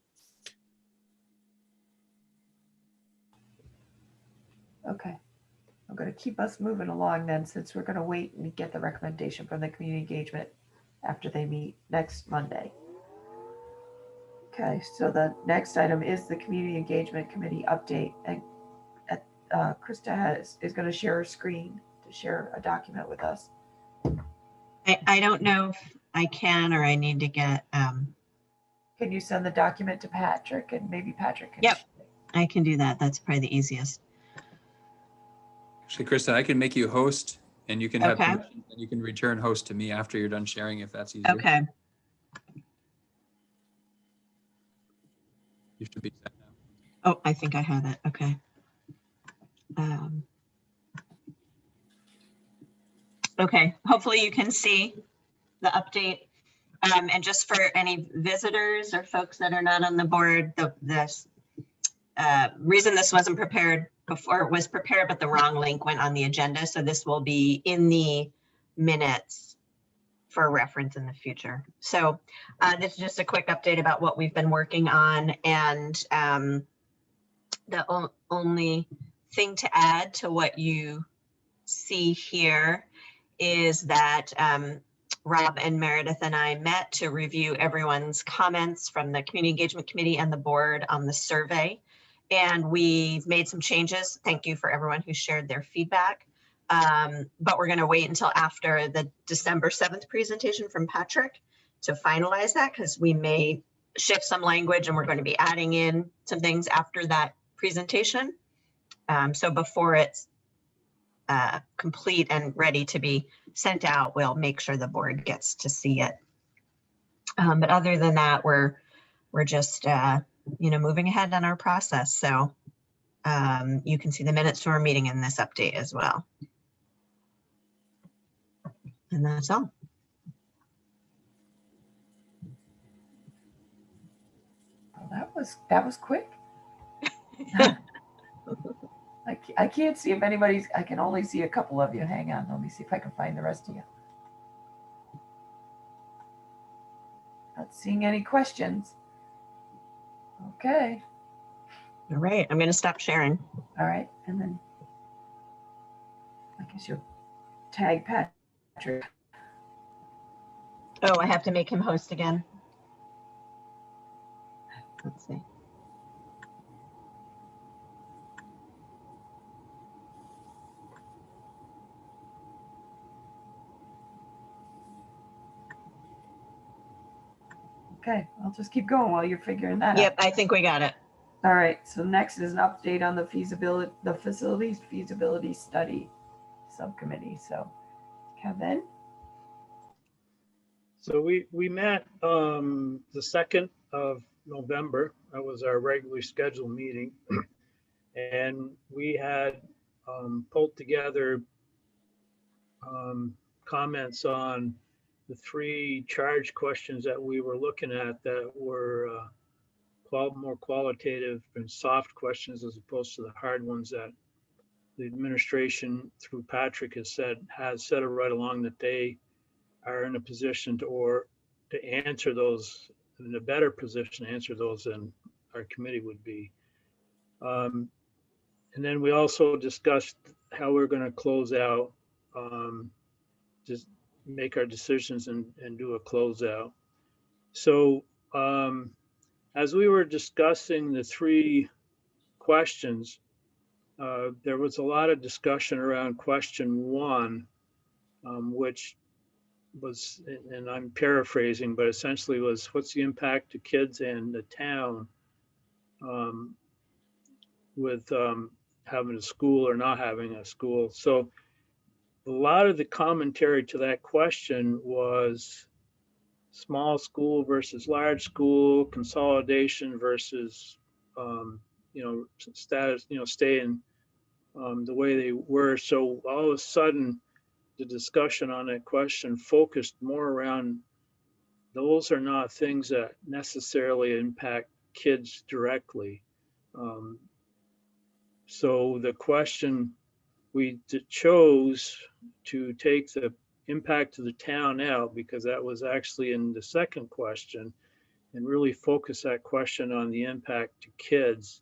Okay. I'm going to keep us moving along then, since we're going to wait and get the recommendation from the community engagement after they meet next Monday. Okay, so the next item is the Community Engagement Committee update, and Krista is going to share her screen to share a document with us.
I don't know if I can, or I need to get.
Can you send the document to Patrick, and maybe Patrick can?
Yep, I can do that. That's probably the easiest.
Actually, Krista, I can make you host, and you can have
Okay.
permission, and you can return host to me after you're done sharing, if that's easier.
Okay.
You should be set now.
Oh, I think I have it. Okay. Okay, hopefully you can see the update. And just for any visitors or folks that are not on the board, the reason this wasn't prepared before, it was prepared, but the wrong link went on the agenda. So this will be in the minutes for reference in the future. So this is just a quick update about what we've been working on. And the only thing to add to what you see here is that Rob and Meredith and I met to review everyone's comments from the Community Engagement Committee and the board on the survey. And we've made some changes. Thank you for everyone who shared their feedback. But we're going to wait until after the December 7th presentation from Patrick to finalize that, because we may shift some language and we're going to be adding in some things after that presentation. So before it's complete and ready to be sent out, we'll make sure the board gets to see it. But other than that, we're just moving ahead on our process. So you can see the minutes from our meeting in this update as well. And that's all.
Well, that was quick. I can't see if anybody's, I can only see a couple of you. Hang on, let me see if I can find the rest of you. Not seeing any questions. Okay.
All right, I'm going to stop sharing.
All right, and then I guess you'll tag Patrick.
Oh, I have to make him host again. Let's see.
Okay, I'll just keep going while you're figuring that out.
Yep, I think we got it.
All right, so next is an update on the facilities feasibility study subcommittee. So Kevin.
So we met the 2nd of November. That was our regularly scheduled meeting. And we had pulled together comments on the 3 charge questions that we were looking at that were more qualitative and soft questions, as opposed to the hard ones that the administration through Patrick has said it right along that they are in a position to answer those, in a better position to answer those than our committee would be. And then we also discussed how we're going to close out, just make our decisions and do a closeout. So as we were discussing the 3 questions, there was a lot of discussion around question 1, which was, and I'm paraphrasing, but essentially was, what's the impact to kids and the town with having a school or not having a school. So a lot of the commentary to that question was small school versus large school, consolidation versus, status, staying the way they were. So all of a sudden, the discussion on that question focused more around those are not things that necessarily impact kids directly. So the question we chose to take the impact to the town out, because that was actually in the second question, and really focus that question on the impact to kids,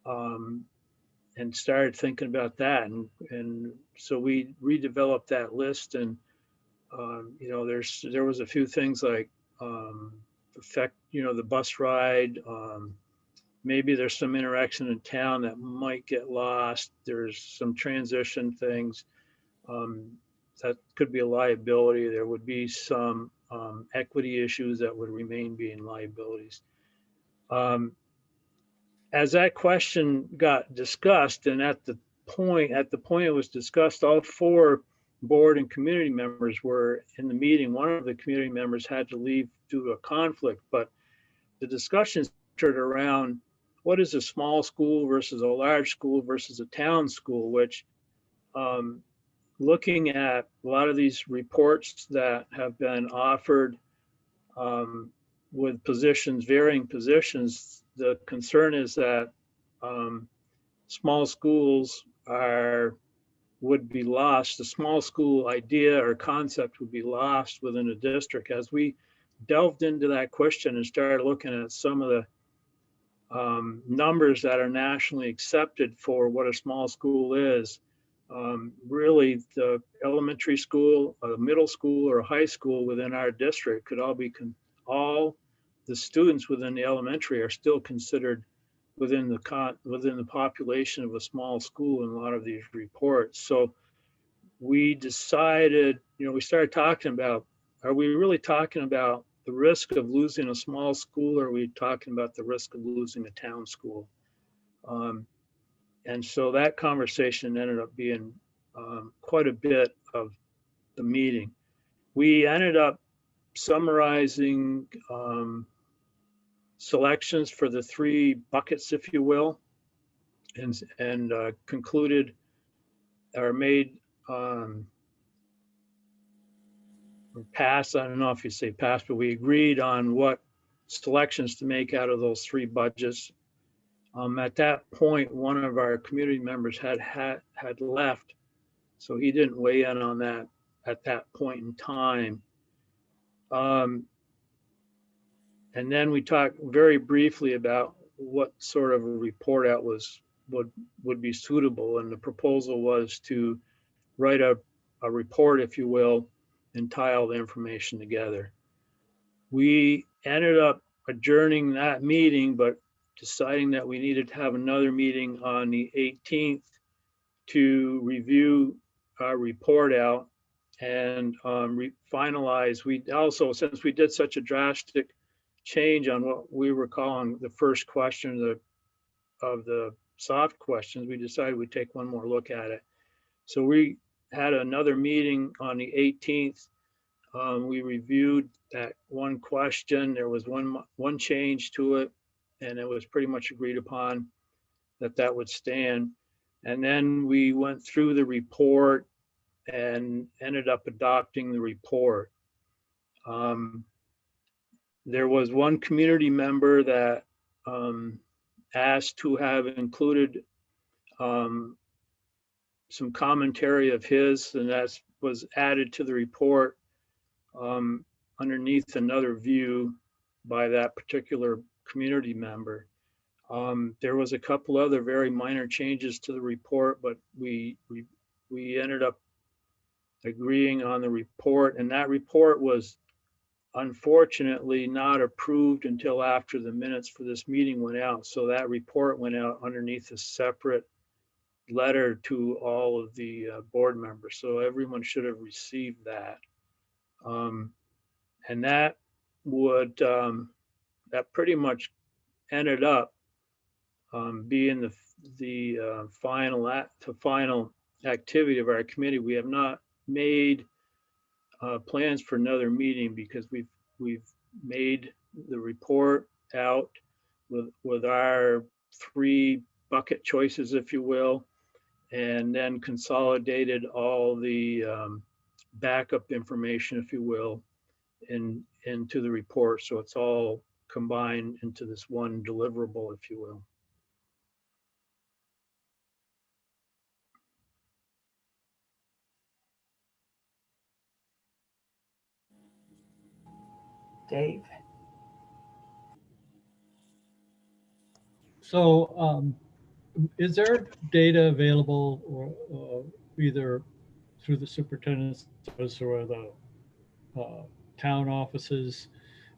and started thinking about that. And so we redeveloped that list, and there was a few things like affect, the bus ride. Maybe there's some interaction in town that might get lost. There's some transition things. That could be a liability. There would be some equity issues that would remain being liabilities. As that question got discussed, and at the point it was discussed, all 4 board and community members were in the meeting. One of the community members had to leave due to a conflict, but the discussion centered around what is a small school versus a large school versus a town school, which looking at a lot of these reports that have been offered with positions, varying positions, the concern is that small schools would be lost. The small school idea or concept would be lost within a district. As we delved into that question and started looking at some of the numbers that are nationally accepted for what a small school is, really the elementary school, a middle school, or a high school within our district could all be, all the students within the elementary are still considered within the population of a small school in a lot of these reports. So we decided, we started talking about, are we really talking about the risk of losing a small school, or are we talking about the risk of losing a town school? And so that conversation ended up being quite a bit of the meeting. We ended up summarizing selections for the 3 buckets, if you will, and concluded or made pass, I don't know if you say pass, but we agreed on what selections to make out of those 3 budgets. At that point, one of our community members had left, so he didn't weigh in on that at that point in time. And then we talked very briefly about what sort of a report out would be suitable, and the proposal was to write a report, if you will, and tie all the information together. We ended up adjourning that meeting, but deciding that we needed to have another meeting on the 18th to review our report out and finalize. We also, since we did such a drastic change on what we were calling the first question of the soft questions, we decided we'd take one more look at it. So we had another meeting on the 18th. We reviewed that one question. There was one change to it, and it was pretty much agreed upon that would stand. And then we went through the report and ended up adopting the report. There was one community member that asked to have included some commentary of his, and that was added to the report underneath another view by that particular community member. There was a couple other very minor changes to the report, but we ended up agreeing on the report, and that report was unfortunately not approved until after the minutes for this meeting went out. So that report went out underneath a separate letter to all of the board members. So everyone should have received that. And that would, that pretty much ended up being the final activity of our committee. We have not made plans for another meeting because we've made the report out with our 3 bucket choices, if you will, and then consolidated all the backup information, if you will, into the report. So it's all combined into this one deliverable, if you will.
Dave.
So is there data available or either through the superintendent's office or the town offices,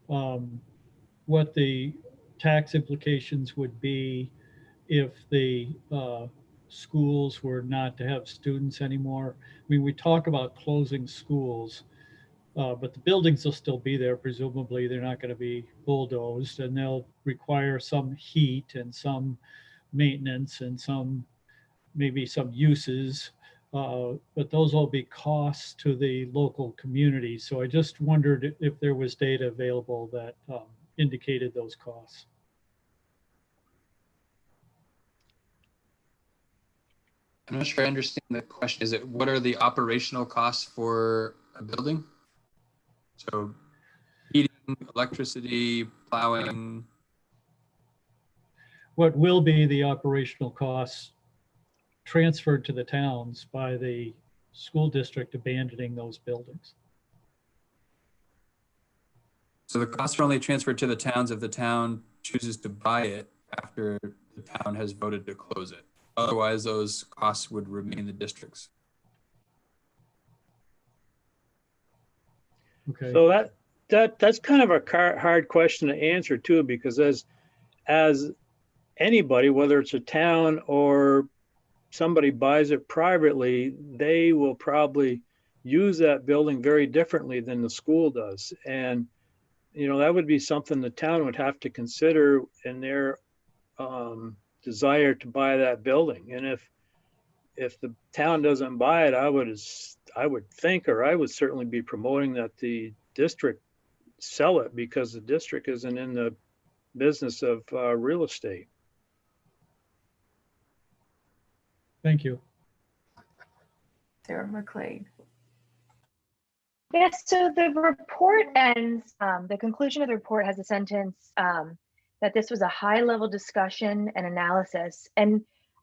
what the tax implications would be if the schools were not to have students anymore? I mean, we talk about closing schools, but the buildings will still be there. Presumably, they're not going to be bulldozed, and they'll require some heat and some maintenance and maybe some uses. But those will be costs to the local community. So I just wondered if there was data available that indicated those costs.
I'm not sure I understand the question. Is it what are the operational costs for a building? So heating, electricity, plowing.
What will be the operational costs transferred to the towns by the school district abandoning those buildings?
So the costs are only transferred to the towns if the town chooses to buy it after the town has voted to close it. Otherwise, those costs would remain the district's.
Okay.
So that's kind of a hard question to answer too, because as anybody, whether it's a town or somebody buys it privately, they will probably use that building very differently than the school does. And, you know, that would be something the town would have to consider in their desire to buy that building. And if the town doesn't buy it, I would think, or I would certainly be promoting that the district sell it, because the district isn't in the business of real estate.
Thank you.
Sarah McLean.
Yes, so the report ends, the conclusion of the report has a sentence that this was a high-level discussion and analysis. And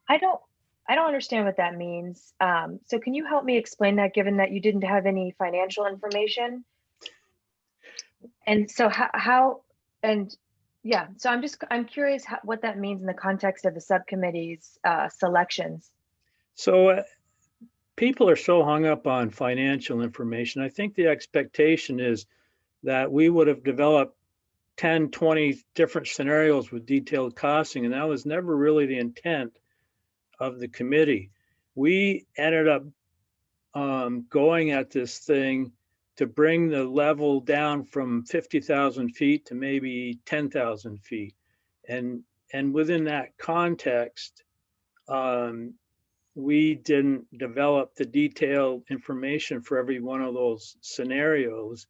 I don't understand what that means. So can you help me explain that, given that you didn't have any financial information? And so so I'm curious what that means in the context of the subcommittee's selections.
So people are so hung up on financial information. I think the expectation is that we would have developed 10, 20 different scenarios with detailed costing, and that was never really the intent of the committee. We ended up going at this thing to bring the level down from 50,000 feet to maybe 10,000 feet. And within that context, we didn't develop the detailed information for every one of those scenarios.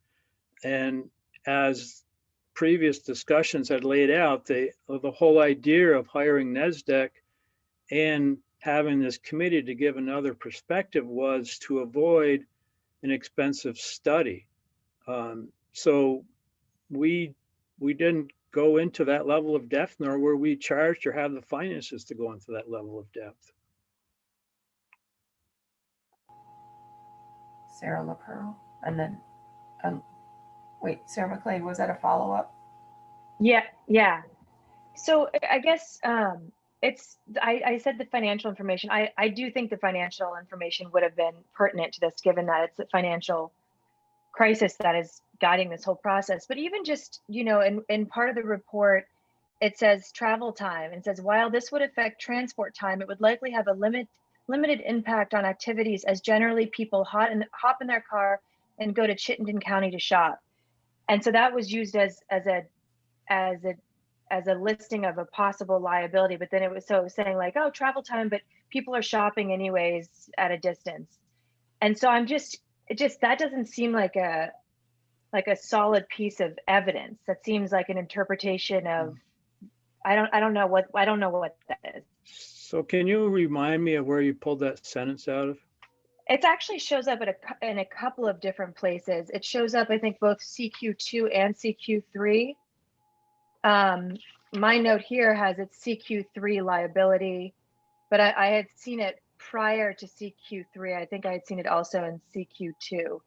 And as previous discussions had laid out, the whole idea of hiring NESDEC and having this committee to give another perspective was to avoid an expensive study. So we didn't go into that level of depth, nor were we charged or have the finances to go into that level of depth.
Sarah LaPearl, and then, wait, Sarah McLean, was that a follow-up?
Yeah. So I guess I said the financial information. I do think the financial information would have been pertinent to this, given that it's a financial crisis that is guiding this whole process. But even just, you know, in part of the report, it says travel time, and says, while this would affect transport time, it would likely have a limited impact on activities, as generally people hop in their car and go to Chittenden County to shop. And so that was used as a as a listing of a possible liability, but then it was saying like, oh, travel time, but people are shopping anyways at a distance. And so that doesn't seem like a solid piece of evidence. That seems like an interpretation of, I don't know what that is.
So can you remind me of where you pulled that sentence out of?
It actually shows up in a couple of different places. It shows up, I think, both CQ2 and CQ3. My note here has it CQ3 liability, but I had seen it prior to CQ3. I think I had seen it also in CQ2.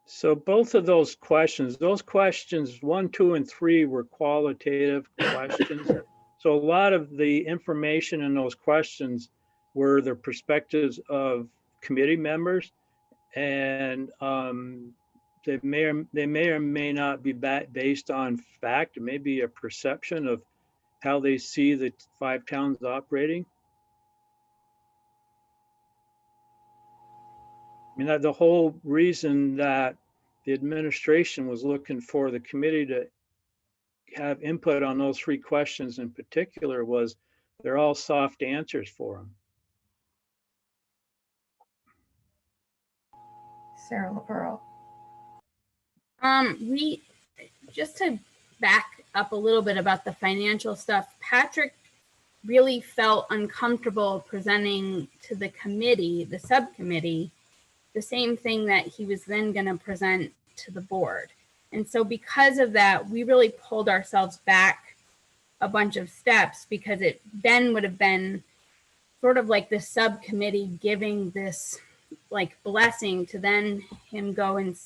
So both of those questions 1, 2, and 3 were qualitative questions. So a lot of the information in those questions were the perspectives of committee members, and they may or may not be based on fact. It may be a perception of how they see the 5 towns operating. I mean, the whole reason that the administration was looking for the committee to have input on those 3 questions in particular was they're all soft answers for them.
Sarah LaPearl.
We, just to back up a little bit about the financial stuff, Patrick really felt uncomfortable presenting to the committee, the subcommittee, the same thing that he was then going to present to the board. And so because of that, we really pulled ourselves back a bunch of steps, because it then would have been sort of like the subcommittee giving this like blessing to then him go and,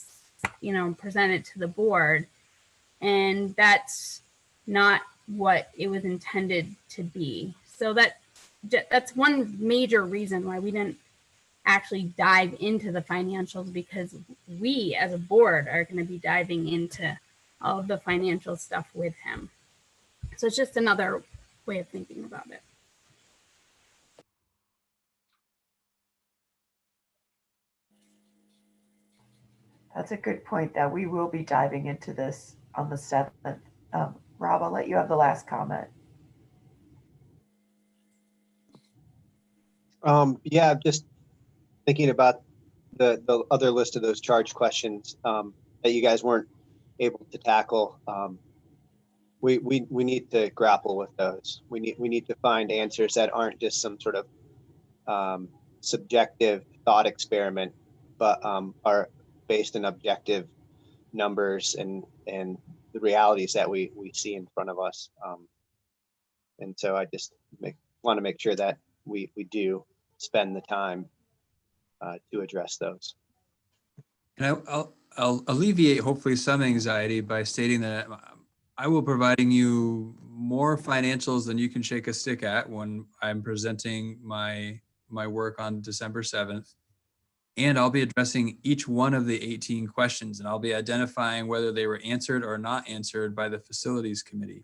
you know, present it to the board. And that's not what it was intended to be. So that's one major reason why we didn't actually dive into the financials, because we as a board are going to be diving into all of the financial stuff with him. So it's just another way of thinking about it.
That's a good point, that we will be diving into this on the 7th. Rob, I'll let you have the last comment.
Yeah, just thinking about the other list of those charge questions that you guys weren't able to tackle. We need to grapple with those. We need to find answers that aren't just some sort of subjective thought experiment, but are based in objective numbers and the realities that we see in front of us. And so I just want to make sure that we do spend the time to address those.
And I'll alleviate hopefully some anxiety by stating that I will providing you more financials than you can shake a stick at when I'm presenting my work on December 7th. And I'll be addressing each one of the 18 questions, and I'll be identifying whether they were answered or not answered by the facilities committee.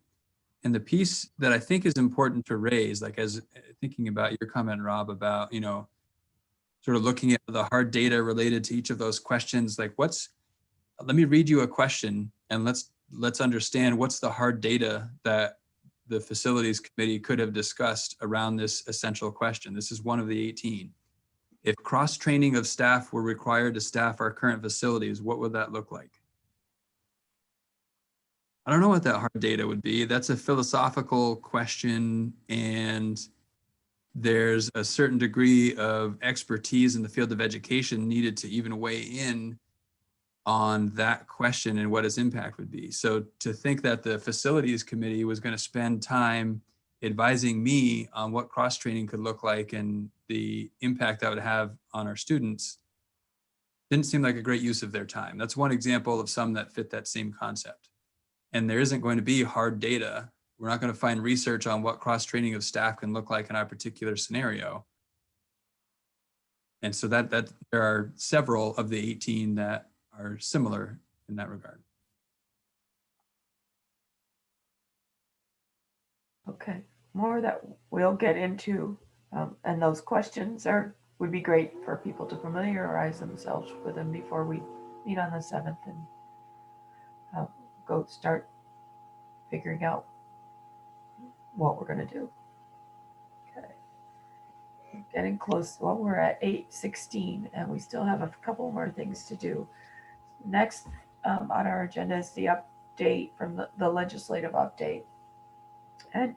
And the piece that I think is important to raise, like as thinking about your comment, Rob, about, you know, sort of looking at the hard data related to each of those questions, like let me read you a question and let's understand what's the hard data that the facilities committee could have discussed around this essential question. This is one of the 18. If cross-training of staff were required to staff our current facilities, what would that look like? I don't know what that hard data would be. That's a philosophical question, and there's a certain degree of expertise in the field of education needed to even weigh in on that question and what its impact would be. So to think that the facilities committee was going to spend time advising me on what cross-training could look like and the impact that would have on our students didn't seem like a great use of their time. That's one example of some that fit that same concept. And there isn't going to be hard data. We're not going to find research on what cross-training of staff can look like in our particular scenario. And so that there are several of the 18 that are similar in that regard.
Okay, more that we'll get into, and those questions would be great for people to familiarize themselves with them before we meet on the 7th and go start figuring out what we're going to do. Okay. Getting close. Well, we're at 8:16 and we still have a couple more things to do. Next on our agenda is the update from the legislative update and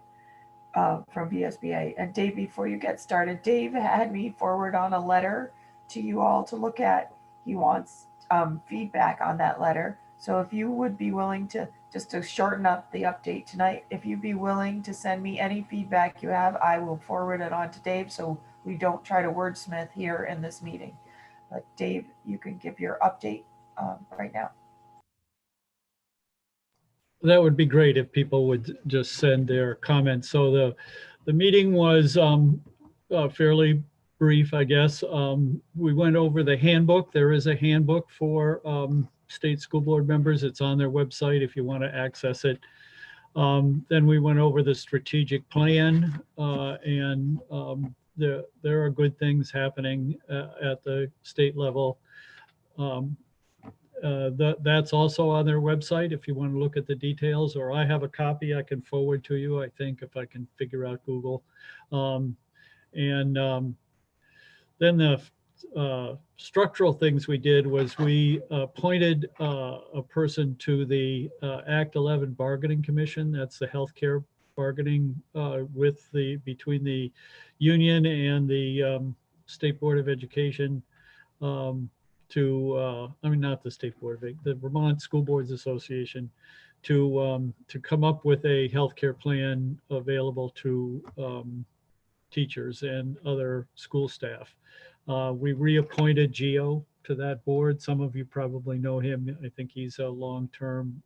from VSBA. And Dave, before you get started, Dave had me forward on a letter to you all to look at. He wants feedback on that letter. So if you would be willing to, just to shorten up the update tonight, if you'd be willing to send me any feedback you have, I will forward it on to Dave so we don't try to wordsmith here in this meeting. But Dave, you can give your update right now.
That would be great if people would just send their comments. So the meeting was fairly brief, I guess. We went over the handbook. There is a handbook for state school board members. It's on their website if you want to access it. Then we went over the strategic plan and there are good things happening at the state level. That's also on their website if you want to look at the details, or I have a copy I can forward to you, I think, if I can figure out Google. Then the structural things we did was we appointed a person to the Act 11 Bargaining Commission. That's the healthcare bargaining between the union and the State Board of Education. Not the State Board of the Vermont School Boards Association to come up with a healthcare plan available to teachers and other school staff. We reappointed Gio to that board. Some of you probably know him. I think he's a long-term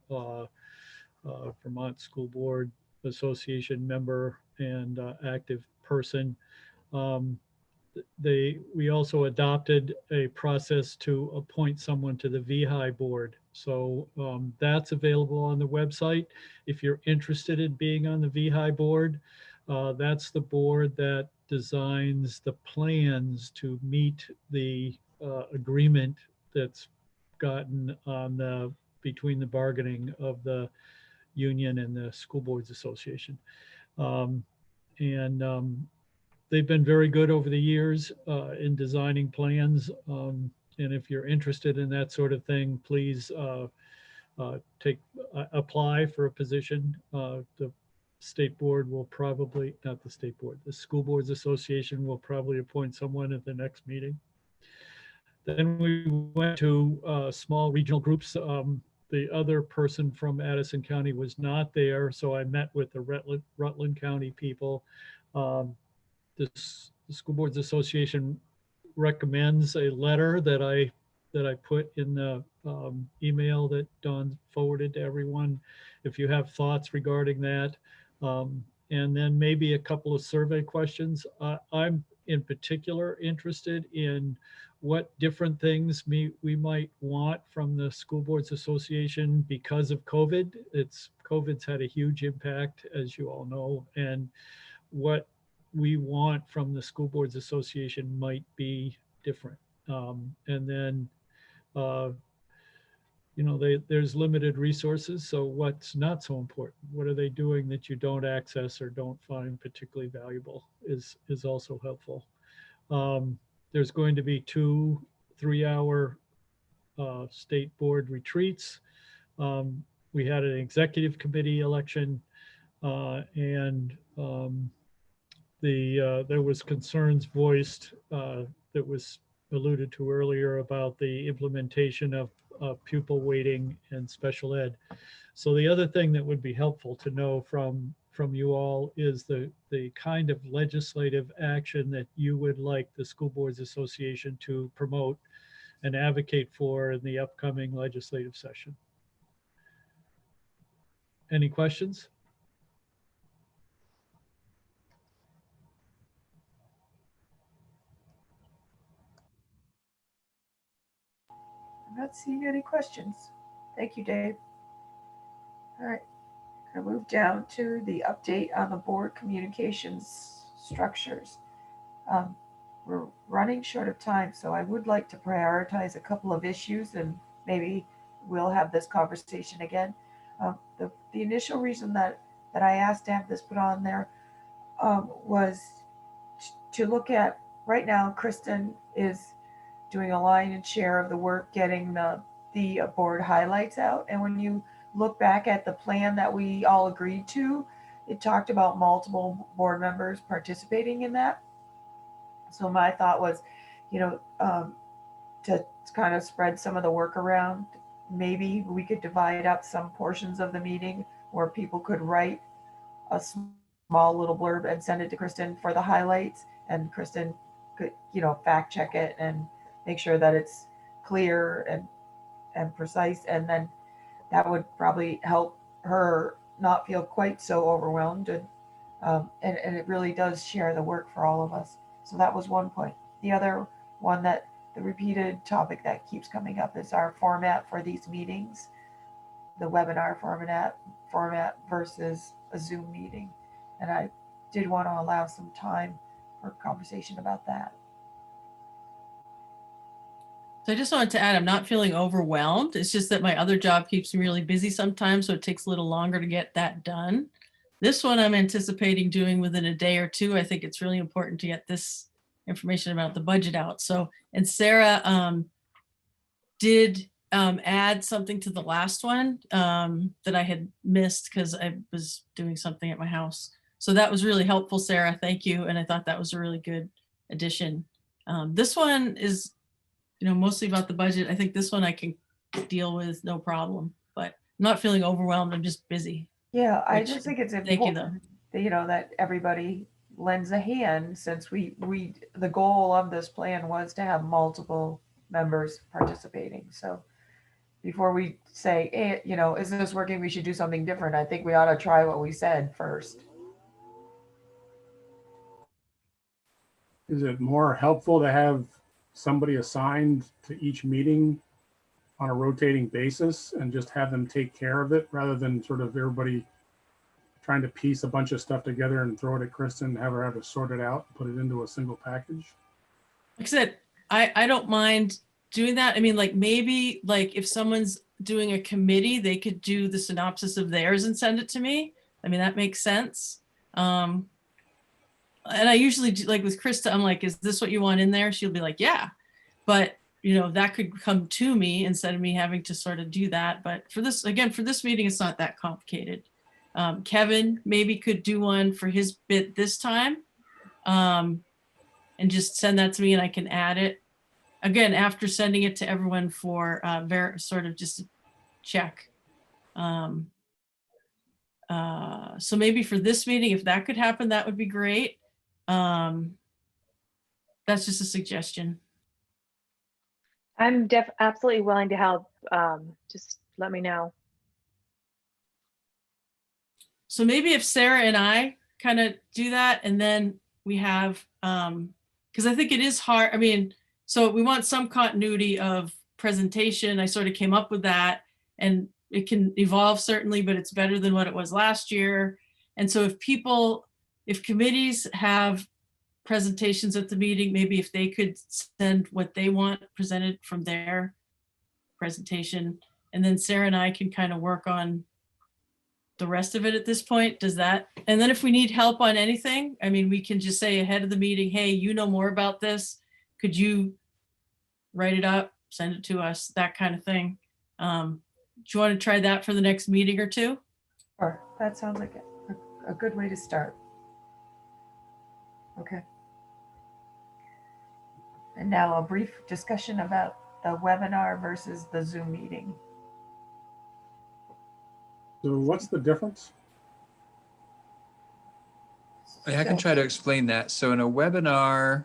Vermont School Board Association member and active person. We also adopted a process to appoint someone to the VHI board. So that's available on the website. If you're interested in being on the VHI board, that's the board that designs the plans to meet the agreement that's gotten on between the bargaining of the union and the School Boards Association. They've been very good over the years in designing plans. And if you're interested in that sort of thing, please apply for a position. The state board will probably, not the state board, the School Boards Association will probably appoint someone at the next meeting. Then we went to small regional groups. The other person from Addison County was not there, so I met with the Rutland County people. The School Boards Association recommends a letter that I put in the email that Don forwarded to everyone. If you have thoughts regarding that, and then maybe a couple of survey questions. I'm in particular interested in what different things we might want from the School Boards Association because of COVID. COVID's had a huge impact, as you all know, and what we want from the School Boards Association might be different. And then, there's limited resources. So what's not so important? What are they doing that you don't access or don't find particularly valuable is also helpful. There's going to be 2 3-hour state board retreats. We had an executive committee election and there was concerns voiced that was alluded to earlier about the implementation of pupil weighting and special ed. So the other thing that would be helpful to know from you all is the kind of legislative action that you would like the School Boards Association to promote and advocate for in the upcoming legislative session. Any questions?
I'm not seeing any questions. Thank you, Dave. All right, I'm gonna move down to the update on the board communications structures. We're running short of time, so I would like to prioritize a couple of issues and maybe we'll have this conversation again. The initial reason that that I asked to have this put on there was to look at, right now, Kristen is doing a lion's share of the work getting the board highlights out. And when you look back at the plan that we all agreed to, it talked about multiple board members participating in that. So my thought was, to kind of spread some of the work around, maybe we could divide up some portions of the meeting where people could write a small little blurb and send it to Kristen for the highlights, and Kristen could, fact check it and make sure that it's clear and precise, and then that would probably help her not feel quite so overwhelmed, and it really does share the work for all of us. So that was one point. The other one, that the repeated topic that keeps coming up, is our format for these meetings, the webinar format versus a Zoom meeting. And I did want to allow some time for conversation about that.
So I just wanted to add, I'm not feeling overwhelmed. It's just that my other job keeps me really busy sometimes, so it takes a little longer to get that done. This one I'm anticipating doing within a day or two. I think it's really important to get this information about the budget out. So, and Sarah did add something to the last one that I had missed because I was doing something at my house. So that was really helpful, Sarah. Thank you. And I thought that was a really good addition. This one is, mostly about the budget. I think this one I can deal with no problem, but I'm not feeling overwhelmed. I'm just busy.
Yeah, I just think it's
Thank you, though.
important, that everybody lends a hand, since the goal of this plan was to have multiple members participating. So before we say, is this working? We should do something different. I think we ought to try what we said first.
Is it more helpful to have somebody assigned to each meeting on a rotating basis and just have them take care of it, rather than sort of everybody trying to piece a bunch of stuff together and throw it at Kristen and have her have to sort it out and put it into a single package?
Like I said, I don't mind doing that. I mean, maybe if someone's doing a committee, they could do the synopsis of theirs and send it to me. I mean, that makes sense. And I usually do, with Krista, I'm like, is this what you want in there? She'll be like, yeah. But, that could come to me instead of me having to sort of do that. But for this meeting, it's not that complicated. Kevin maybe could do one for his bit this time, and just send that to me and I can add it. Again, after sending it to everyone for sort of just a check. So maybe for this meeting, if that could happen, that would be great. That's just a suggestion.
I'm absolutely willing to help. Just let me know.
So maybe if Sarah and I kind of do that, and then we have, because I think it is hard. I mean, so we want some continuity of presentation. I sort of came up with that, and it can evolve certainly, but it's better than what it was last year. And so if committees have presentations at the meeting, maybe if they could send what they want presented from their presentation, and then Sarah and I can kind of work on the rest of it at this point. Does that, and then if we need help on anything, I mean, we can just say ahead of the meeting, hey, you know more about this. Could you write it up, send it to us, that kind of thing. Do you want to try that for the next meeting or two?
Sure, that sounds like a good way to start. Okay. And now a brief discussion about the webinar versus the Zoom meeting.
So what's the difference?
I can try to explain that. So in a webinar,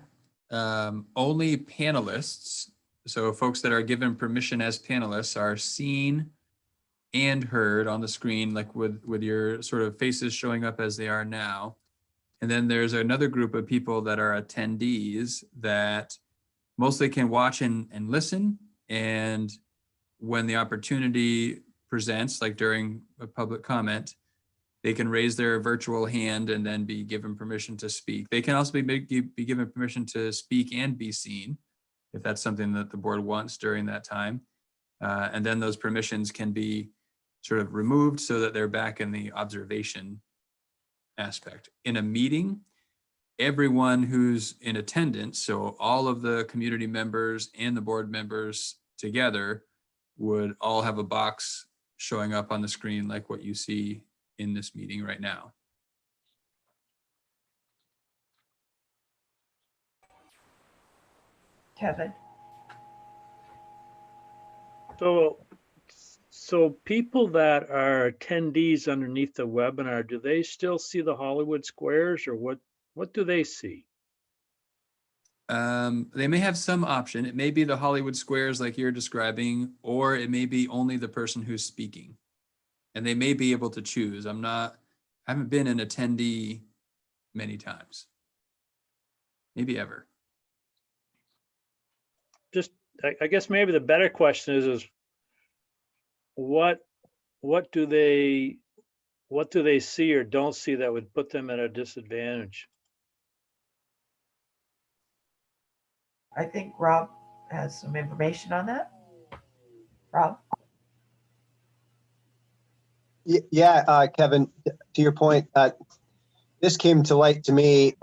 only panelists, so folks that are given permission as panelists, are seen and heard on the screen, like with your sort of faces showing up as they are now. And then there's another group of people that are attendees that mostly can watch and listen. And when the opportunity presents, like during a public comment, they can raise their virtual hand and then be given permission to speak. They can also be given permission to speak and be seen, if that's something that the board wants during that time. And then those permissions can be sort of removed so that they're back in the observation aspect. In a meeting, everyone who's in attendance, so all of the community members and the board members together would all have a box showing up on the screen like what you see in this meeting right now.
Kevin.
So people that are attendees underneath the webinar, do they still see the Hollywood squares, or what do they see?
They may have some option. It may be the Hollywood squares like you're describing, or it may be only the person who's speaking. And they may be able to choose. I haven't been an attendee many times. Maybe ever.
Just, I guess maybe the better question is what do they see or don't see that would put them at a disadvantage?
I think Rob has some information on that. Rob?
Yeah, Kevin, to your point, this came to light to me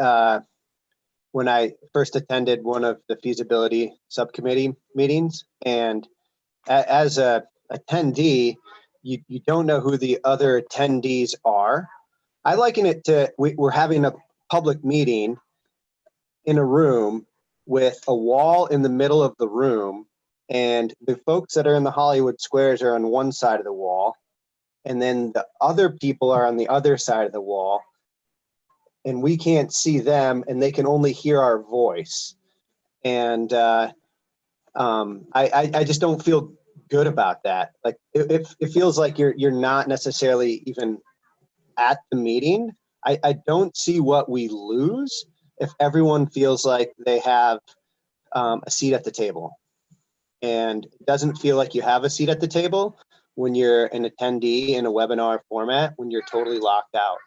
when I first attended one of the feasibility subcommittee meetings. And as a attendee, you don't know who the other attendees are. I liken it to we're having a public meeting in a room with a wall in the middle of the room, and the folks that are in the Hollywood squares are on one side of the wall, and then the other people are on the other side of the wall, and we can't see them, and they can only hear our voice. And I just don't feel good about that. Like it feels like you're not necessarily even at the meeting. I don't see what we lose if everyone feels like they have a seat at the table. And it doesn't feel like you have a seat at the table when you're an attendee in a webinar format, when you're totally locked out.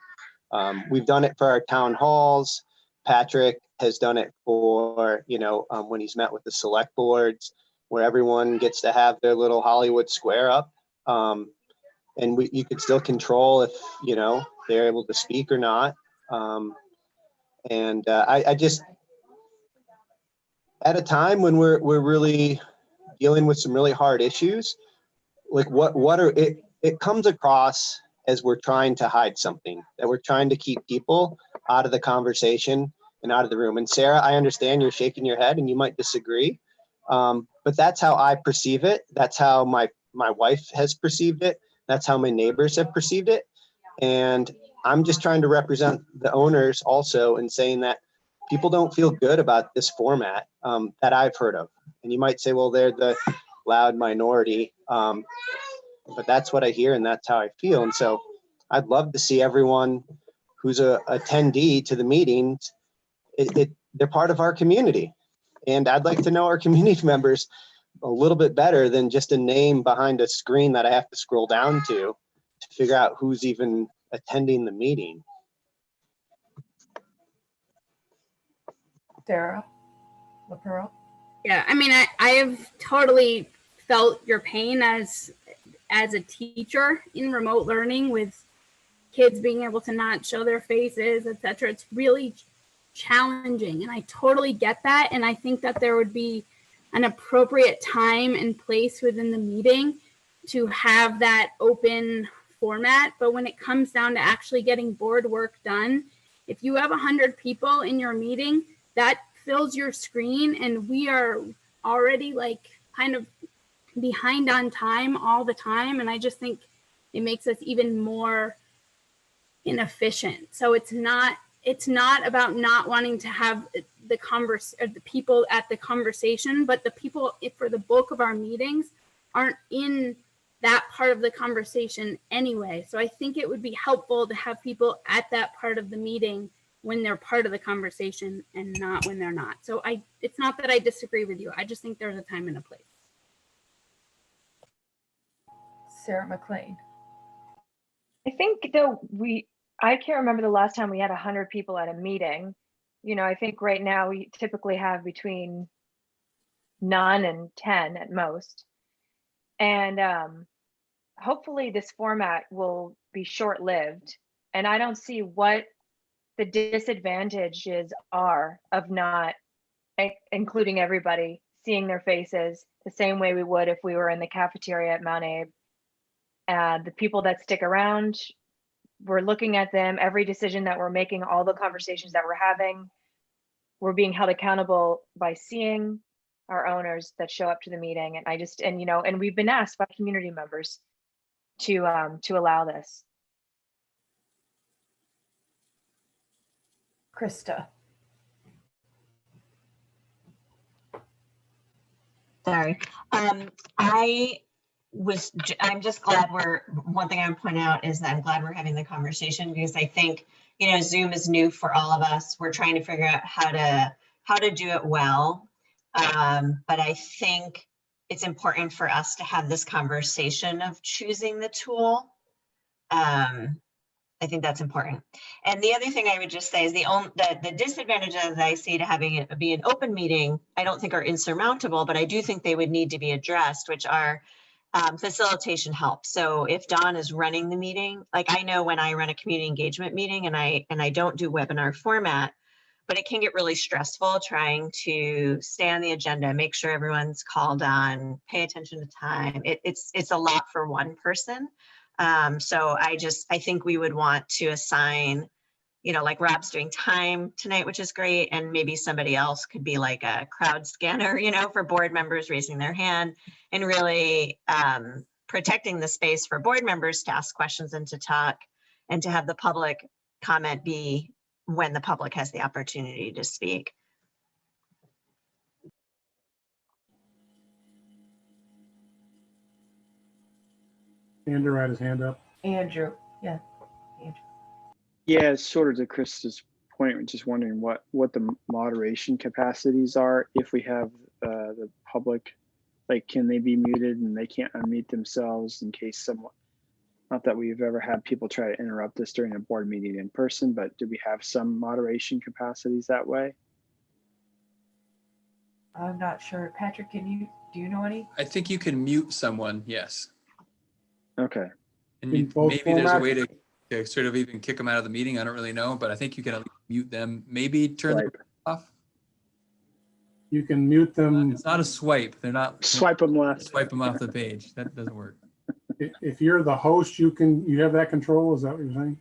We've done it for our town halls. Patrick has done it for, when he's met with the select boards, where everyone gets to have their little Hollywood square up. And you could still control if, they're able to speak or not. I just, at a time when we're really dealing with some really hard issues, like it comes across as we're trying to hide something, that we're trying to keep people out of the conversation and out of the room. And Sarah, I understand you're shaking your head and you might disagree, but that's how I perceive it. That's how my wife has perceived it. That's how my neighbors have perceived it. And I'm just trying to represent the owners also in saying that people don't feel good about this format that I've heard of. And you might say, well, they're the loud minority, but that's what I hear and that's how I feel. And so I'd love to see everyone who's a attendee to the meetings, they're part of our community. And I'd like to know our community members a little bit better than just a name behind a screen that I have to scroll down to figure out who's even attending the meeting.
Sarah LaPearl?
Yeah, I mean, I have totally felt your pain as a teacher in remote learning, with kids being able to not show their faces, etc. It's really challenging, and I totally get that. And I think that there would be an appropriate time and place within the meeting to have that open format. But when it comes down to actually getting board work done, if you have 100 people in your meeting, that fills your screen, and we are already like kind of behind on time all the time. And I just think it makes us even more inefficient. So it's not about not wanting to have the people at the conversation, but the people for the bulk of our meetings aren't in that part of the conversation anyway. So I think it would be helpful to have people at that part of the meeting when they're part of the conversation and not when they're not. So it's not that I disagree with you. I just think there's a time and a place.
Sarah McLean.
I think though I can't remember the last time we had 100 people at a meeting. I think right now we typically have between none and 10 at most. And hopefully this format will be short-lived. And I don't see what the disadvantages are of not including everybody, seeing their faces the same way we would if we were in the cafeteria at Mount Abe. The people that stick around, we're looking at them, every decision that we're making, all the conversations that we're having, we're being held accountable by seeing our owners that show up to the meeting. And we've been asked by community members to allow this.
Krista.
Sorry. I'm just glad one thing I would point out is that I'm glad we're having the conversation, because I think, Zoom is new for all of us. We're trying to figure out how to do it well. But I think it's important for us to have this conversation of choosing the tool. I think that's important. And the other thing I would just say is the disadvantages that I see to having it be an open meeting, I don't think are insurmountable, but I do think they would need to be addressed, which are facilitation help. So if Dawn is running the meeting, like I know when I run a community engagement meeting and I don't do webinar format, but it can get really stressful trying to stay on the agenda, make sure everyone's called on, pay attention to time. It's a lot for one person. So I think we would want to assign, like Rob's doing time tonight, which is great. And maybe somebody else could be like a crowd scanner, for board members raising their hand, and really protecting the space for board members to ask questions and to talk, and to have the public comment be when the public has the opportunity to speak.
Andrew had his hand up.
Andrew, yeah. Andrew.
Yeah, sort of to Chris's point, just wondering what the moderation capacities are if we have the public, like, can they be muted and they can't unmute themselves in case someone, not that we've ever had people try to interrupt us during a board meeting in person, but do we have some moderation capacities that way?
I'm not sure. Patrick, do you know any?
I think you can mute someone, yes.
Okay.
And
both
maybe there's a
formats?
way to sort of even kick them out of the meeting. I don't really know, but I think you can at least mute them. Maybe turn them off.
You can mute them.
It's not a swipe. They're not.
Swipe them left.
Swipe them off the page. That doesn't work.
If you're the host, you have that control. Is that what you're saying?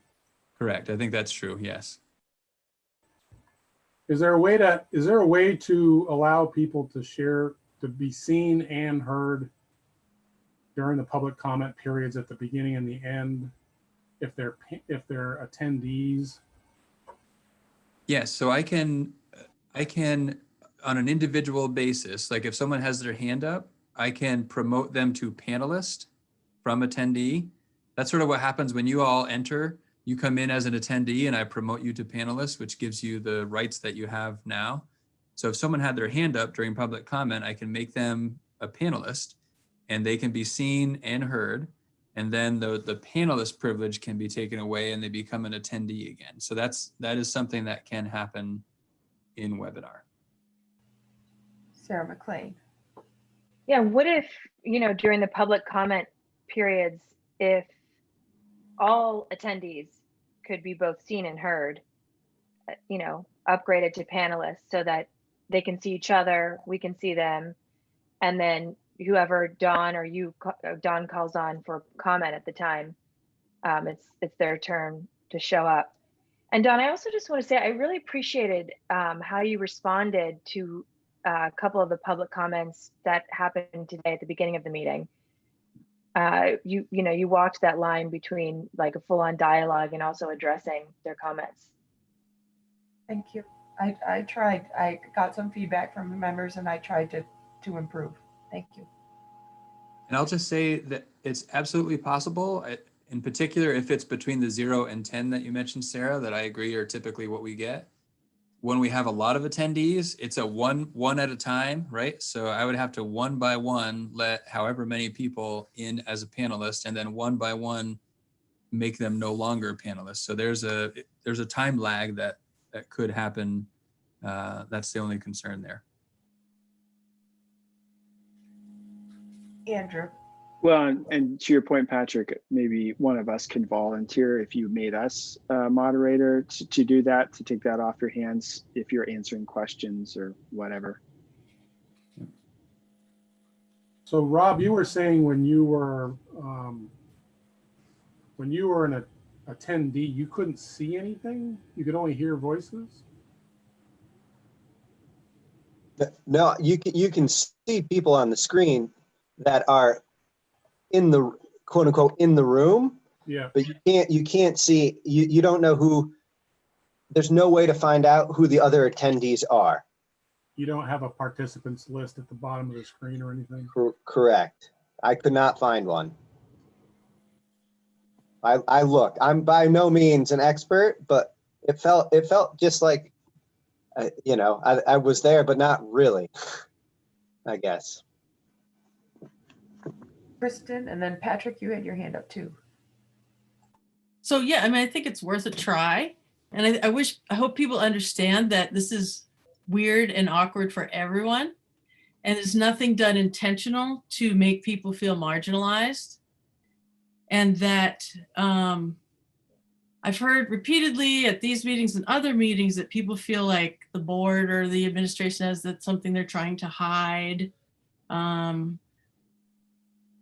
Correct. I think that's true. Yes.
Is there a way to allow people to share, to be seen and heard during the public comment periods at the beginning and the end, if they're attendees?
Yes. So I can on an individual basis, like if someone has their hand up, I can promote them to panelist from attendee. That's sort of what happens when you all enter. You come in as an attendee and I promote you to panelist, which gives you the rights that you have now. So if someone had their hand up during public comment, I can make them a panelist and they can be seen and heard. And then the panelist privilege can be taken away and they become an attendee again. So that is something that can happen in webinar.
Sarah McLean.
Yeah, what if, during the public comment periods, if all attendees could be both seen and heard, upgraded to panelists so that they can see each other, we can see them, and then whoever Dawn calls on for comment at the time, it's their turn to show up. And Dawn, I also just want to say I really appreciated how you responded to a couple of the public comments that happened today at the beginning of the meeting. You walked that line between like a full-on dialogue and also addressing their comments.
Thank you. I tried. I got some feedback from the members and I tried to improve. Thank you.
And I'll just say that it's absolutely possible, in particular, if it's between the 0 and 10 that you mentioned, Sarah, that I agree are typically what we get. When we have a lot of attendees, it's a one at a time, right? So I would have to one by one let however many people in as a panelist, and then one by one make them no longer panelists. So there's a time lag that could happen. That's the only concern there.
Andrew.
Well, and to your point, Patrick, maybe one of us can volunteer if you made us a moderator to do that, to take that off your hands if you're answering questions or whatever.
So Rob, you were saying when you were an attendee, you couldn't see anything? You could only hear voices?
No, you can see people on the screen that are in the quote unquote in the room,
Yeah.
but you can't see, you don't know who, there's no way to find out who the other attendees are.
You don't have a participants list at the bottom of the screen or anything?
Correct. I could not find one. I looked. I'm by no means an expert, but it felt just like, you know, I was there, but not really, I guess.
Kristen, and then Patrick, you had your hand up too.
So yeah, I mean, I think it's worth a try. And I hope people understand that this is weird and awkward for everyone. And there's nothing done intentional to make people feel marginalized. And that I've heard repeatedly at these meetings and other meetings that people feel like the board or the administration has that something they're trying to hide.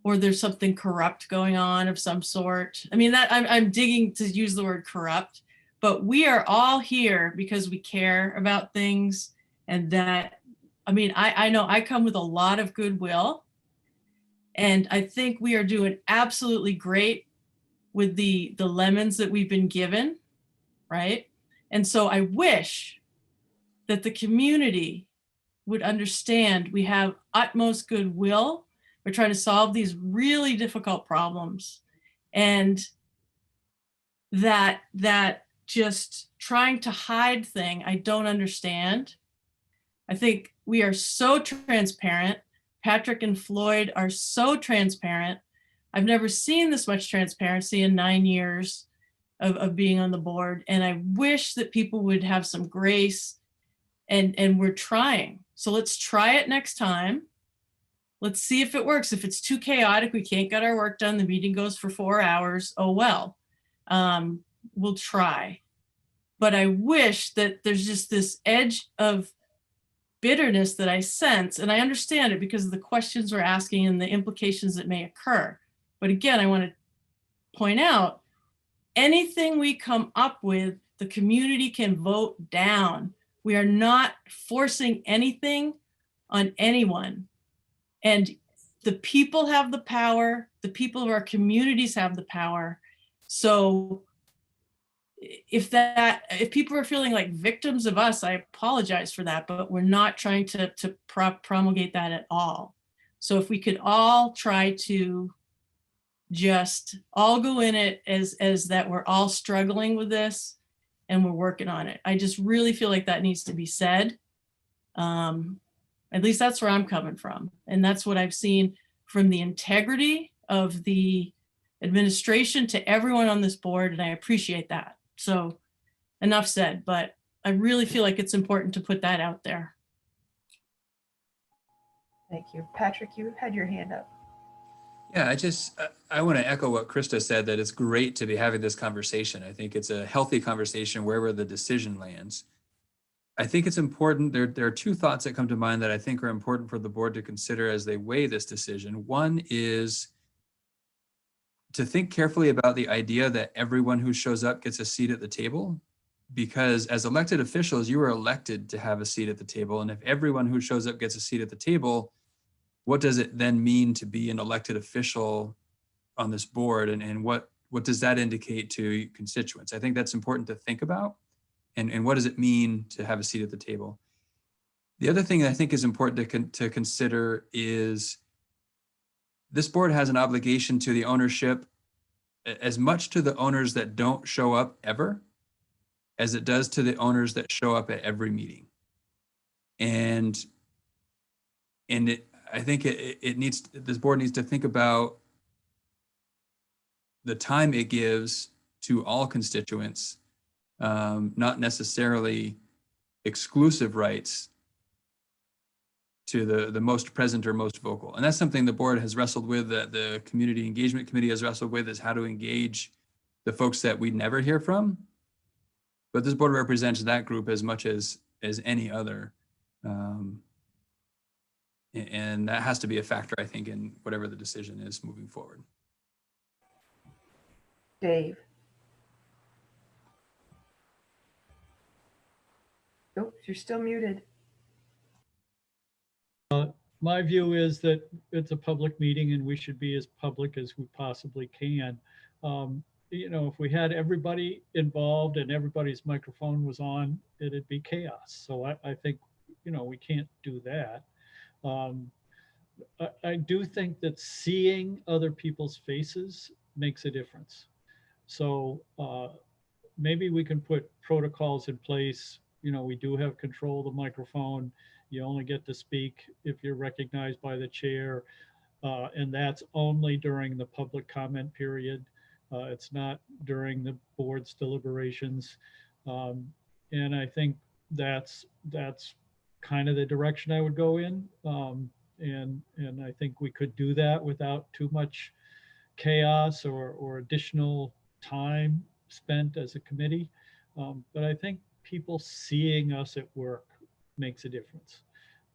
Or there's something corrupt going on of some sort. I mean, that I'm digging to use the word corrupt, but we are all here because we care about things. And that, I mean, I know I come with a lot of goodwill, and I think we are doing absolutely great with the lemons that we've been given, right? And so I wish that the community would understand we have utmost goodwill. We're trying to solve these really difficult problems, and that just trying to hide thing, I don't understand. I think we are so transparent. Patrick and Floyd are so transparent. I've never seen this much transparency in 9 years of being on the board. And I wish that people would have some grace, and we're trying. So let's try it next time. Let's see if it works. If it's too chaotic, we can't get our work done, the meeting goes for 4 hours, oh well. We'll try. But I wish that there's just this edge of bitterness that I sense, and I understand it because of the questions we're asking and the implications that may occur. But again, I want to point out, anything we come up with, the community can vote down. We are not forcing anything on anyone. And the people have the power. The people of our communities have the power. So if people are feeling like victims of us, I apologize for that, but we're not trying to promulgate that at all. So if we could all try to just all go in it as that we're all struggling with this and we're working on it. I just really feel like that needs to be said. At least that's where I'm coming from. And that's what I've seen from the integrity of the administration to everyone on this board. And I appreciate that. So enough said, but I really feel like it's important to put that out there.
Thank you. Patrick, you had your hand up.
Yeah, I want to echo what Krista said, that it's great to be having this conversation. I think it's a healthy conversation wherever the decision lands. I think it's important. There are two thoughts that come to mind that I think are important for the board to consider as they weigh this decision. One is to think carefully about the idea that everyone who shows up gets a seat at the table, because as elected officials, you are elected to have a seat at the table. And if everyone who shows up gets a seat at the table, what does it then mean to be an elected official on this board? And what does that indicate to constituents? I think that's important to think about. And what does it mean to have a seat at the table? The other thing that I think is important to consider is this board has an obligation to the ownership, as much to the owners that don't show up ever, as it does to the owners that show up at every meeting. And I think this board needs to think about the time it gives to all constituents, not necessarily exclusive rights to the most present or most vocal. And that's something the board has wrestled with, that the community engagement committee has wrestled with, is how to engage the folks that we never hear from. But this board represents that group as much as any other. And that has to be a factor, I think, in whatever the decision is moving forward.
Dave. Oops, you're still muted.
My view is that it's a public meeting and we should be as public as we possibly can. You know, if we had everybody involved and everybody's microphone was on, it'd be chaos. So I think, you know, we can't do that. I do think that seeing other people's faces makes a difference. So maybe we can put protocols in place. You know, we do have control of the microphone. You only get to speak if you're recognized by the chair, and that's only during the public comment period. It's not during the board's deliberations. And I think that's kind of the direction I would go in. And I think we could do that without too much chaos or additional time spent as a committee. But I think people seeing us at work makes a difference.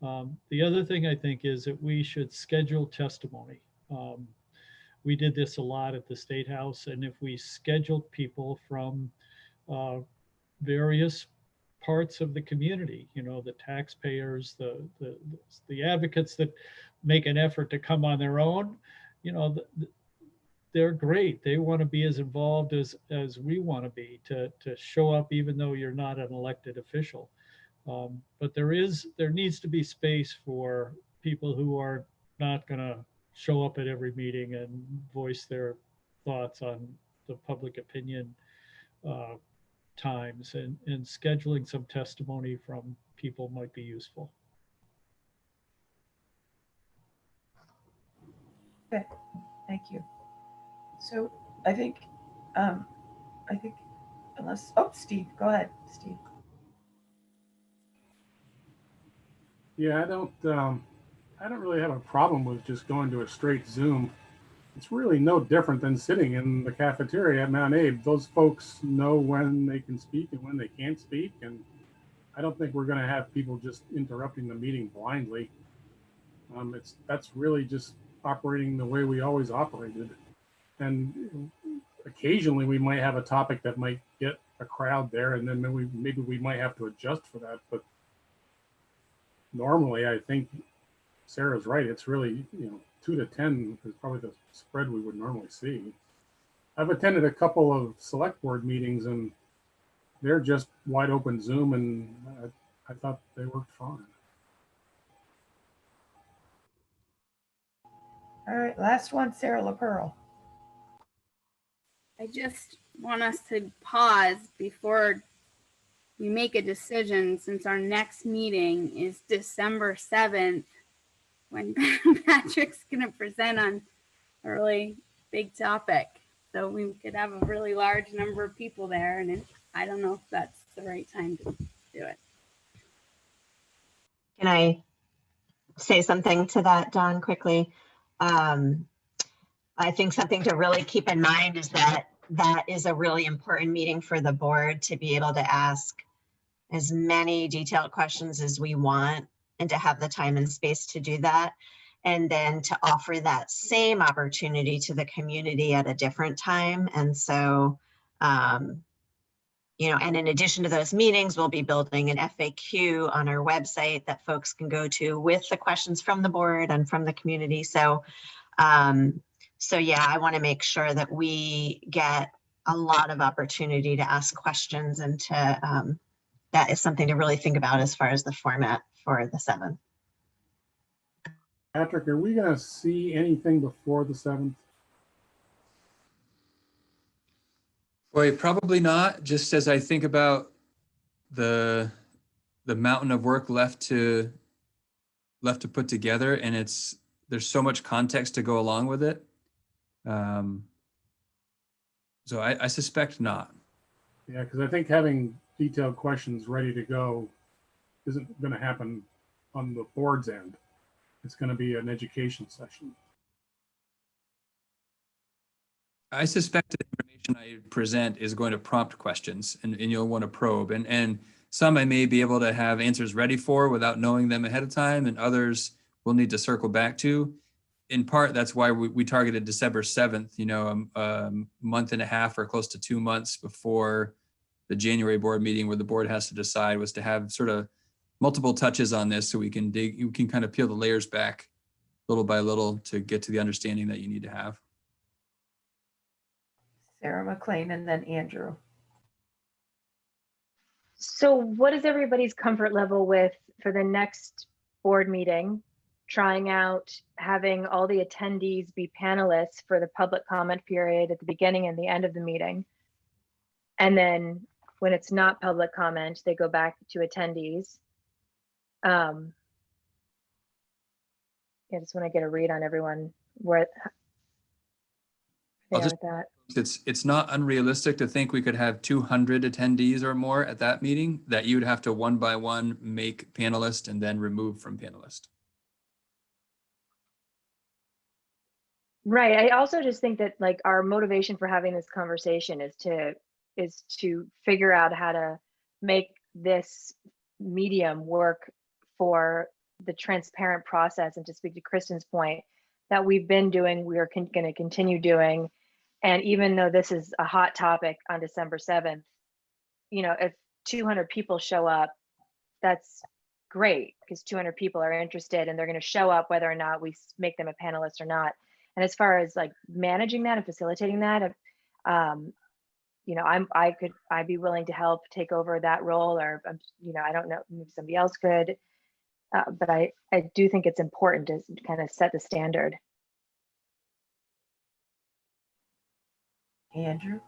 The other thing I think is that we should schedule testimony. We did this a lot at the State House, and if we scheduled people from various parts of the community, you know, the taxpayers, the advocates that make an effort to come on their own, you know, they're great. They want to be as involved as we want to be, to show up even though you're not an elected official. But there needs to be space for people who are not going to show up at every meeting and voice their thoughts on the public opinion times, and scheduling some testimony from people might be useful.
Okay, thank you. So I think unless, oh, Steve, go ahead, Steve.
Yeah, I don't really have a problem with just going to a straight Zoom. It's really no different than sitting in the cafeteria at Mount Abe. Those folks know when they can speak and when they can't speak. And I don't think we're going to have people just interrupting the meeting blindly. That's really just operating the way we always operated. And occasionally we might have a topic that might get a crowd there, and then maybe we might have to adjust for that. But normally, I think Sarah's right. It's really, 2 to 10 is probably the spread we would normally see. I've attended a couple of select board meetings, and they're just wide open Zoom, and I thought they worked fine.
All right, last one, Sarah LaPearl.
I just want us to pause before we make a decision, since our next meeting is December 7th, when Patrick's going to present on a really big topic. So we could have a really large number of people there, and I don't know if that's the right time to do it.
Can I say something to that, Dawn, quickly? I think something to really keep in mind is that is a really important meeting for the board to be able to ask as many detailed questions as we want, and to have the time and space to do that. And then to offer that same opportunity to the community at a different time. And so, and in addition to those meetings, we'll be building an FAQ on our website that folks can go to with the questions from the board and from the community. So, yeah, I want to make sure that we get a lot of opportunity to ask questions, and to, that is something to really think about as far as the format for the 7th.
Patrick, are we going to see anything before the 7th?
Boy, probably not. Just as I think about the mountain of work left to put together, and there's so much context to go along with it. So I suspect not.
Yeah, because I think having detailed questions ready to go isn't going to happen on the board's end. It's going to be an education session.
I suspect the information I present is going to prompt questions and you'll want to probe. And some I may be able to have answers ready for without knowing them ahead of time, and others we'll need to circle back to. In part, that's why we targeted December 7th, you know, a month and a half or close to 2 months before the January board meeting, where the board has to decide, was to have sort of multiple touches on this so we can kind of peel the layers back little by little to get to the understanding that you need to have.
Sarah McLean and then Andrew.
So what is everybody's comfort level with for the next board meeting, trying out having all the attendees be panelists for the public comment period at the beginning and the end of the meeting? And then when it's not public comment, they go back to attendees. Yeah, just want to get a read on everyone where they are with that.
It's not unrealistic to think we could have 200 attendees or more at that meeting that you would have to one by one make panelist and then remove from panelist.
Right. I also just think that like our motivation for having this conversation is to figure out how to make this medium work for the transparent process, and to speak to Kristen's point that we've been doing, we are going to continue doing. And even though this is a hot topic on December 7th, you know, if 200 people show up, that's great, because 200 people are interested and they're going to show up whether or not we make them a panelist or not. And as far as like managing that and facilitating that, you know, I'd be willing to help take over that role, or, you know, I don't know, maybe somebody else could, but I do think it's important to kind of set the standard.
Andrew?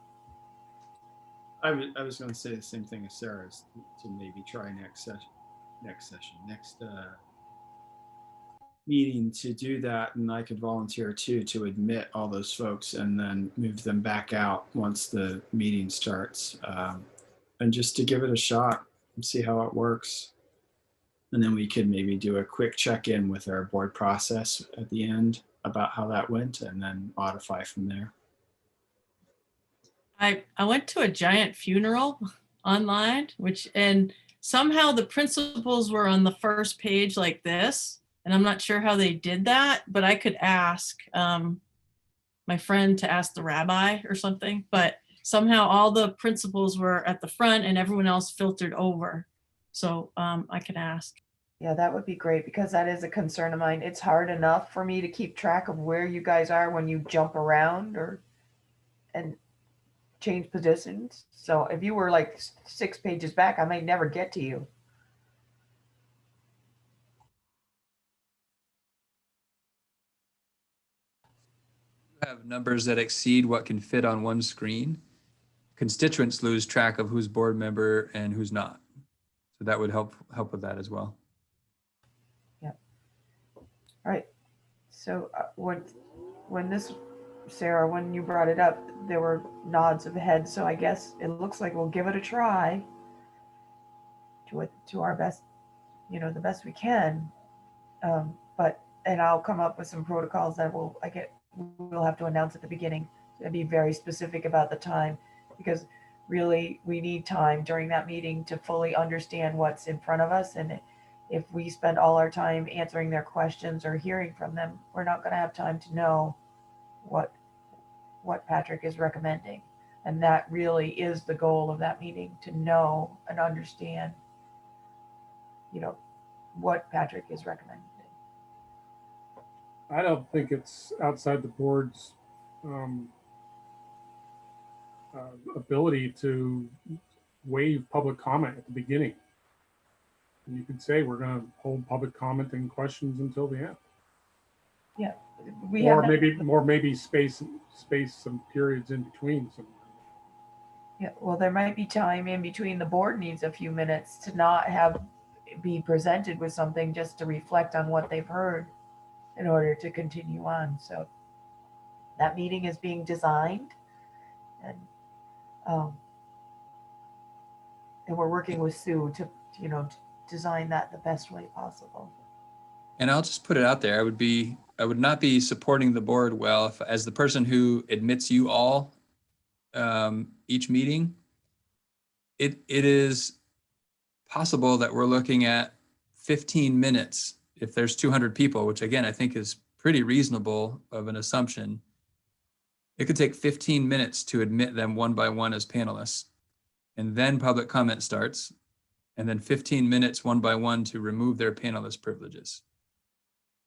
I was going to say the same thing as Sarah's, to maybe try next meeting to do that, and I could volunteer too to admit all those folks and then move them back out once the meeting starts, and just to give it a shot and see how it works. And then we could maybe do a quick check-in with our board process at the end about how that went, and then modify from there.
I went to a giant funeral online, and somehow the principals were on the first page like this, and I'm not sure how they did that, but I could ask my friend to ask the rabbi or something, but somehow all the principals were at the front and everyone else filtered over. So I could ask.
Yeah, that would be great, because that is a concern of mine. It's hard enough for me to keep track of where you guys are when you jump around and change positions. So if you were like 6 pages back, I might never get to you.
Have numbers that exceed what can fit on one screen, constituents lose track of who's board member and who's not. So that would help with that as well.
Yep. All right. So when this, Sarah, when you brought it up, there were nods of heads. So I guess it looks like we'll give it a try to our best, you know, the best we can. And I'll come up with some protocols that we'll have to announce at the beginning and be very specific about the time, because really we need time during that meeting to fully understand what's in front of us. And if we spend all our time answering their questions or hearing from them, we're not going to have time to know what Patrick is recommending. And that really is the goal of that meeting, to know and understand, you know, what Patrick is recommending.
I don't think it's outside the board's ability to waive public comment at the beginning. And you could say we're going to hold public comment and questions until the end.
Yeah,
maybe space some periods in between.
Yeah, well, there might be time in between. The board needs a few minutes to not be presented with something, just to reflect on what they've heard in order to continue on. So that meeting is being designed, and we're working with Sue to design that the best way possible.
And I'll just put it out there. I would not be supporting the board well if, as the person who admits you all each meeting, it is possible that we're looking at 15 minutes if there's 200 people, which again, I think is pretty reasonable of an assumption. It could take 15 minutes to admit them one by one as panelists, and then public comment starts, and then 15 minutes one by one to remove their panelist privileges.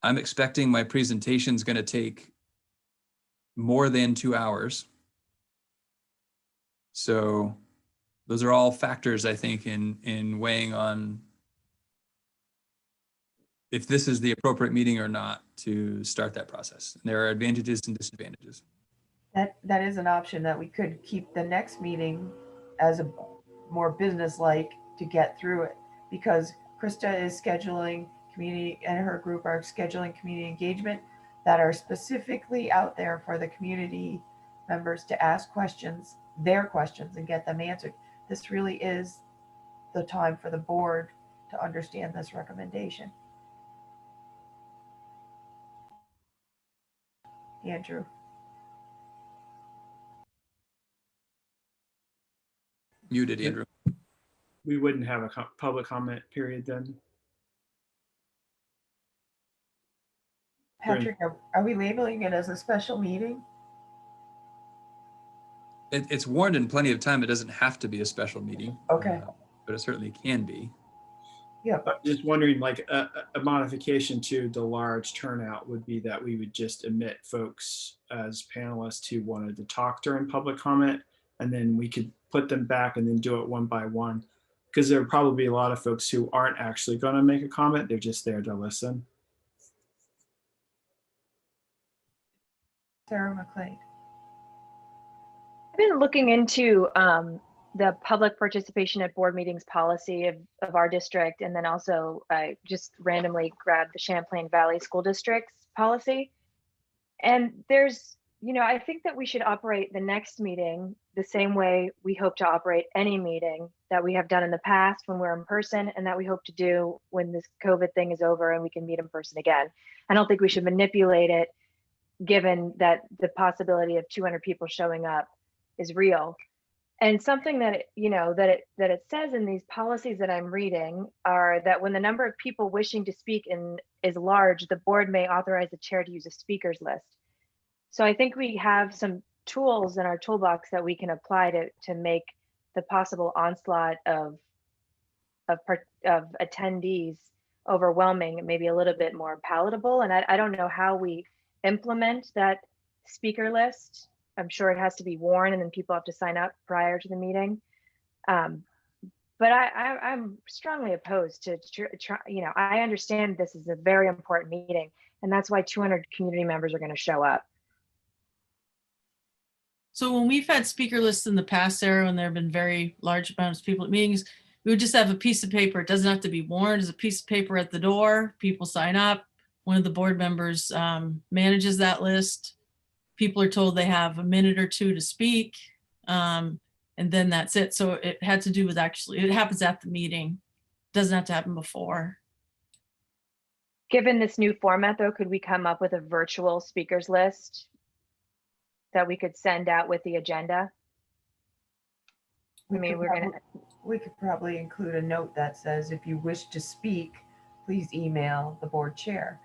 I'm expecting my presentation is going to take more than 2 hours. So those are all factors, I think, in weighing on if this is the appropriate meeting or not to start that process. And there are advantages and disadvantages.
That is an option, that we could keep the next meeting as a more business-like to get through it, because Krista is scheduling community, and her group are scheduling community engagement that are specifically out there for the community members to ask questions, their questions, and get them answered. This really is the time for the board to understand this recommendation. Andrew.
Muted, Andrew.
We wouldn't have a public comment period then.
Patrick, are we labeling it as a special meeting?
It's warned in plenty of time. It doesn't have to be a special meeting.
Okay.
But it certainly can be.
Yeah.
I'm just wondering, like a modification to the large turnout would be that we would just admit folks as panelists who wanted to talk during public comment, and then we could put them back and then do it one by one. Because there are probably a lot of folks who aren't actually going to make a comment. They're just there to listen.
Sarah McLean.
I've been looking into the public participation at board meetings policy of our district, and then also I just randomly grabbed the Champlain Valley School District's policy. And there's, I think that we should operate the next meeting the same way we hope to operate any meeting that we have done in the past when we're in person, and that we hope to do when this COVID thing is over and we can meet in person again. I don't think we should manipulate it, given that the possibility of 200 people showing up is real. And something that it says in these policies that I'm reading are that when the number of people wishing to speak is large, the board may authorize the chair to use a speakers list. So I think we have some tools in our toolbox that we can apply to make the possible onslaught of attendees overwhelming, maybe a little bit more palatable. And I don't know how we implement that speaker list. I'm sure it has to be worn, and then people have to sign up prior to the meeting. But I'm strongly opposed to try. I understand this is a very important meeting, and that's why 200 community members are going to show up.
So when we've had speaker lists in the past, Sarah, and there have been very large amounts of people at meetings, we would just have a piece of paper. It doesn't have to be worn. There's a piece of paper at the door. People sign up. One of the board members manages that list. People are told they have a minute or two to speak, and then that's it. So it had to do with it happens at the meeting. It doesn't have to happen before.
Given this new format, though, could we come up with a virtual speakers list that we could send out with the agenda?
We could probably include a note that says, if you wish to speak, please email the board chair.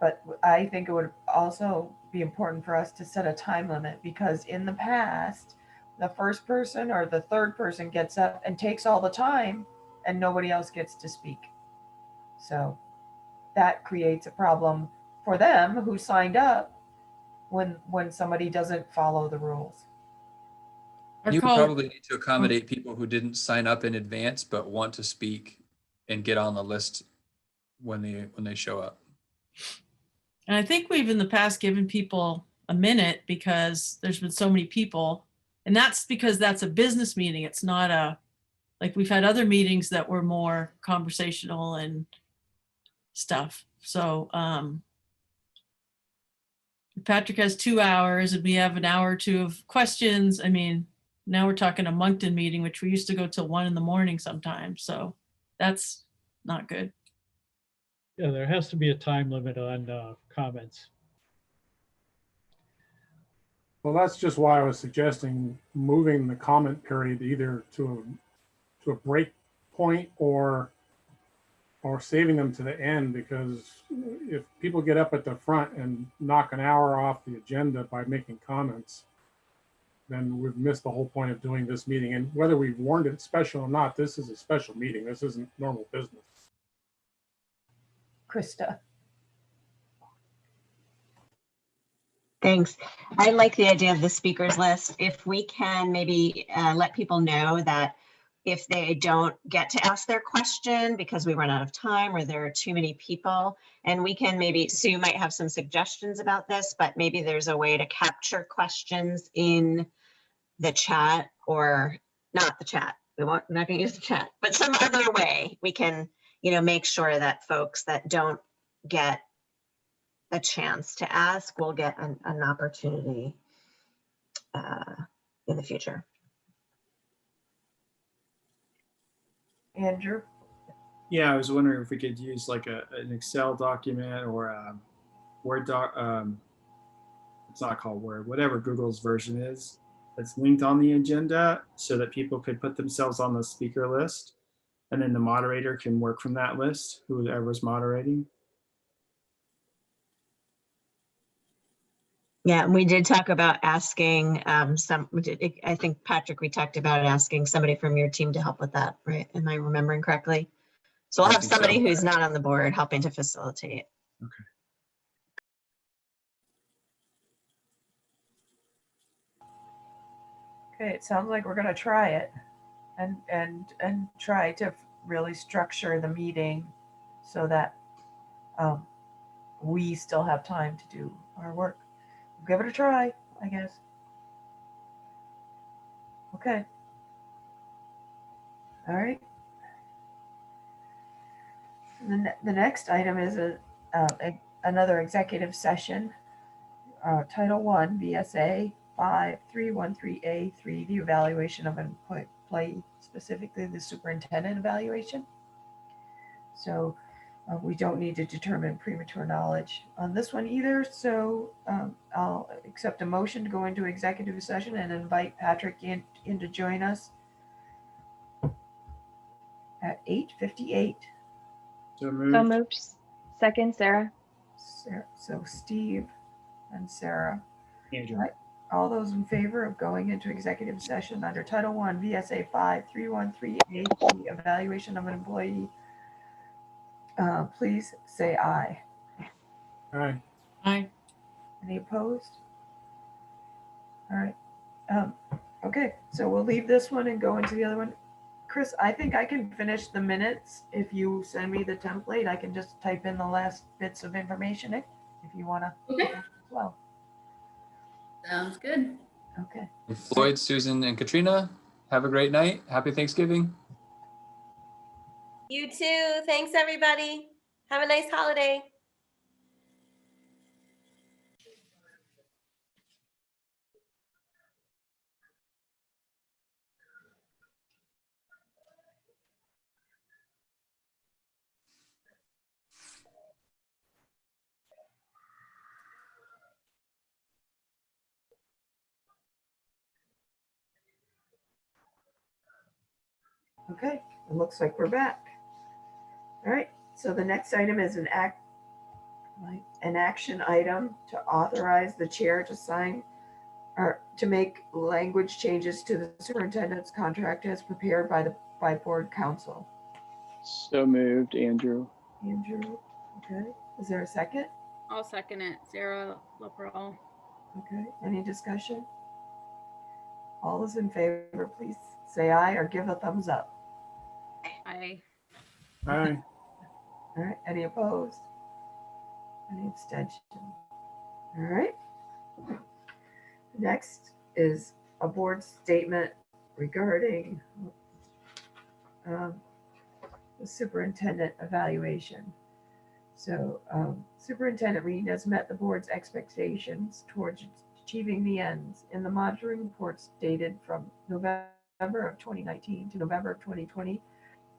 But I think it would also be important for us to set a time limit, because in the past, the first person or the third person gets up and takes all the time and nobody else gets to speak. So that creates a problem for them who signed up when somebody doesn't follow the rules.
You would probably need to accommodate people who didn't sign up in advance but want to speak and get on the list when they show up.
And I think we've in the past given people a minute because there's been so many people, and that's because that's a business meeting. It's not like we've had other meetings that were more conversational and stuff. So Patrick has 2 hours and we have an hour or two of questions. I mean, now we're talking a Moncton meeting, which we used to go till 1 a.m. sometimes. So that's not good.
Yeah, there has to be a time limit on comments.
Well, that's just why I was suggesting moving the comment period either to a break point or saving them to the end, because if people get up at the front and knock an hour off the agenda by making comments, then we've missed the whole point of doing this meeting. And whether we've warned it special or not, this is a special meeting. This isn't normal business.
Krista.
Thanks. I like the idea of the speakers list. If we can maybe let people know that if they don't get to ask their question because we run out of time or there are too many people, and we can maybe, Sue might have some suggestions about this, but maybe there's a way to capture questions in the chat, or not the chat. We're not going to use the chat, but some other way we can, make sure that folks that don't get a chance to ask will get an opportunity in the future.
Andrew?
Yeah, I was wondering if we could use like an Excel document or a Word doc. It's not called Word, whatever Google's version is, that's linked on the agenda so that people could put themselves on the speaker list. And then the moderator can work from that list, whoever's moderating.
Yeah, we did talk about asking I think, Patrick, we talked about asking somebody from your team to help with that, right? Am I remembering correctly? So we'll have somebody who's not on the board helping to facilitate.
Okay.
Okay, it sounds like we're gonna try it and try to really structure the meeting so that we still have time to do our work. Give it a try, I guess. Okay. All right. The next item is another executive session, Title I, VSA 5313A3, the evaluation of an employee, specifically the superintendent evaluation. So we don't need to determine premature knowledge on this one either. So I'll accept a motion to go into executive session and invite Patrick in to join us at 8:58.
So moved. Second, Sarah.
So Steve and Sarah.
Andrew.
All right. All those in favor of going into executive session under Title I, VSA 5313A, the evaluation of an employee, please say aye.
Aye.
Aye.
Any opposed? All right. Okay, so we'll leave this one and go into the other one. Chris, I think I can finish the minutes. If you send me the template, I can just type in the last bits of information if you want to.
Okay.
As well.
Sounds good.
Okay.
Floyd, Susan, and Katrina, have a great night. Happy Thanksgiving.
You too. Thanks, everybody. Have a nice holiday.
Okay, it looks like we're back. All right, so the next item is an action item to authorize the chair to sign or to make language changes to the superintendent's contract as prepared by board counsel.
So moved, Andrew.
Andrew, okay. Is there a second?
I'll second it. Sarah Leperol.
Okay, any discussion? All those in favor, please say aye or give a thumbs up.
Aye.
Aye.
All right, any opposed? Any abstention? All right. Next is a board statement regarding the superintendent evaluation. So Superintendent Reed has met the board's expectations towards achieving the ends in the monitoring reports dated from November of 2019 to November of 2020.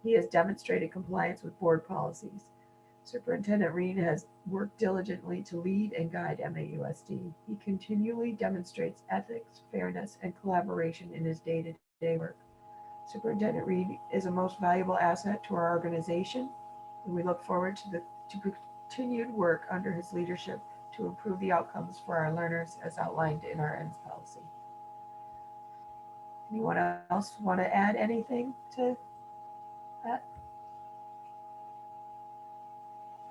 He has demonstrated compliance with board policies. Superintendent Reed has worked diligently to lead and guide MAUSD. He continually demonstrates ethics, fairness, and collaboration in his day-to-day work. Superintendent Reed is a most valuable asset to our organization, and we look forward to continued work under his leadership to improve the outcomes for our learners as outlined in our ends policy. Anyone else want to add anything to that?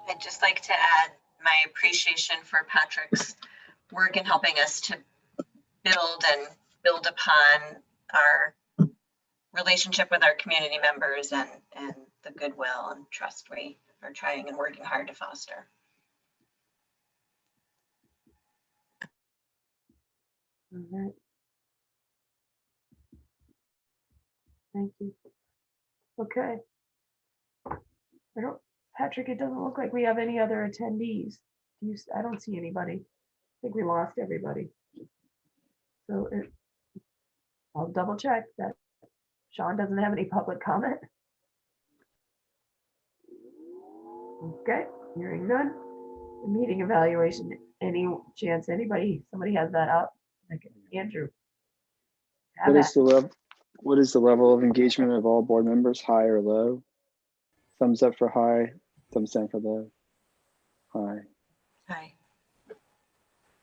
I'd just like to add my appreciation for Patrick's work in helping us to build upon our relationship with our community members and the goodwill and trust we are trying and working hard to foster.
All right. Thank you. Okay. Patrick, it doesn't look like we have any other attendees. I don't see anybody. I think we lost everybody. So I'll double check that Sean doesn't have any public comment. Okay, hearing none. The meeting evaluation, any chance somebody has that up? Okay, Andrew.
What is the level of engagement of all board members, high or low? Thumbs up for high, thumbs down for low. High.
Hi.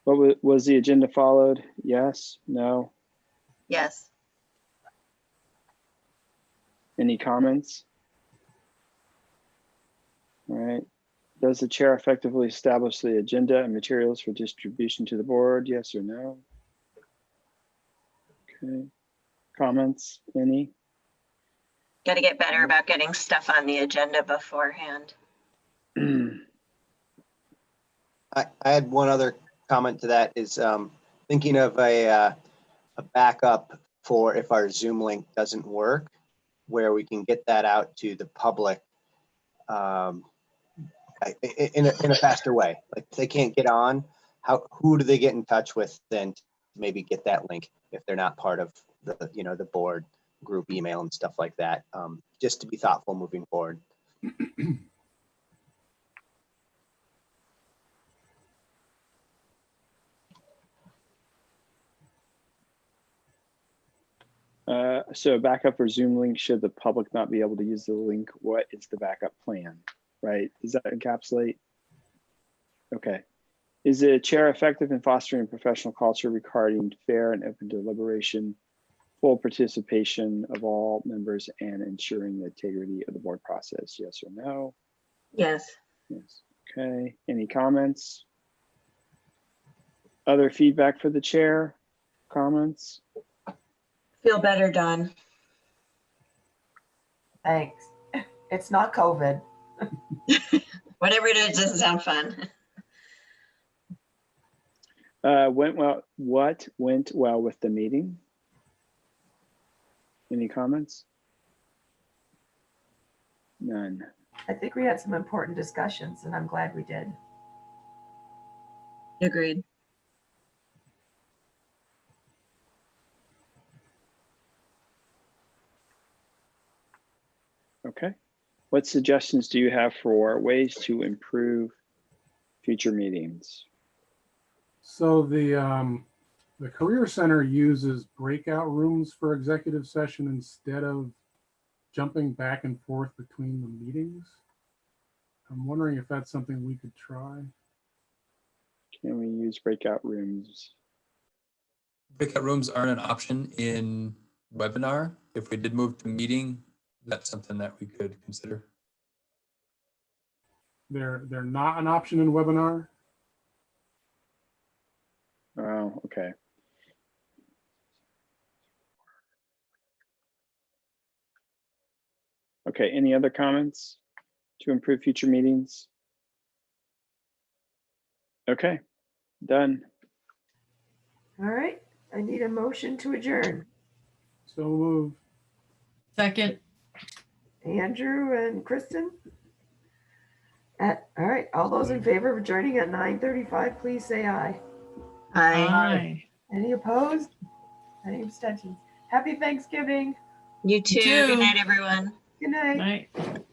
What was the agenda followed? Yes, no?
Yes.
Any comments? All right. Does the chair effectively establish the agenda and materials for distribution to the board? Yes or no? Okay. Comments, any?
Got to get better about getting stuff on the agenda beforehand.
I had one other comment to that is thinking of a backup for if our Zoom link doesn't work, where we can get that out to the public in a faster way. Like if they can't get on, who do they get in touch with then to maybe get that link if they're not part of the board group email and stuff like that, just to be thoughtful moving forward.
So backup or Zoom link, should the public not be able to use the link, what is the backup plan, right? Does that encapsulate? Okay. Is the chair effective in fostering professional culture regarding fair and open deliberation, full participation of all members, and ensuring the integrity of the board process? Yes or no?
Yes.
Yes. Okay. Any comments? Other feedback for the chair? Comments?
Feel better, Dawn.
Thanks. It's not COVID.
Whatever it is, doesn't sound fun.
What went well with the meeting? Any comments? None.
I think we had some important discussions and I'm glad we did.
Agreed.
Okay. What suggestions do you have for ways to improve future meetings?
So the Career Center uses breakout rooms for executive session instead of jumping back and forth between the meetings. I'm wondering if that's something we could try.
Can we use breakout rooms?
Breakout rooms aren't an option in webinar. If we did move to meeting, that's something that we could consider.
They're not an option in webinar.
Oh, okay. Okay, any other comments to improve future meetings? Okay, done.
All right, I need a motion to adjourn.
So moved.
Second.
Andrew and Kristen. All right, all those in favor of adjourning at 9:35, please say aye.
Aye.
Any opposed? Any abstentions? Happy Thanksgiving.
You too. Good night, everyone.
Good night.
Night.